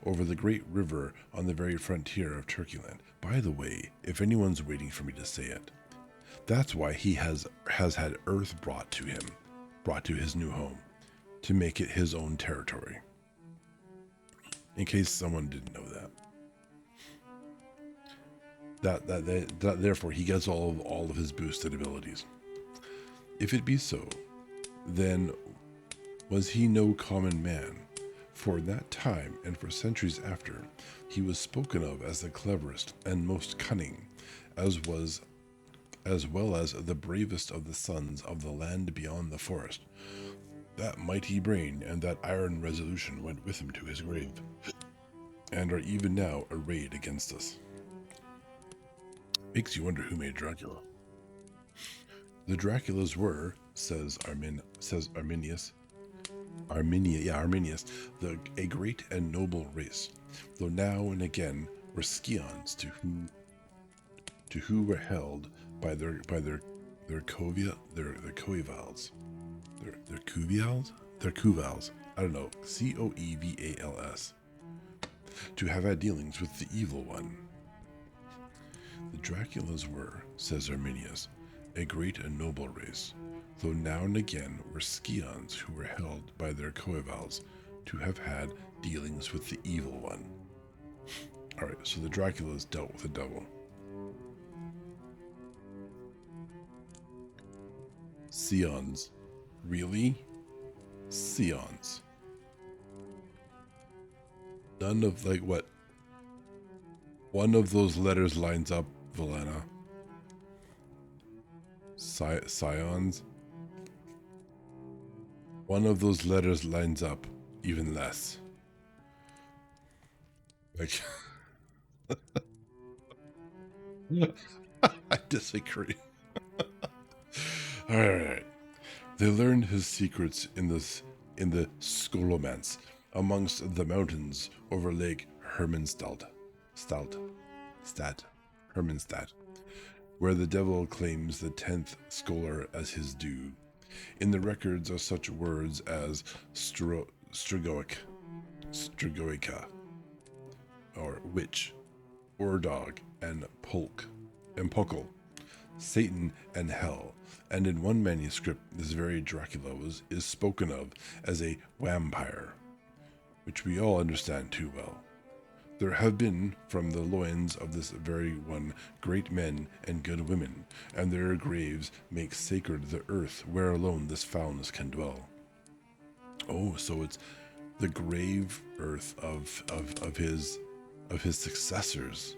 over the great river on the very frontier of Turkeyland. By the way, if anyone's waiting for me to say it, that's why he has had earth brought to him, brought to his new home, to make it his own territory. In case someone didn't know that therefore he gets all of his boosted abilities. If it be so, then was he no common man? For in that time and for centuries after, he was spoken of as the cleverest and most cunning, as well as the bravest of the sons of the land beyond the forest. That mighty brain and that iron resolution went with him to his grave, and are even now arrayed against us. Makes you wonder who made Dracula. The Draculas were, says Arminius, a great and noble race, though now and again were scions to who were held by their coevals. Their cuvals. I don't know. Coevals. To have had dealings with the evil one. The Draculas were, says Arminius, a great and noble race, though now and again were scions who were held by their coevals to have had dealings with the evil one. Alright, so the Draculas dealt with the devil. Scions. Really? Scions. None of, like, what? One of those letters lines up, Valena. Scions. One of those letters lines up, even less. Like, I disagree. Alright. They learned his secrets in the Scholomance amongst the mountains over Lake Hermanstadt, where the devil claims the 10th scholar as his due. In the records are such words as Strigoica, or witch, Ordog, and Pokle, Satan and hell, and in one manuscript this very Dracula is spoken of as a vampire, which we all understand too well. There have been from the loins of this very one great men and good women, and their graves make sacred the earth where alone this foulness can dwell. Oh, so it's the grave earth of his successors.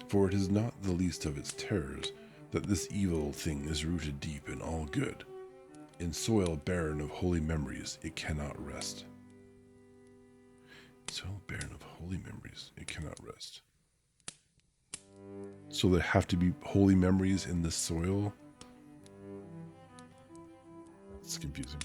For it is not the least of its terrors that this evil thing is rooted deep in all good. In soil barren of holy memories, it cannot rest. Soil barren of holy memories, it cannot rest. So there have to be holy memories in the soil? It's confusing.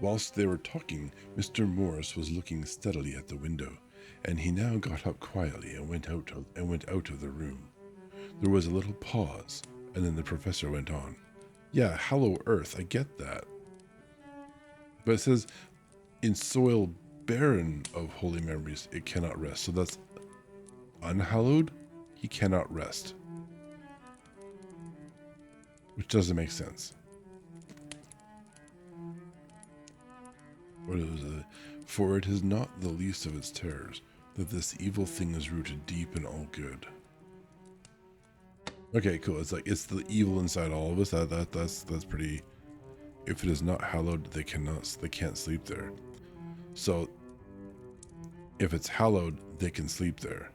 Whilst they were talking, Mr. Morris was looking steadily at the window, and he now got up quietly and went out of the room. There was a little pause, and then the professor went on. Yeah, Hallow Earth, I get that. But it says, in soil barren of holy memories, it cannot rest. So that's unhallowed? He cannot rest. Which doesn't make sense. What is it? For it is not the least of its terrors that this evil thing is rooted deep in all good. Okay, cool. It's like it's the evil inside all of us. That's pretty. If it is not hallowed, they can't sleep there. So if it's hallowed, they can sleep there.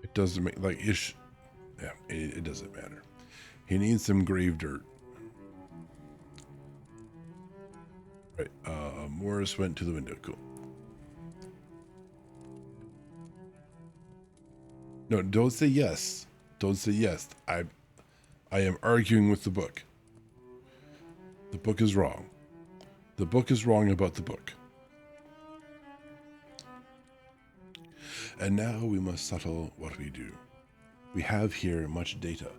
It doesn't make like ish. Yeah, it doesn't matter. He needs some grave dirt. Right. Morris went to the window. Cool. No, don't say yes. Don't say yes. I am arguing with the book. The book is wrong. The book is wrong about the book. And now we must settle what we do. We have here much data,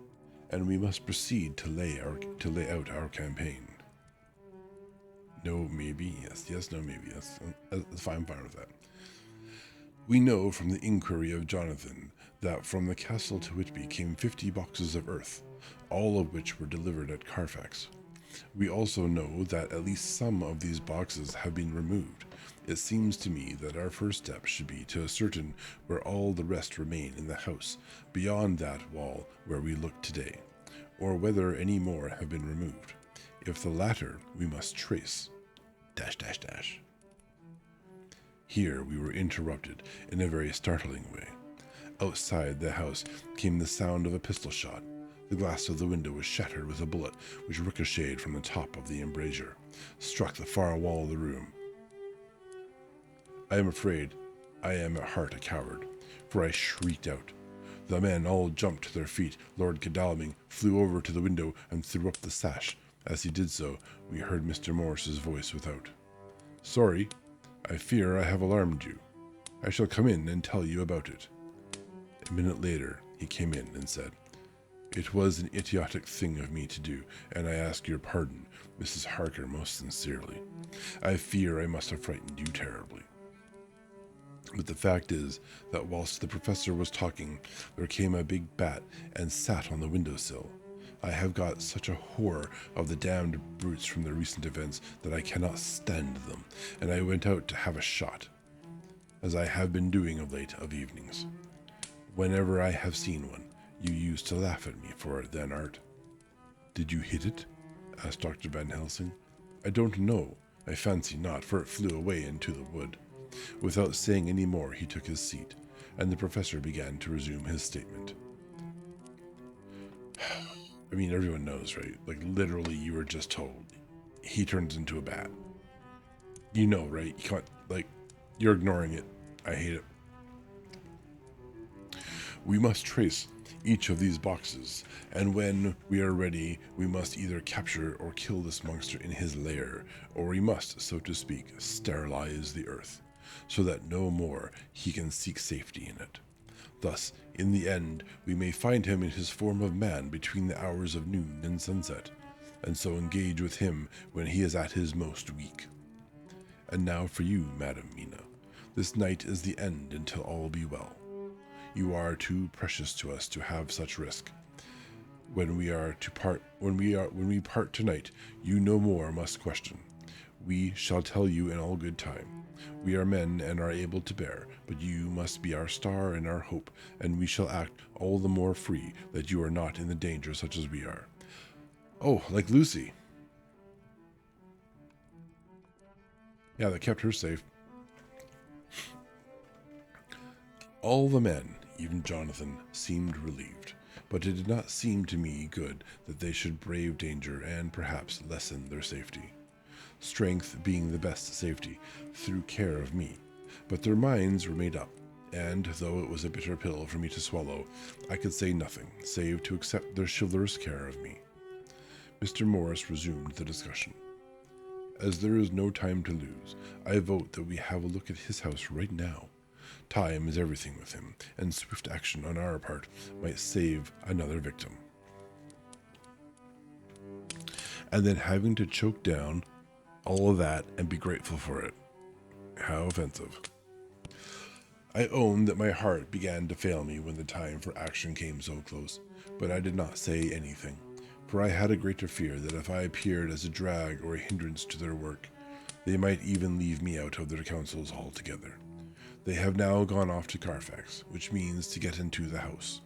and we must proceed to lay out our campaign. No, maybe, yes, no, maybe, yes. I'm fine with that. We know from the inquiry of Jonathan that from the castle to Whitby came 50 boxes of earth, all of which were delivered at Carfax. We also know that at least some of these boxes have been removed. It seems to me that our first step should be to ascertain where all the rest remain in the house, beyond that wall where we look today, or whether any more have been removed. If the latter, we must trace. ... Here we were interrupted in a very startling way. Outside the house came the sound of a pistol shot. The glass of the window was shattered with a bullet which ricocheted from the top of the embrasure, struck the far wall of the room. I am afraid I am at heart a coward, for I shrieked out. The men all jumped to their feet. Lord Godalming flew over to the window and threw up the sash. As he did so, we heard Mr. Morris's voice without. Sorry, I fear I have alarmed you. I shall come in and tell you about it. A minute later, he came in and said, It was an idiotic thing of me to do, and I ask your pardon, Mrs. Harker, most sincerely. I fear I must have frightened you terribly. But the fact is that whilst the professor was talking, there came a big bat and sat on the windowsill. I have got such a horror of the damned brutes from the recent events that I cannot stand them, and I went out to have a shot, as I have been doing of late of evenings. Whenever I have seen one, you used to laugh at me for it then, Art. Did you hit it? Asked Dr. Van Helsing. I don't know. I fancy not, for it flew away into the wood. Without saying any more, he took his seat, and the professor began to resume his statement. I mean, everyone knows, right? Like, literally, you were just told he turns into a bat. You know, right? You can't, like, you're ignoring it. I hate it. We must trace each of these boxes, and when we are ready, we must either capture or kill this monster in his lair, or we must, so to speak, sterilize the earth, so that no more he can seek safety in it. Thus, in the end, we may find him in his form of man between the hours of noon and sunset, and so engage with him when he is at his most weak. And now for you, Madam Mina. This night is the end until all be well. You are too precious to us to have such risk. When we part tonight, you no more must question. We shall tell you in all good time. We are men and are able to bear, but you must be our star and our hope, and we shall act all the more free that you are not in the danger such as we are. Oh, like Lucy. Yeah, that kept her safe. All the men, even Jonathan, seemed relieved, but it did not seem to me good that they should brave danger and perhaps lessen their safety. Strength being the best safety, through care of me. But their minds were made up, and though it was a bitter pill for me to swallow, I could say nothing, save to accept their chivalrous care of me. Mr. Morris resumed the discussion. As there is no time to lose, I vote that we have a look at his house right now. Time is everything with him, and swift action on our part might save another victim. And then having to choke down all of that and be grateful for it. How offensive. I own that my heart began to fail me when the time for action came so close, but I did not say anything, for I had a greater fear that if I appeared as a drag or a hindrance to their work, they might even leave me out of their councils altogether. They have now gone off to Carfax, which means to get into the house.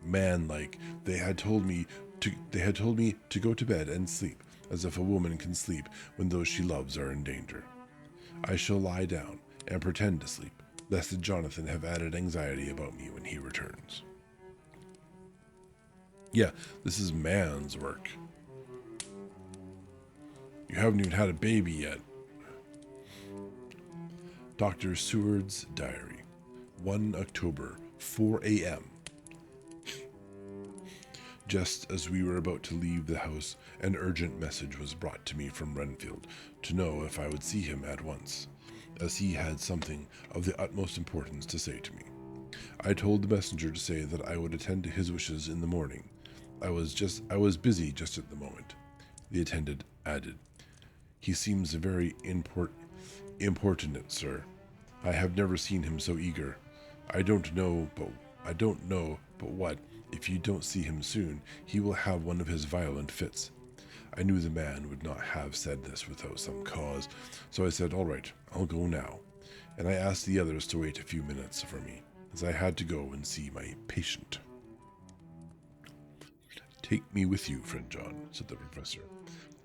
Man-like, they had told me to go to bed and sleep, as if a woman can sleep when those she loves are in danger. I shall lie down and pretend to sleep, lest Jonathan have added anxiety about me when he returns. Yeah, this is man's work. You haven't even had a baby yet. Dr. Seward's Diary, 1 October, 4 a.m. Just as we were about to leave the house, an urgent message was brought to me from Renfield to know if I would see him at once, as he had something of the utmost importance to say to me. I told the messenger to say that I would attend to his wishes in the morning. I was busy just at the moment. The attendant added, "He seems very importunate, sir. I have never seen him so eager. I don't know, but what, if you don't see him soon, he will have one of his violent fits." I knew the man would not have said this without some cause, so I said, "All right, I'll go now." And I asked the others to wait a few minutes for me, as I had to go and see my patient. "Take me with you, friend John," said the professor.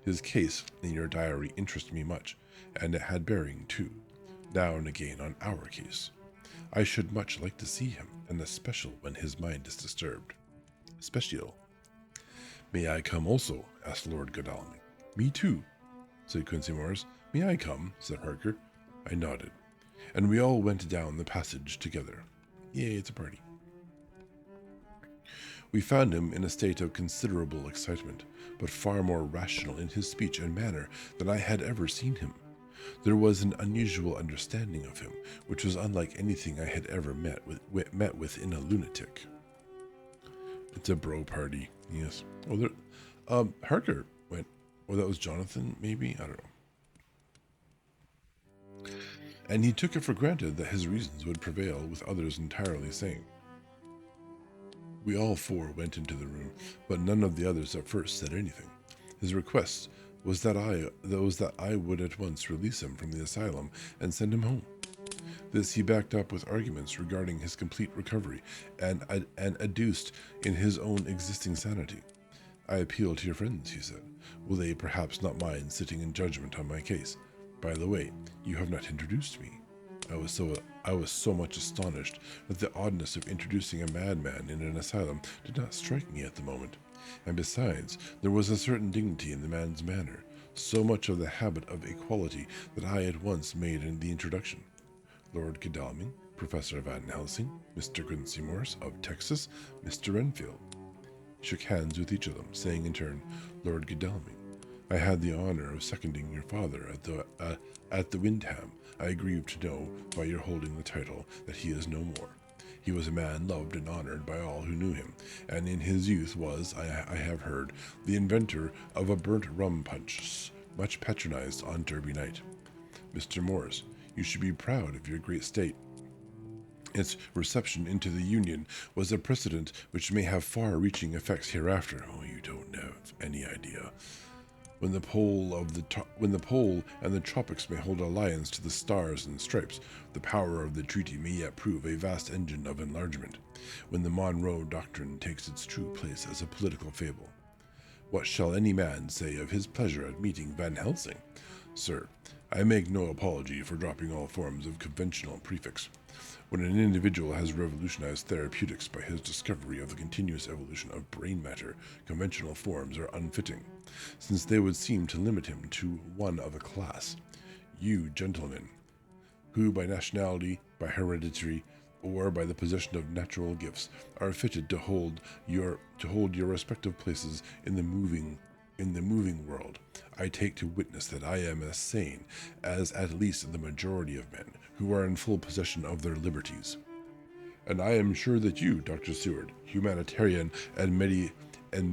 "His case in your diary interests me much, and it had bearing, too, now and again on our case. I should much like to see him, and especially when his mind is disturbed. Special." "May I come also?" asked Lord Godalming. "Me too," said Quincy Morris. "May I come?" said Harker. I nodded, and we all went down the passage together. Yay, it's a party. We found him in a state of considerable excitement, but far more rational in his speech and manner than I had ever seen him. There was an unusual understanding of him, which was unlike anything I had ever met with in a lunatic. It's a bro party, yes. Harker went. Oh, that was Jonathan, maybe? I don't know. And he took it for granted that his reasons would prevail with others entirely sane. We all four went into the room, but none of the others at first said anything. His request was that I would at once release him from the asylum and send him home. This he backed up with arguments regarding his complete recovery and adduced in his own existing sanity. "I appeal to your friends," he said. "Will they perhaps not mind sitting in judgment on my case? By the way, you have not introduced me." I was so much astonished that the oddness of introducing a madman in an asylum did not strike me at the moment. And besides, there was a certain dignity in the man's manner, so much of the habit of equality that I at once made in the introduction. Lord Godalming, Professor Van Helsing, Mr. Quincy Morris of Texas, Mr. Renfield. Shook hands with each of them, saying in turn, "Lord Godalming, I had the honor of seconding your father at the Windham. I grieve to know, by your holding the title, that he is no more. He was a man loved and honored by all who knew him, and in his youth was, I have heard, the inventor of a burnt rum punch, much patronized on Derby night. Mr. Morris, you should be proud of your great state. Its reception into the Union was a precedent which may have far-reaching effects hereafter. Oh, you don't have any idea. When the pole and the tropics may hold alliance to the stars and stripes, the power of the treaty may yet prove a vast engine of enlargement. When the Monroe Doctrine takes its true place as a political fable, what shall any man say of his pleasure at meeting Van Helsing? Sir, I make no apology for dropping all forms of conventional prefix. When an individual has revolutionized therapeutics by his discovery of the continuous evolution of brain matter, conventional forms are unfitting, since they would seem to limit him to one of a class. You, gentlemen, who by nationality, by heredity, or by the possession of natural gifts, are fitted to hold your respective places in the moving world, I take to witness that I am as sane as at least the majority of men who are in full possession of their liberties. And I am sure that you, Dr. Seward, humanitarian and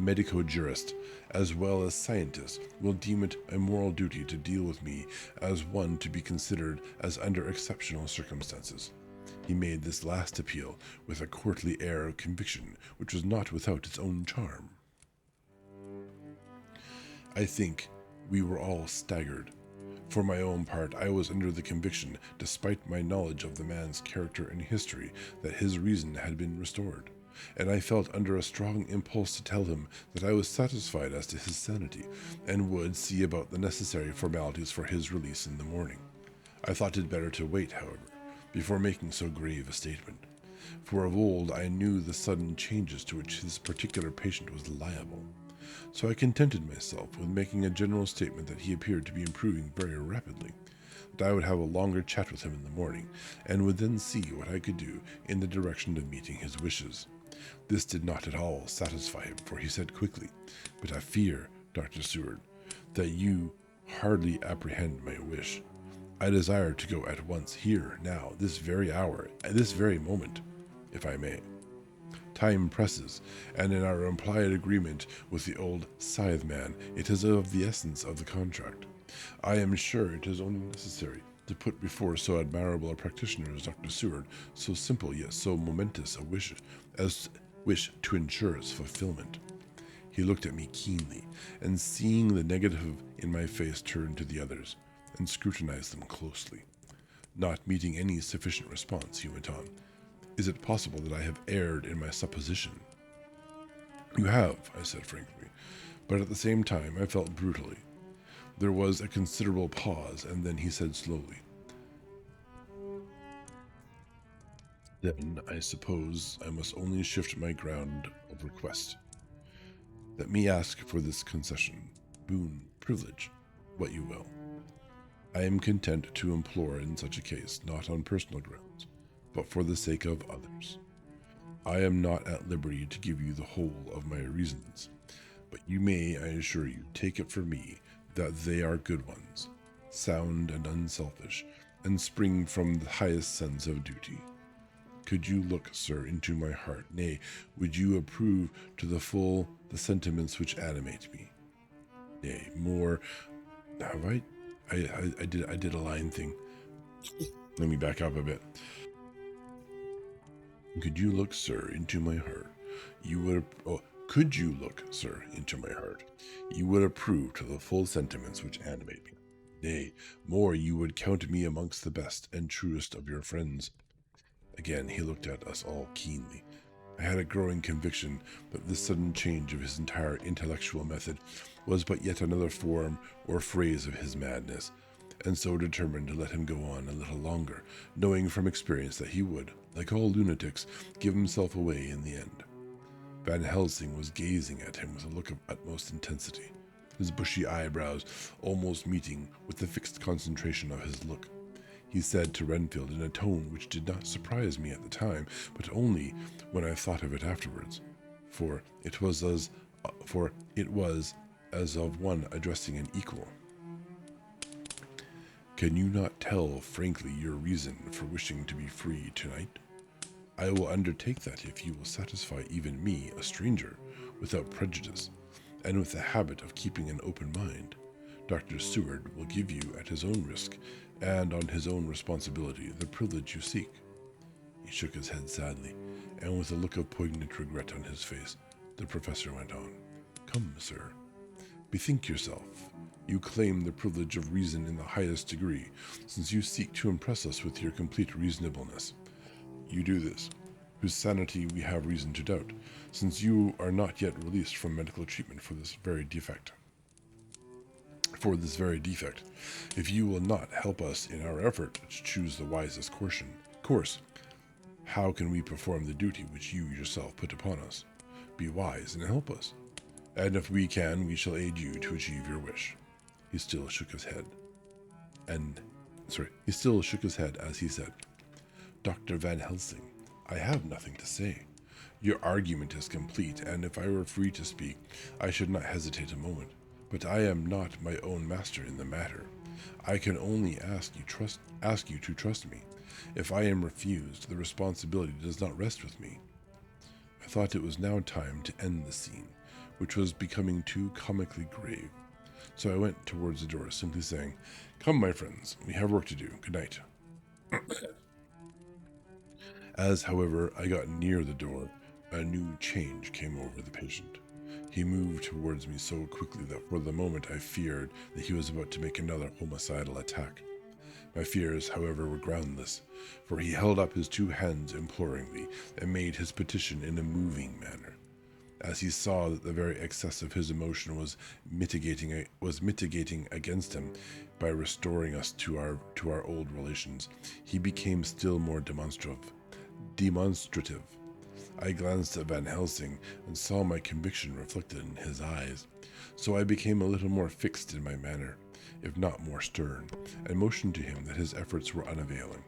medico-jurist, as well as scientist, will deem it a moral duty to deal with me as one to be considered as under exceptional circumstances. He made this last appeal with a courtly air of conviction which was not without its own charm. I think we were all staggered, For my own part, I was under the conviction, despite my knowledge of the man's character and history, that his reason had been restored, and I felt under a strong impulse to tell him that I was satisfied as to his sanity, and would see about the necessary formalities for his release in the morning. I thought it better to wait, however, before making so grave a statement, for of old I knew the sudden changes to which his particular patient was liable. So I contented myself with making a general statement that he appeared to be improving very rapidly, that I would have a longer chat with him in the morning, and would then see what I could do in the direction of meeting his wishes. This did not at all satisfy him, for he said quickly, "But I fear, Dr. Seward, that you hardly apprehend my wish. I desire to go at once, here, now, this very hour, at this very moment, if I may. Time presses, and in our implied agreement with the old scythe man, it is of the essence of the contract. I am sure it is only necessary to put before so admirable a practitioner as Dr. Seward so simple yet so momentous a wish to ensure its fulfillment." He looked at me keenly, and seeing the negative in my face, turned to the others and scrutinized them closely. Not meeting any sufficient response, he went on, "Is it possible that I have erred in my supposition?" "You have," I said frankly, but at the same time I felt brutally. There was a considerable pause, and then he said slowly, "Then I suppose I must only shift my ground of request. Let me ask for this concession, boon, privilege, what you will. I am content to implore in such a case, not on personal grounds, but for the sake of others. I am not at liberty to give you the whole of my reasons, but you may, I assure you, take it from me that they are good ones, sound and unselfish, and spring from the highest sense of duty. Could you look, sir, into my heart, nay, would you approve to the full the sentiments which animate me? Nay, more, have I did a line thing. Let me back up a bit. Could you look, sir, into my heart? Could you look, sir, into my heart? You would approve to the full sentiments which animate me. Nay, more, you would count me amongst the best and truest of your friends." Again he looked at us all keenly. I had a growing conviction that this sudden change of his entire intellectual method was but yet another form or phrase of his madness, and so determined to let him go on a little longer, knowing from experience that he would, like all lunatics, give himself away in the end. Van Helsing was gazing at him with a look of utmost intensity, his bushy eyebrows almost meeting with the fixed concentration of his look. He said to Renfield in a tone which did not surprise me at the time, but only when I thought of it afterwards, for it was as of one addressing an equal, "Can you not tell frankly your reason for wishing to be free tonight? I will undertake that if you will satisfy even me, a stranger, without prejudice, and with the habit of keeping an open mind, Dr. Seward will give you at his own risk and on his own responsibility the privilege you seek." He shook his head sadly, and with a look of poignant regret on his face, the professor went on, "Come, sir, bethink yourself. You claim the privilege of reason in the highest degree, since you seek to impress us with your complete reasonableness. You do this, whose sanity we have reason to doubt, since you are not yet released from medical treatment for this very defect. If you will not help us in our effort to choose the wisest course, how can we perform the duty which you yourself put upon us? Be wise and help us, and if we can, we shall aid you to achieve your wish." He still shook his head as he said, "Dr. Van Helsing, I have nothing to say. Your argument is complete, and if I were free to speak, I should not hesitate a moment. But I am not my own master in the matter. I can only ask you to trust me. If I am refused, the responsibility does not rest with me." I thought it was now time to end the scene, which was becoming too comically grave. So I went towards the door, simply saying, "Come, my friends, we have work to do. Good night." As, however, I got near the door, a new change came over the patient. He moved towards me so quickly that for the moment I feared that he was about to make another homicidal attack. My fears, however, were groundless, for he held up his two hands imploringly and made his petition in a moving manner. As he saw that the very excess of his emotion was mitigating against him by restoring us to our old relations, he became still more demonstrative. I glanced at Van Helsing and saw my conviction reflected in his eyes, so I became a little more fixed in my manner, if not more stern, and motioned to him that his efforts were unavailing.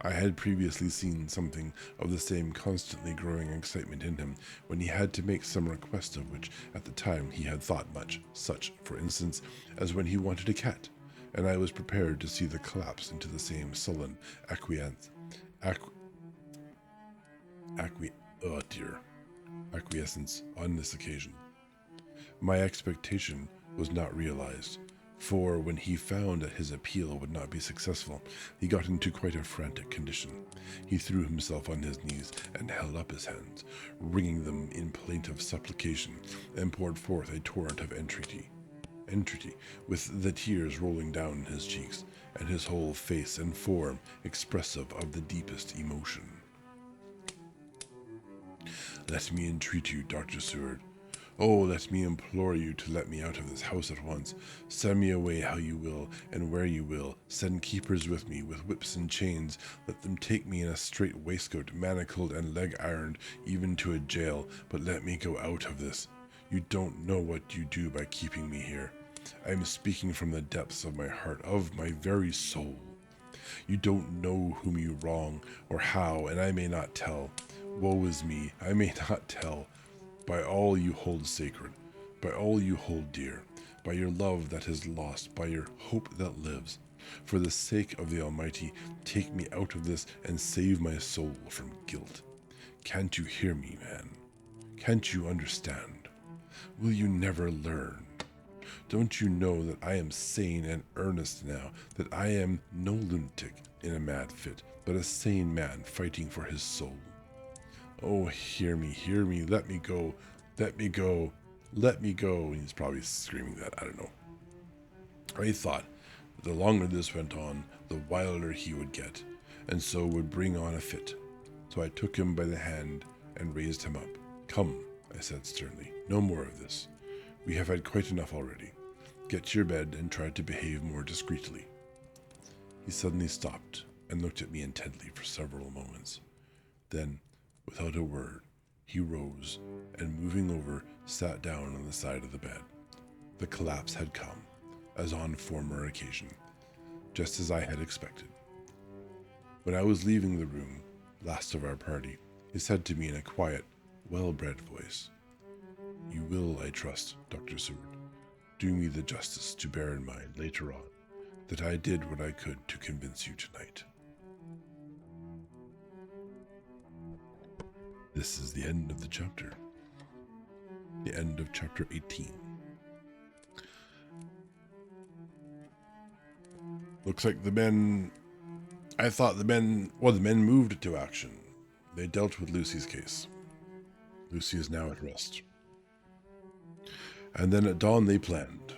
I had previously seen something of the same constantly growing excitement in him when he had to make some request of which at the time he had thought much, such, for instance, as when he wanted a cat, and I was prepared to see the collapse into the same sullen acquiescence on this occasion. My expectation was not realized, for when he found that his appeal would not be successful, he got into quite a frantic condition. He threw himself on his knees and held up his hands, wringing them in plaintive supplication, and poured forth a torrent of entreaty, with the tears rolling down his cheeks, and his whole face and form expressive of the deepest emotion. "Let me entreat you, Dr. Seward. Oh, let me implore you to let me out of this house at once. Send me away how you will, and where you will. Send keepers with me, with whips and chains. Let them take me in a strait waistcoat, manacled and leg-ironed, even to a jail. But let me go out of this. You don't know what you do by keeping me here. I am speaking from the depths of my heart, of my very soul. You don't know whom you wrong, or how, and I may not tell. Woe is me, I may not tell. By all you hold sacred, by all you hold dear, by your love that is lost, by your hope that lives. For the sake of the Almighty, take me out of this and save my soul from guilt. Can't you hear me, man? Can't you understand? Will you never learn? Don't you know that I am sane and earnest now, that I am no lunatic in a mad fit, but a sane man fighting for his soul? Oh, hear me, let me go, let me go, let me go." And he's probably screaming that, I don't know. I thought that the longer this went on, the wilder he would get, and so would bring on a fit. So I took him by the hand and raised him up. "Come," I said sternly, "no more of this. We have had quite enough already. Get to your bed and try to behave more discreetly." He suddenly stopped and looked at me intently for several moments. Then, without a word, he rose and, moving over, sat down on the side of the bed. The collapse had come, as on former occasion, just as I had expected. When I was leaving the room, last of our party, he said to me in a quiet, well-bred voice, "You will, I trust, Dr. Seward, do me the justice to bear in mind later on that I did what I could to convince you tonight." This is the end of the chapter. The end of chapter 18. Looks like the men moved to action. They dealt with Lucy's case. Lucy is now at rest. And then at dawn they planned.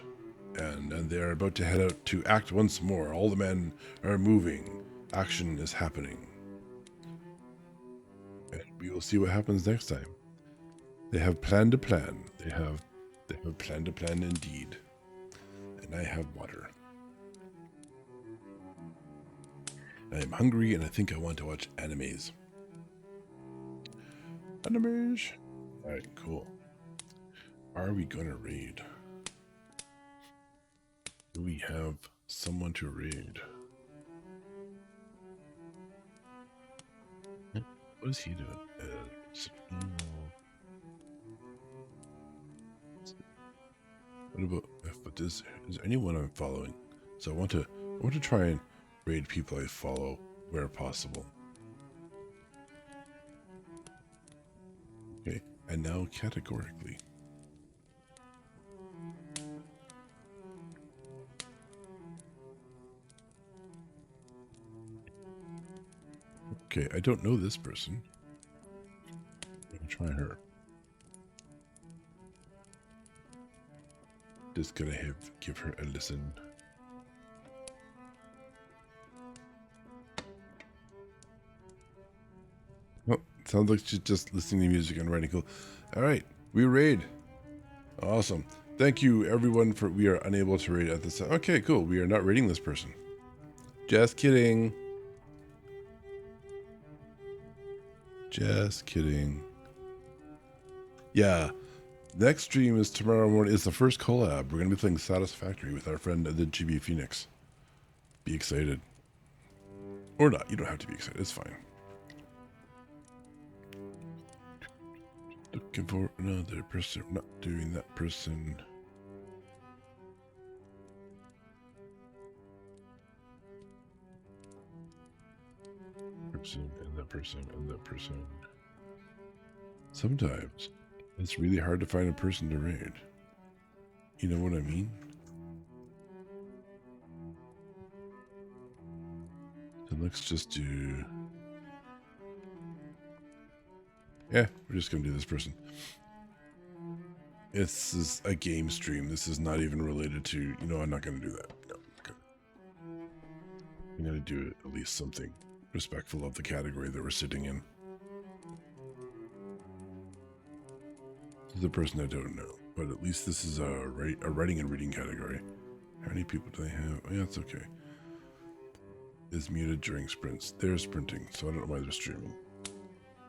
And they're about to head out to act once more. All the men are moving. Action is happening. And we will see what happens next time. They have planned a plan. They have planned a plan indeed. And I have water. I am hungry and I think I want to watch animes. Animes! Alright, cool. Are we gonna raid? Do we have someone to raid? What is he doing? What about if is anyone I'm following? So I want to try and raid people I follow where possible. Okay, and now categorically. Okay, I don't know this person. I'm gonna try her. Just gonna give her a listen. Oh, sounds like she's just listening to music and writing. Cool. All right, we raid. Awesome. Thank you, everyone, for we are unable to raid at this time. Okay, cool. We are not raiding this person. Just kidding. Just kidding. Yeah. Next stream is tomorrow morning. It's the first collab. We're going to be playing Satisfactory with our friend, the GB Phoenix. Be excited. Or not. You don't have to be excited. It's fine. Looking for another person. Not doing that person. Person and that person and that person. Sometimes it's really hard to find a person to raid. You know what I mean? So let's just do... Yeah, we're just going to do this person. This is a game stream. This is not even related to... You know, I'm not going to do that. No, I'm going to do at least something respectful of the category that we're sitting in. This is a person I don't know, but at least this is a writing and reading category. How many people do they have? Oh, yeah, it's okay. Is muted during sprints. They're sprinting, so I don't know why they're streaming.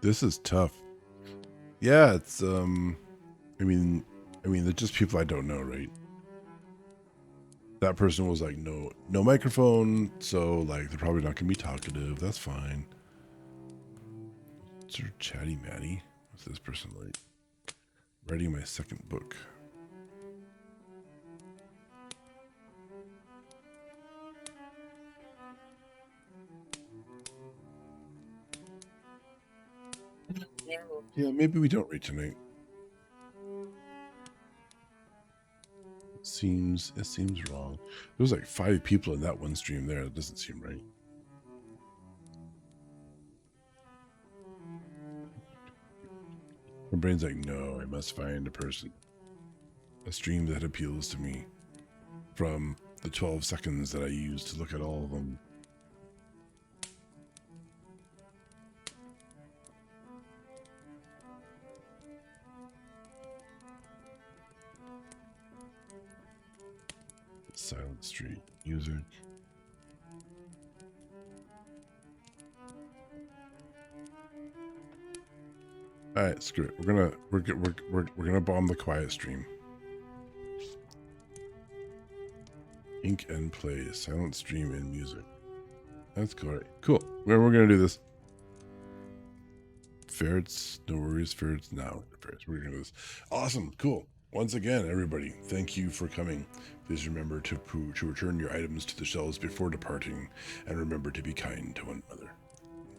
This is tough. Yeah, it's I mean, they're just people I don't know, right? That person was like, no microphone, so like they're probably not gonna be talkative. That's fine. Sort of chatty matty. What's this person like? Writing my second book. Yeah, maybe we don't read tonight. It seems wrong. There was like 5 people in that one stream there. It doesn't seem right. My brain's like, no, I must find a person. A stream that appeals to me from the 12 seconds that I use to look at all of them. Silent Street music. All right, screw it. We're gonna bomb the quiet stream. Ink and play, silent stream and music. That's cool. Right. Cool. We're gonna do this. Ferrets, no worries. Ferrets now. Ferrets. We're gonna do this. Awesome. Cool. Once again, everybody, thank you for coming. Please remember to return your items to the shelves before departing, and remember to be kind to one another.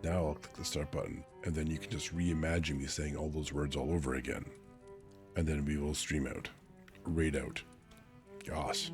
Now I'll click the start button, and then you can just reimagine me saying all those words all over again. And then we will stream out. Raid out. Yas.